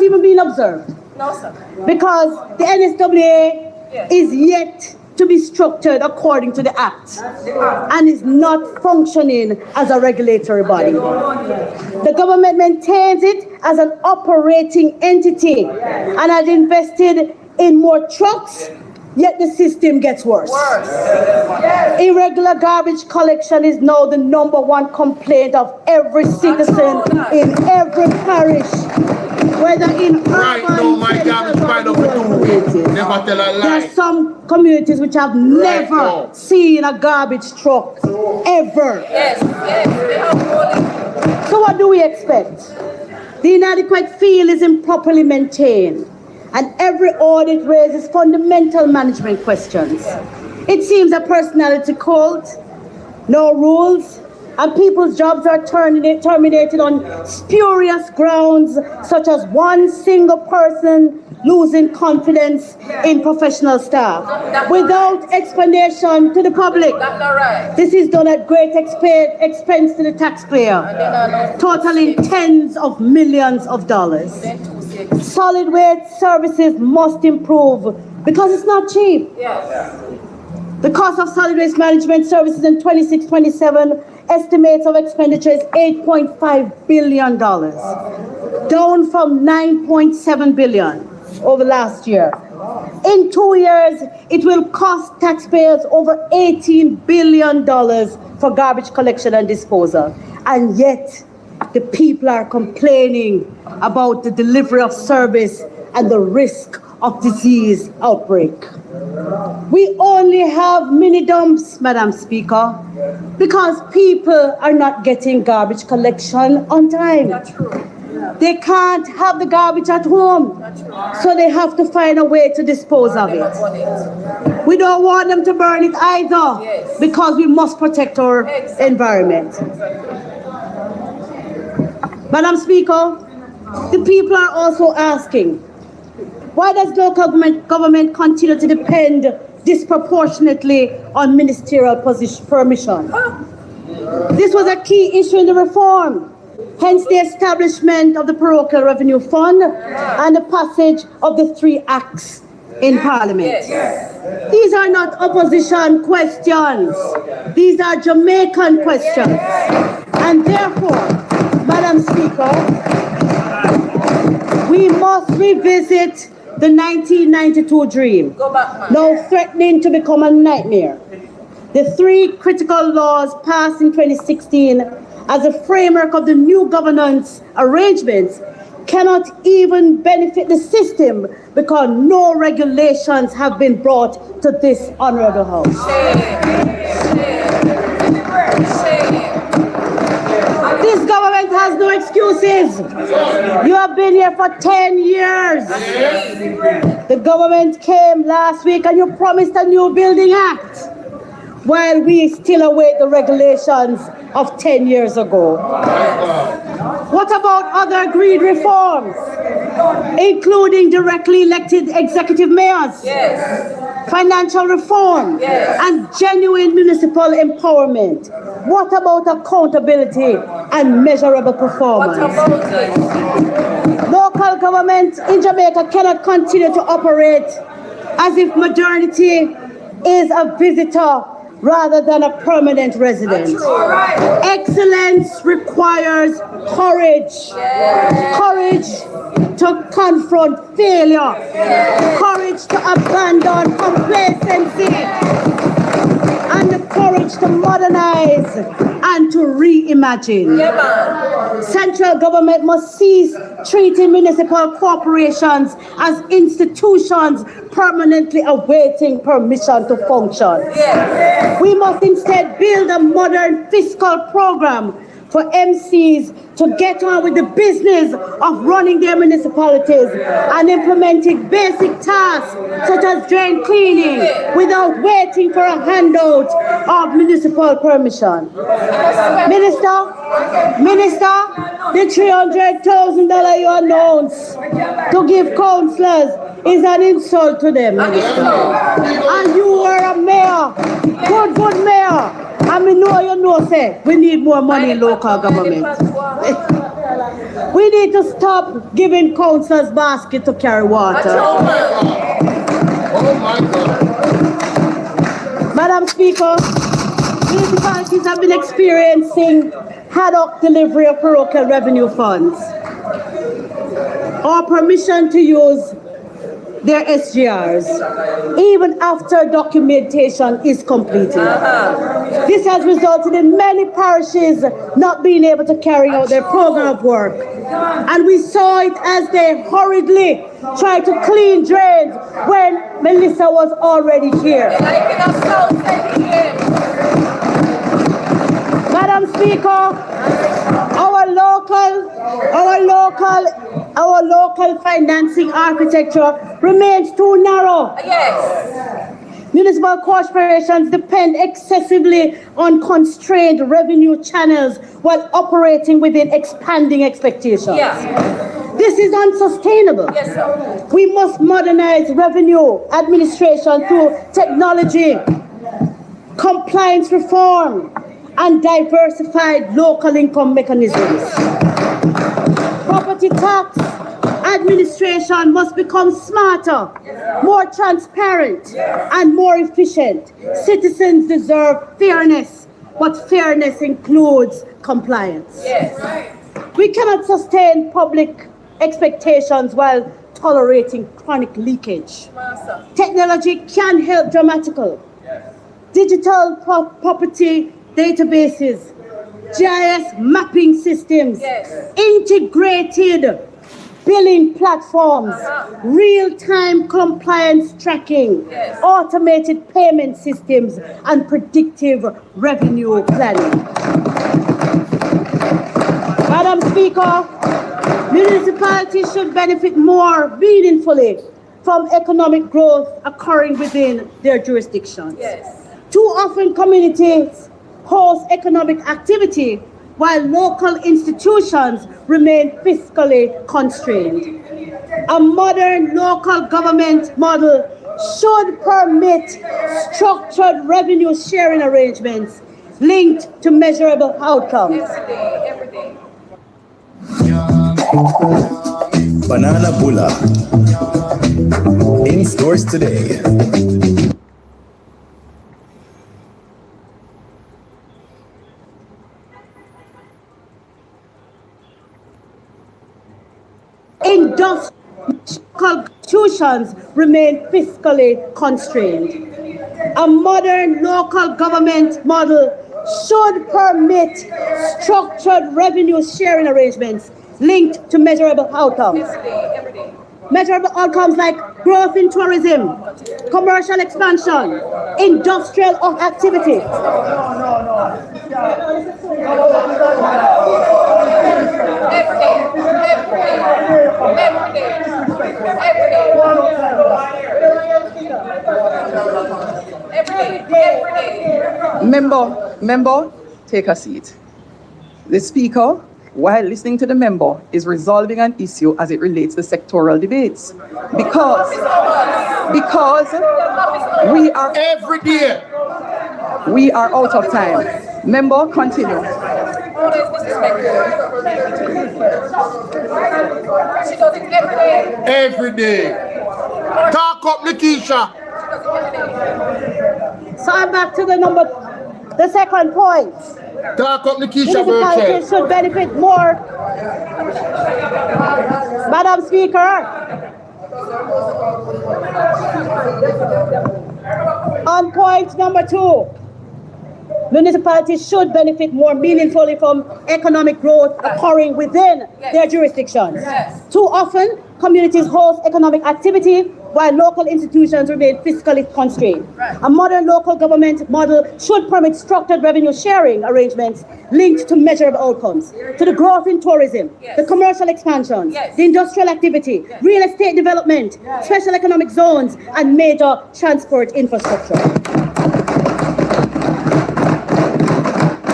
even being observed. No, sir. Because the NSWA is yet to be structured according to the act and is not functioning as a regulatory body. The government maintains it as an operating entity and has invested in more trucks, yet the system gets worse. Irregular garbage collection is now the #1 complaint of every citizen in every parish, whether in urban there are some communities which have never seen a garbage truck, ever. So what do we expect? The inadequate field is improperly maintained, and every audit raises fundamental management questions. It seems a personality cult, no rules, and people's jobs are terminated on spurious grounds, such as one single person losing confidence in professional staff without explanation to the public. This is done at great expense to the taxpayer, totaling tens of millions of dollars. Solid waste services must improve because it's not cheap. The cost of solid waste management services in 26-27 estimates of expenditure is $8.5 billion, down from $9.7 billion over last year. In 2 years, it will cost taxpayers over $18 billion for garbage collection and disposal. And yet, the people are complaining about the delivery of service and the risk of disease outbreak. We only have mini dumps, Madam Speaker, because people are not getting garbage collection on time. That's true. They can't have the garbage at home, so they have to find a way to dispose of it. We don't want them to burn it either, because we must protect our environment. Madam Speaker, the people are also asking, why does local government continue to depend disproportionately on ministerial permission? This was a key issue in the reform, hence the establishment of the Parochial Revenue Fund and the passage of the 3 acts in Parliament. These are not opposition questions. These are Jamaican questions. And therefore, Madam Speaker, we must revisit the 1992 dream, now threatening to become a nightmare. The 3 critical laws passed in 2016 as a framework of the new governance arrangements cannot even benefit the system because no regulations have been brought to this honorable house. This government has no excuses. You have been here for 10 years. The government came last week and you promised a new building act while we still await the regulations of 10 years ago. What about other agreed reforms, including directly elected executive mayors, financial reform, and genuine municipal empowerment? What about accountability and measurable performance? Local government in Jamaica cannot continue to operate as if modernity is a visitor rather than a permanent resident. Excellence requires courage. Courage to confront failure. Courage to abandon complacency. And the courage to modernize and to reimagine. Central government must cease treating municipal corporations as institutions permanently awaiting permission to function. We must instead build a modern fiscal program for MCs to get on with the business of running their municipalities and implementing basic tasks such as drain cleaning without waiting for a handout of municipal permission. Minister, the $300,000 you announced to give councillors is an insult to them, Minister. And you are a mayor, good mayor. And we know you know, say, we need more money in local government. We need to stop giving councillors basket to carry water. Oh my God. Madam Speaker, municipalities have been experiencing ad hoc delivery of parochial revenue funds or permission to use their SGRs, even after documentation is completed. This has resulted in many parishes not being able to carry out their program of work. And we saw it as they hurriedly tried to clean drains when Melissa was already here. Madam Speaker, our local financing architecture remains too narrow. Municipal corporations depend excessively on constrained revenue channels while operating within expanding expectations. This is unsustainable. We must modernize revenue administration through technology, compliance reform, and diversified local income mechanisms. Property tax Administration must become smarter, more transparent, and more efficient. Citizens deserve fairness, but fairness includes compliance. We cannot sustain public expectations while tolerating chronic leakage. Technology can help dramatically. Digital property databases, GIS mapping systems, integrated billing platforms, real-time compliance tracking, automated payment systems, and predictive revenue planning. Madam Speaker, municipalities should benefit more meaningfully from economic growth occurring within their jurisdictions. Too often communities host economic activity while local institutions remain fiscally constrained. A modern local government model should permit structured revenue sharing arrangements linked to measurable outcomes. Banana Bula. In stores today. Industrial institutions remain fiscally constrained. A modern local government model should permit structured revenue sharing arrangements linked to measurable outcomes. Measurable outcomes like growth in tourism, commercial expansion, industrial activity. Member, take a seat. The Speaker, while listening to the member, is resolving an issue as it relates to sectoral debates. Because we are every day. We are out of time. Member, continue. Every day. Talk up, Nikisha. So I'm back to the second point. Talk up, Nikisha. Municipalities should benefit more. Madam Speaker, on point number 2, municipalities should benefit more meaningfully from economic growth occurring within their jurisdictions. Too often, communities host economic activity while local institutions remain fiscally constrained. A modern local government model should permit structured revenue sharing arrangements linked to measurable outcomes, to the growth in tourism, the commercial expansion, the industrial activity, real estate development, special economic zones, and major transport infrastructure.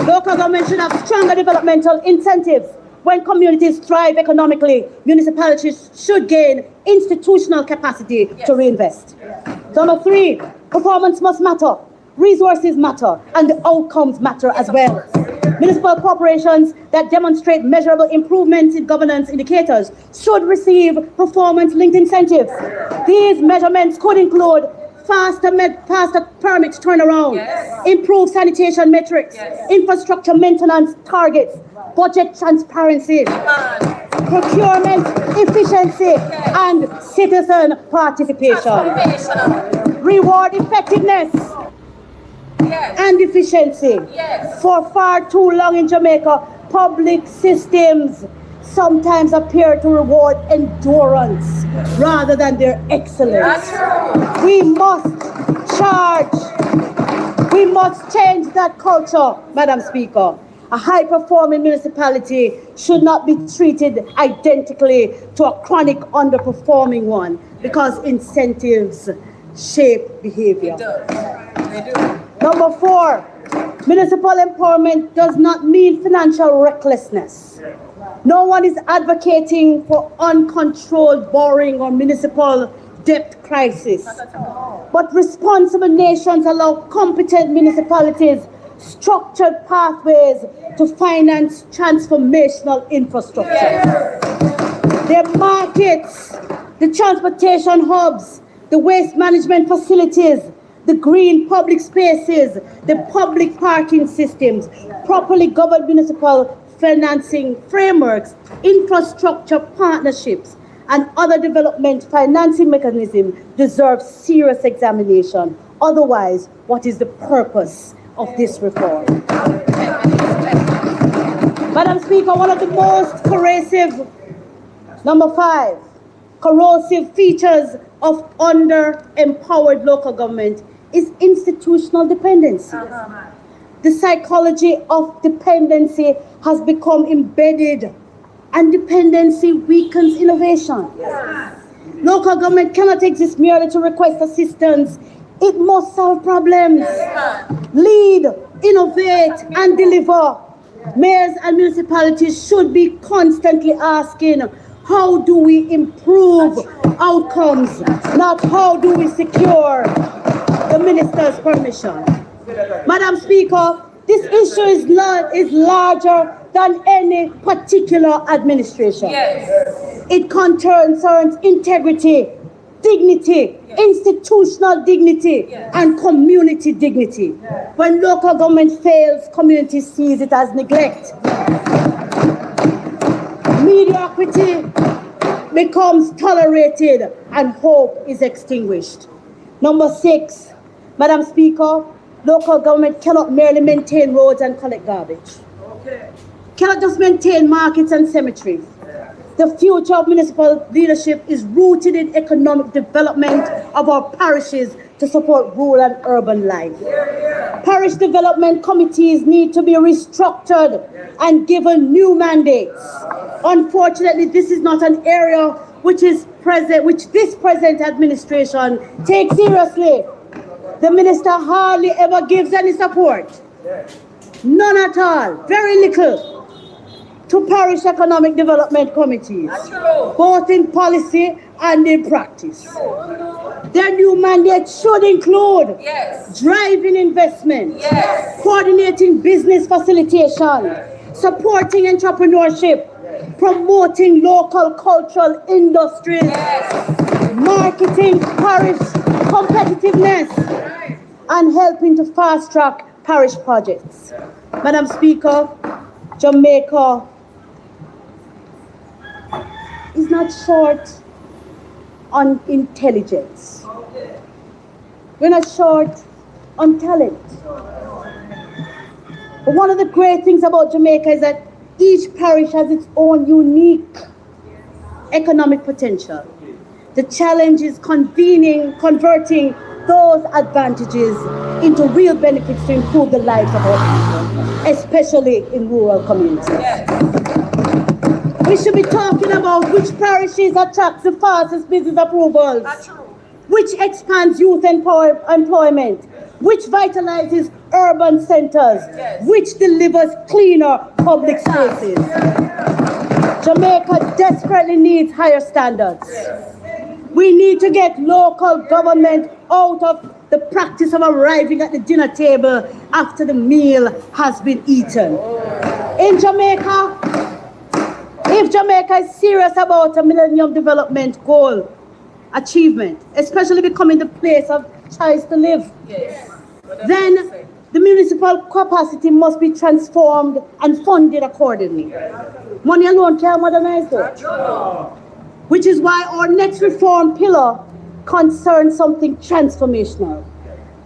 Local government should have stronger developmental incentives. When communities thrive economically, municipalities should gain institutional capacity to reinvest. Number 3, performance must matter, resources matter, and the outcomes matter as well. Municipal corporations that demonstrate measurable improvements in governance indicators should receive performance-linked incentives. These measurements could include faster permit turnaround, improved sanitation metrics, infrastructure maintenance targets, budget transparency, procurement efficiency, and citizen participation. Reward effectiveness and efficiency. For far too long in Jamaica, public systems sometimes appear to reward endurance rather than their excellence. We must change that culture, Madam Speaker. A high-performing municipality should not be treated identically to a chronic underperforming one because incentives shape behavior. Number 4, municipal empowerment does not mean financial recklessness. No one is advocating for uncontrolled borrowing or municipal debt crisis. But responsible nations allow competent municipalities structured pathways to finance transformational infrastructure. their markets, the transportation hubs, the waste management facilities, the green public spaces, the public parking systems, properly governed municipal financing frameworks, infrastructure partnerships, and other development financing mechanisms deserve serious examination. Otherwise, what is the purpose of this reform? Madam Speaker, one of the most corrosive features of under-empowered local government is institutional dependency. The psychology of dependency has become embedded, and dependency weakens innovation. Local government cannot exist merely to request assistance. It must solve problems, lead, innovate, and deliver. Mayors and municipalities should be constantly asking, how do we improve outcomes, not how do we secure the minister's permission. Madam Speaker, this issue is larger than any particular administration. It concerns integrity, dignity, institutional dignity, and community dignity. When local government fails, community sees it as neglect. Mediocrity becomes tolerated and hope is extinguished. Number 6, Madam Speaker, local government cannot merely maintain roads and collect garbage. Cannot just maintain markets and cemeteries. The future of municipal leadership is rooted in economic development of our parishes to support rural and urban life. Parish development committees need to be restructured and given new mandates. Unfortunately, this is not an area which this present administration takes seriously. The minister hardly ever gives any support. None at all, very little, to parish economic development committees, both in policy and in practice. Their new mandate should include driving investment, coordinating business facilitation, supporting entrepreneurship, promoting local cultural industries, marketing parish competitiveness, and helping to fast-track parish projects. Madam Speaker, Jamaica is not short on intelligence. We're not short on talent. But one of the great things about Jamaica is that each parish has its own unique economic potential. The challenge is converting those advantages into real benefits to improve the lives of our people, especially in rural communities. We should be talking about which parishes attract the fastest business approvals, which expands youth employment, which vitalizes urban centers, which delivers cleaner public spaces. Jamaica desperately needs higher standards. We need to get local government out of the practice of arriving at the dinner table after the meal has been eaten. In Jamaica, if Jamaica is serious about a Millennium Development Goal achievement, especially becoming the place of choice to live, then the municipal capacity must be transformed and funded accordingly. Money alone can't modernize that. Which is why our next reform pillar concerns something transformational: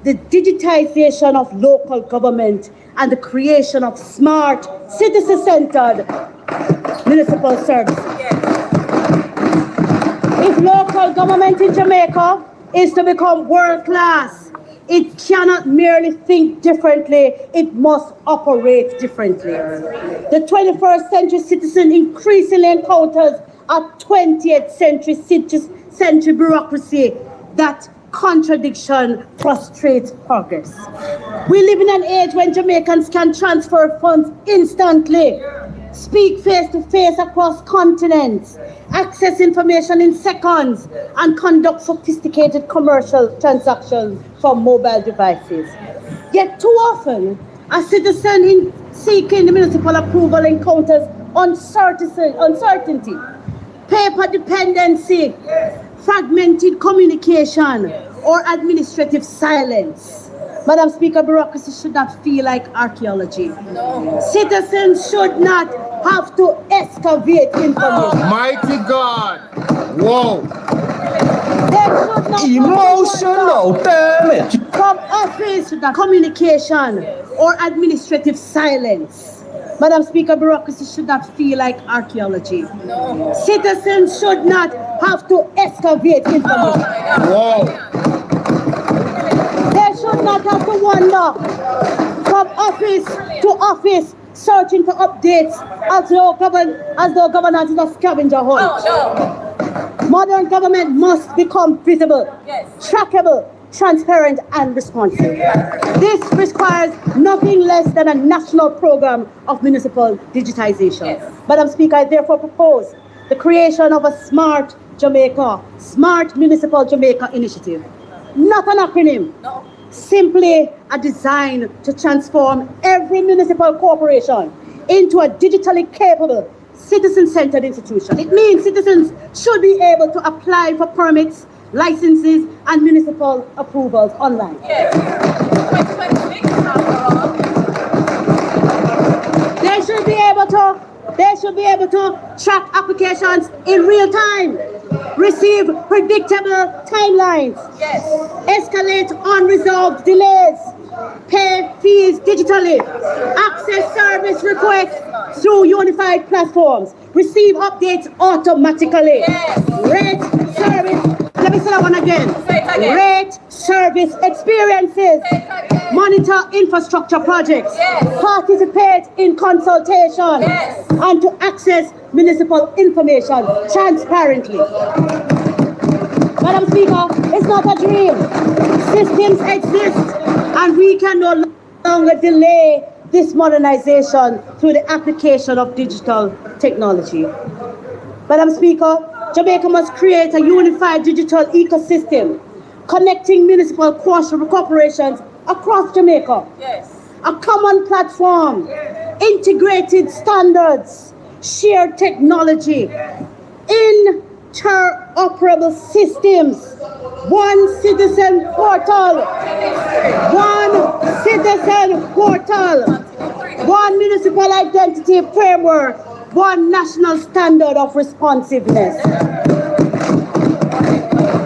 the digitization of local government and the creation of smart, citizen-centered municipal services. If local government in Jamaica is to become world-class, it cannot merely think differently, it must operate differently. The 21st century citizen increasingly encounters a 20th century bureaucracy. That contradiction frustrates progress. We live in an age when Jamaicans can transfer funds instantly, speak face-to-face across continents, access information in seconds, and conduct sophisticated commercial transactions from mobile devices. Yet too often, a citizen seeking municipal approval encounters uncertainty, paper dependency, fragmented communication, or administrative silence. Madam Speaker, bureaucracy should not feel like archaeology. No. Citizens should not have to excavate information. Mighty God! Whoa! Emotional damage from office communication or administrative silence. Madam Speaker, bureaucracy should not feel like archaeology. No. Citizens should not have to excavate information. Whoa! They should not have to wander from office to office searching for updates as though governance is a scavenger hunt. Modern government must become visible, trackable, transparent, and responsive. This requires nothing less than a national program of municipal digitization. Madam Speaker, I therefore propose the creation of a Smart Jamaica, Smart Municipal Jamaica initiative. Not an acronym, simply a design to transform every municipal corporation into a digitally capable, citizen-centered institution. It means citizens should be able to apply for permits, licenses, and municipal approvals online. They should be able to track applications in real time, receive predictable timelines, escalate unresolved delays, pay fees digitally, access service requests through unified platforms, receive updates automatically, rate service, let me say that one again, rate service experiences, monitor infrastructure projects, participate in consultation, and to access municipal information transparently. Madam Speaker, it's not a dream. Systems exist, and we can no longer delay this modernization through the application of digital technology. Madam Speaker, Jamaica must create a unified digital ecosystem connecting municipal corporations across Jamaica. A common platform, integrated standards, shared technology, interoperable systems, one citizen portal, one municipal identity framework, one national standard of responsiveness.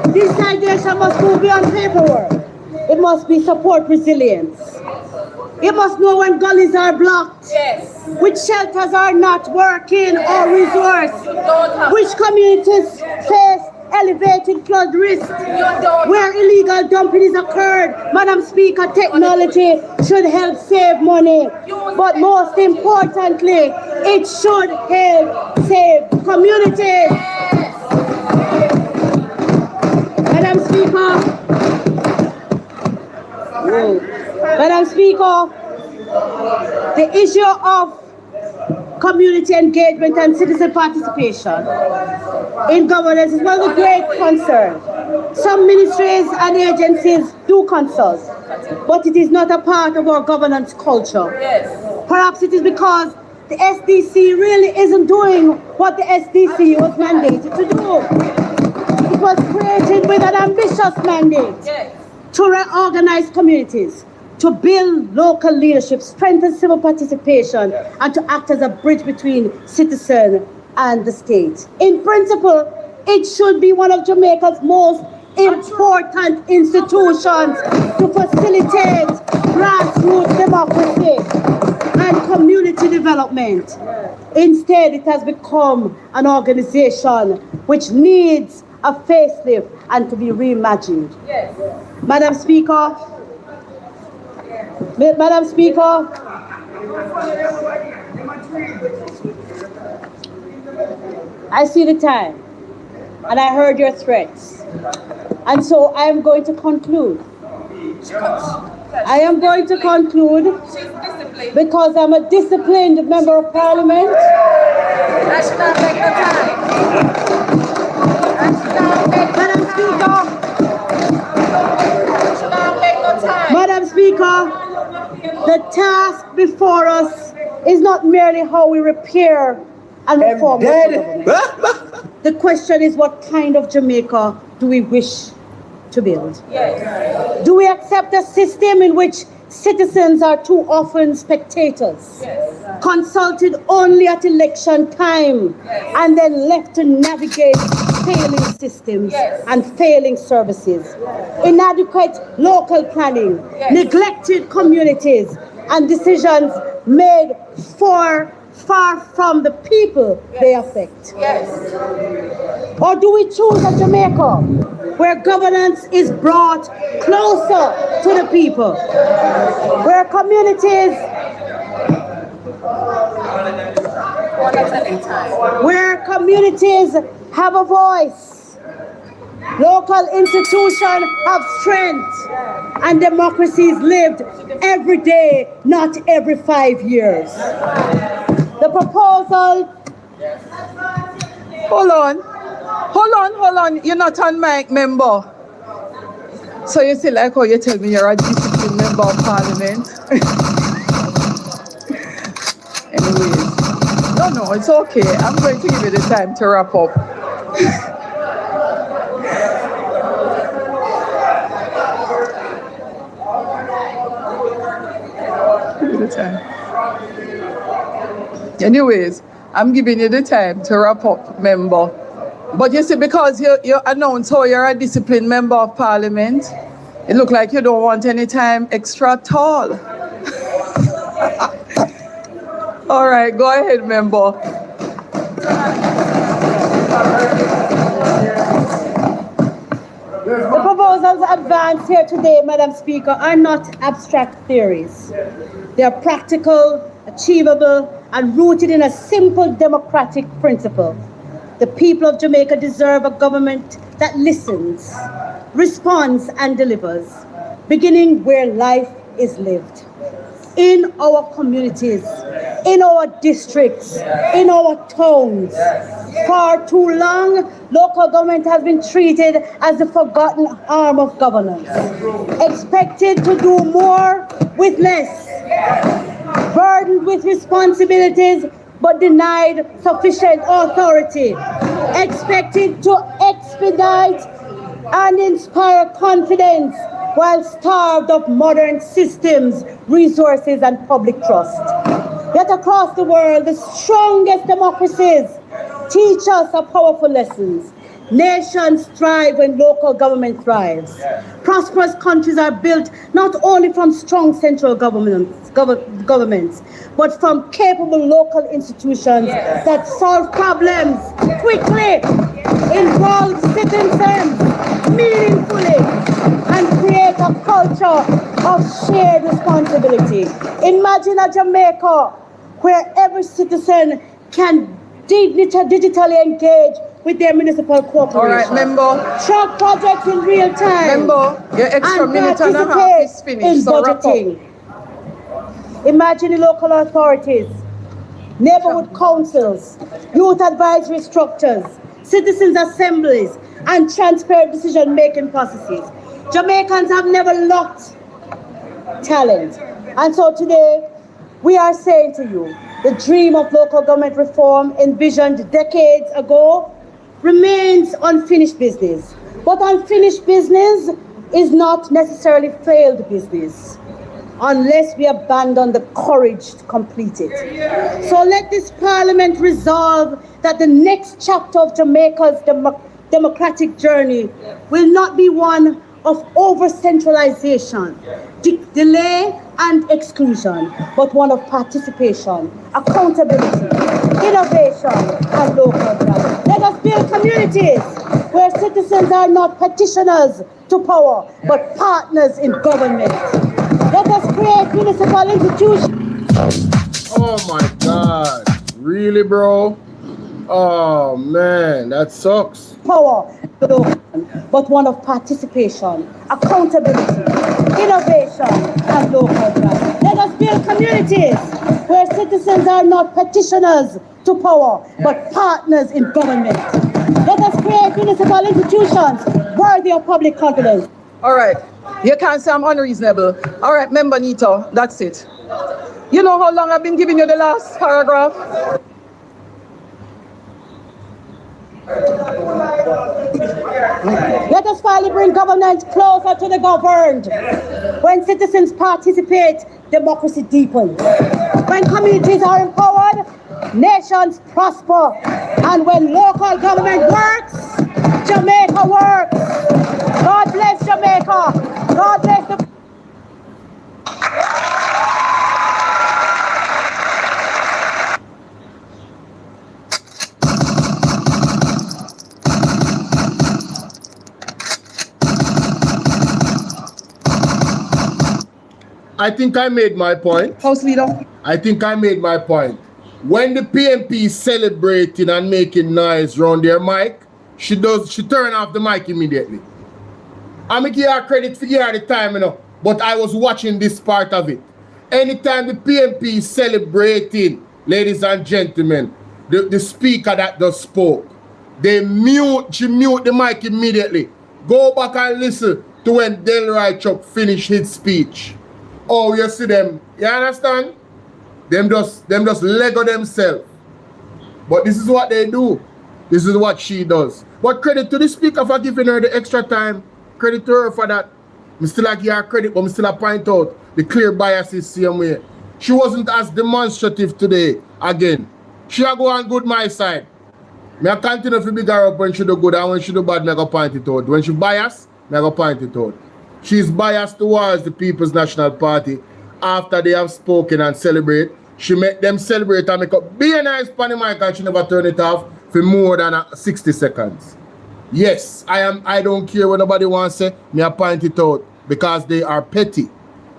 Digitization must move beyond paperwork. It must be support resilience. It must know when gullies are blocked, which shelters are not working or resourced, which communities face elevated flood risk, where illegal dumping is occurred. Madam Speaker, technology should help save money, but most importantly, it should help save communities. Madam Speaker, the issue of community engagement and citizen participation in governance is one of the great concerns. Some ministries and agencies do consult, but it is not a part of our governance culture. Perhaps it is because the SDC really isn't doing what the SDC was mandated to do. It was created with an ambitious mandate to reorganize communities, to build local leadership, strengthen civil participation, and to act as a bridge between citizen and the state. In principle, it should be one of Jamaica's most important institutions to facilitate grassroots democracy and community development. Instead, it has become an organization which needs a facelift and to be reimagined. Madam Speaker, I see the time, and I heard your threats, and so I am going to conclude. I am going to conclude because I'm a disciplined member of parliament. Madam Speaker, the task before us is not merely how we repair and reform the government. The question is, what kind of Jamaica do we wish to build? Yes. Do we accept a system in which citizens are too often spectators, consulted only at election time, and then left to navigate failing systems and failing services, inadequate local planning, neglected communities, and decisions made far from the people they affect? Or do we choose a Jamaica where governance is brought closer to the people, where communities have a voice, local institutions have strength, and democracy is lived every day, not every 5 years? The proposal... Hold on. You're not on mic, member. So you see, like how you tell me you're a disciplined member of parliament. Anyways, no, it's okay. I'm going to give you the time to wrap up. Give you the time. Anyways, I'm giving you the time to wrap up, member. But you see, because you announce how you're a disciplined member of parliament, it looks like you don't want any time extra at all. All right, go ahead, member. The proposals advanced here today, Madam Speaker, are not abstract theories. They are practical, achievable, and rooted in a simple democratic principle. The people of Jamaica deserve a government that listens, responds, and delivers, beginning where life is lived. In our communities, in our districts, in our towns. For too long, local government has been treated as the forgotten arm of governance, expected to do more with less, burdened with responsibilities but denied sufficient authority, expected to expedite and inspire confidence while starved of modern systems, resources, and public trust. Yet across the world, the strongest democracies teach us a powerful lessons. Nations thrive when local government thrives. Prosperous countries are built not only from strong central governments, but from capable local institutions that solve problems quickly, involve citizens meaningfully, and create a culture of shared responsibility. Imagine a Jamaica where every citizen can digitally engage with their municipal corporation. All right, member. Track projects in real time. Member, your extra minute and a half is finished, in so wrap budgeting. Imagine the local authorities, neighborhood councils, youth advisory structures, citizens' assemblies, and transparent decision-making processes. Jamaicans have never lacked talent. And so today, we are saying to you, the dream of local government reform envisioned decades ago remains unfinished business. But unfinished business is not necessarily failed business unless we abandon the courage to complete it. So let this parliament resolve that the next chapter of Jamaica's democratic journey will not be one of over-centralization, delay and exclusion, but one of participation, accountability, innovation, and local pride. Let us build communities where citizens are not petitioners to power, but partners in government. Let us create municipal institutions. Oh my God. Really, bro? Oh man, that sucks. Power, but one of participation, accountability, innovation, and local pride. Let us build communities where citizens are not petitioners to power, but partners in government. Let us create municipal institutions worthy of public confidence. All right, you can't say I'm unreasonable. All right, member Nito, that's it. You know how long I've been giving you the last paragraph? Let us finally bring government closer to the governed. When citizens participate, democracy deepens. When communities are empowered, nations prosper. And when local government works, Jamaica works. God bless Jamaica. God bless the... I think I made my point. House Leader. I think I made my point. When the PMP is celebrating and making noise around their mic, she turn off the mic immediately. I'm going to give her credit for her the time, you know, but I was watching this part of it. Anytime the PMP is celebrating, ladies and gentlemen, the speaker that just spoke, she mute the mic immediately. Go back and listen to when Delroy Chuck finished his speech. Oh, you see them, you understand? Them just Lego themselves. But this is what they do. This is what she does. But credit to the speaker for giving her the extra time. Credit to her for that. I still give her credit, but I still point out the clear biases same way. She wasn't as demonstrative today again. She go on good my side. I continue to big her up when she do good, and when she do bad, I go point it out. When she biased, I go point it out. She's biased towards the People's National Party. After they have spoken and celebrate, she make them celebrate and make up be a nice funny mic, and she never turn it off for more than 60 seconds. Yes, I don't care what nobody wants to say, I point it out because they are petty.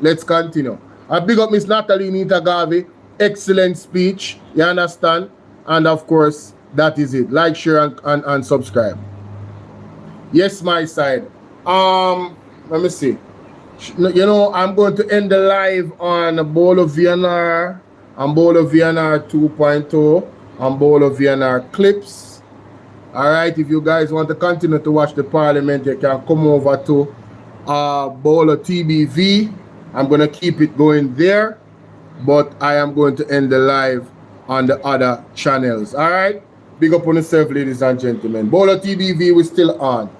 Let's continue. I big up Miss Natalie Nita Garvey. Excellent speech, you understand? And of course, that is it. Like, share, and subscribe. Yes, my side. Let me see. You know, I'm going to end the live on BOLO V&R, and BOLO V&R 2.0, and BOLO V&R clips. Alright, if you guys want to continue to watch the parliament, you can come over to BOLO TBV. I'm going to keep it going there, but I am going to end the live on the other channels. Alright, big up on yourself, ladies and gentlemen. BOLO TBV, we're still on.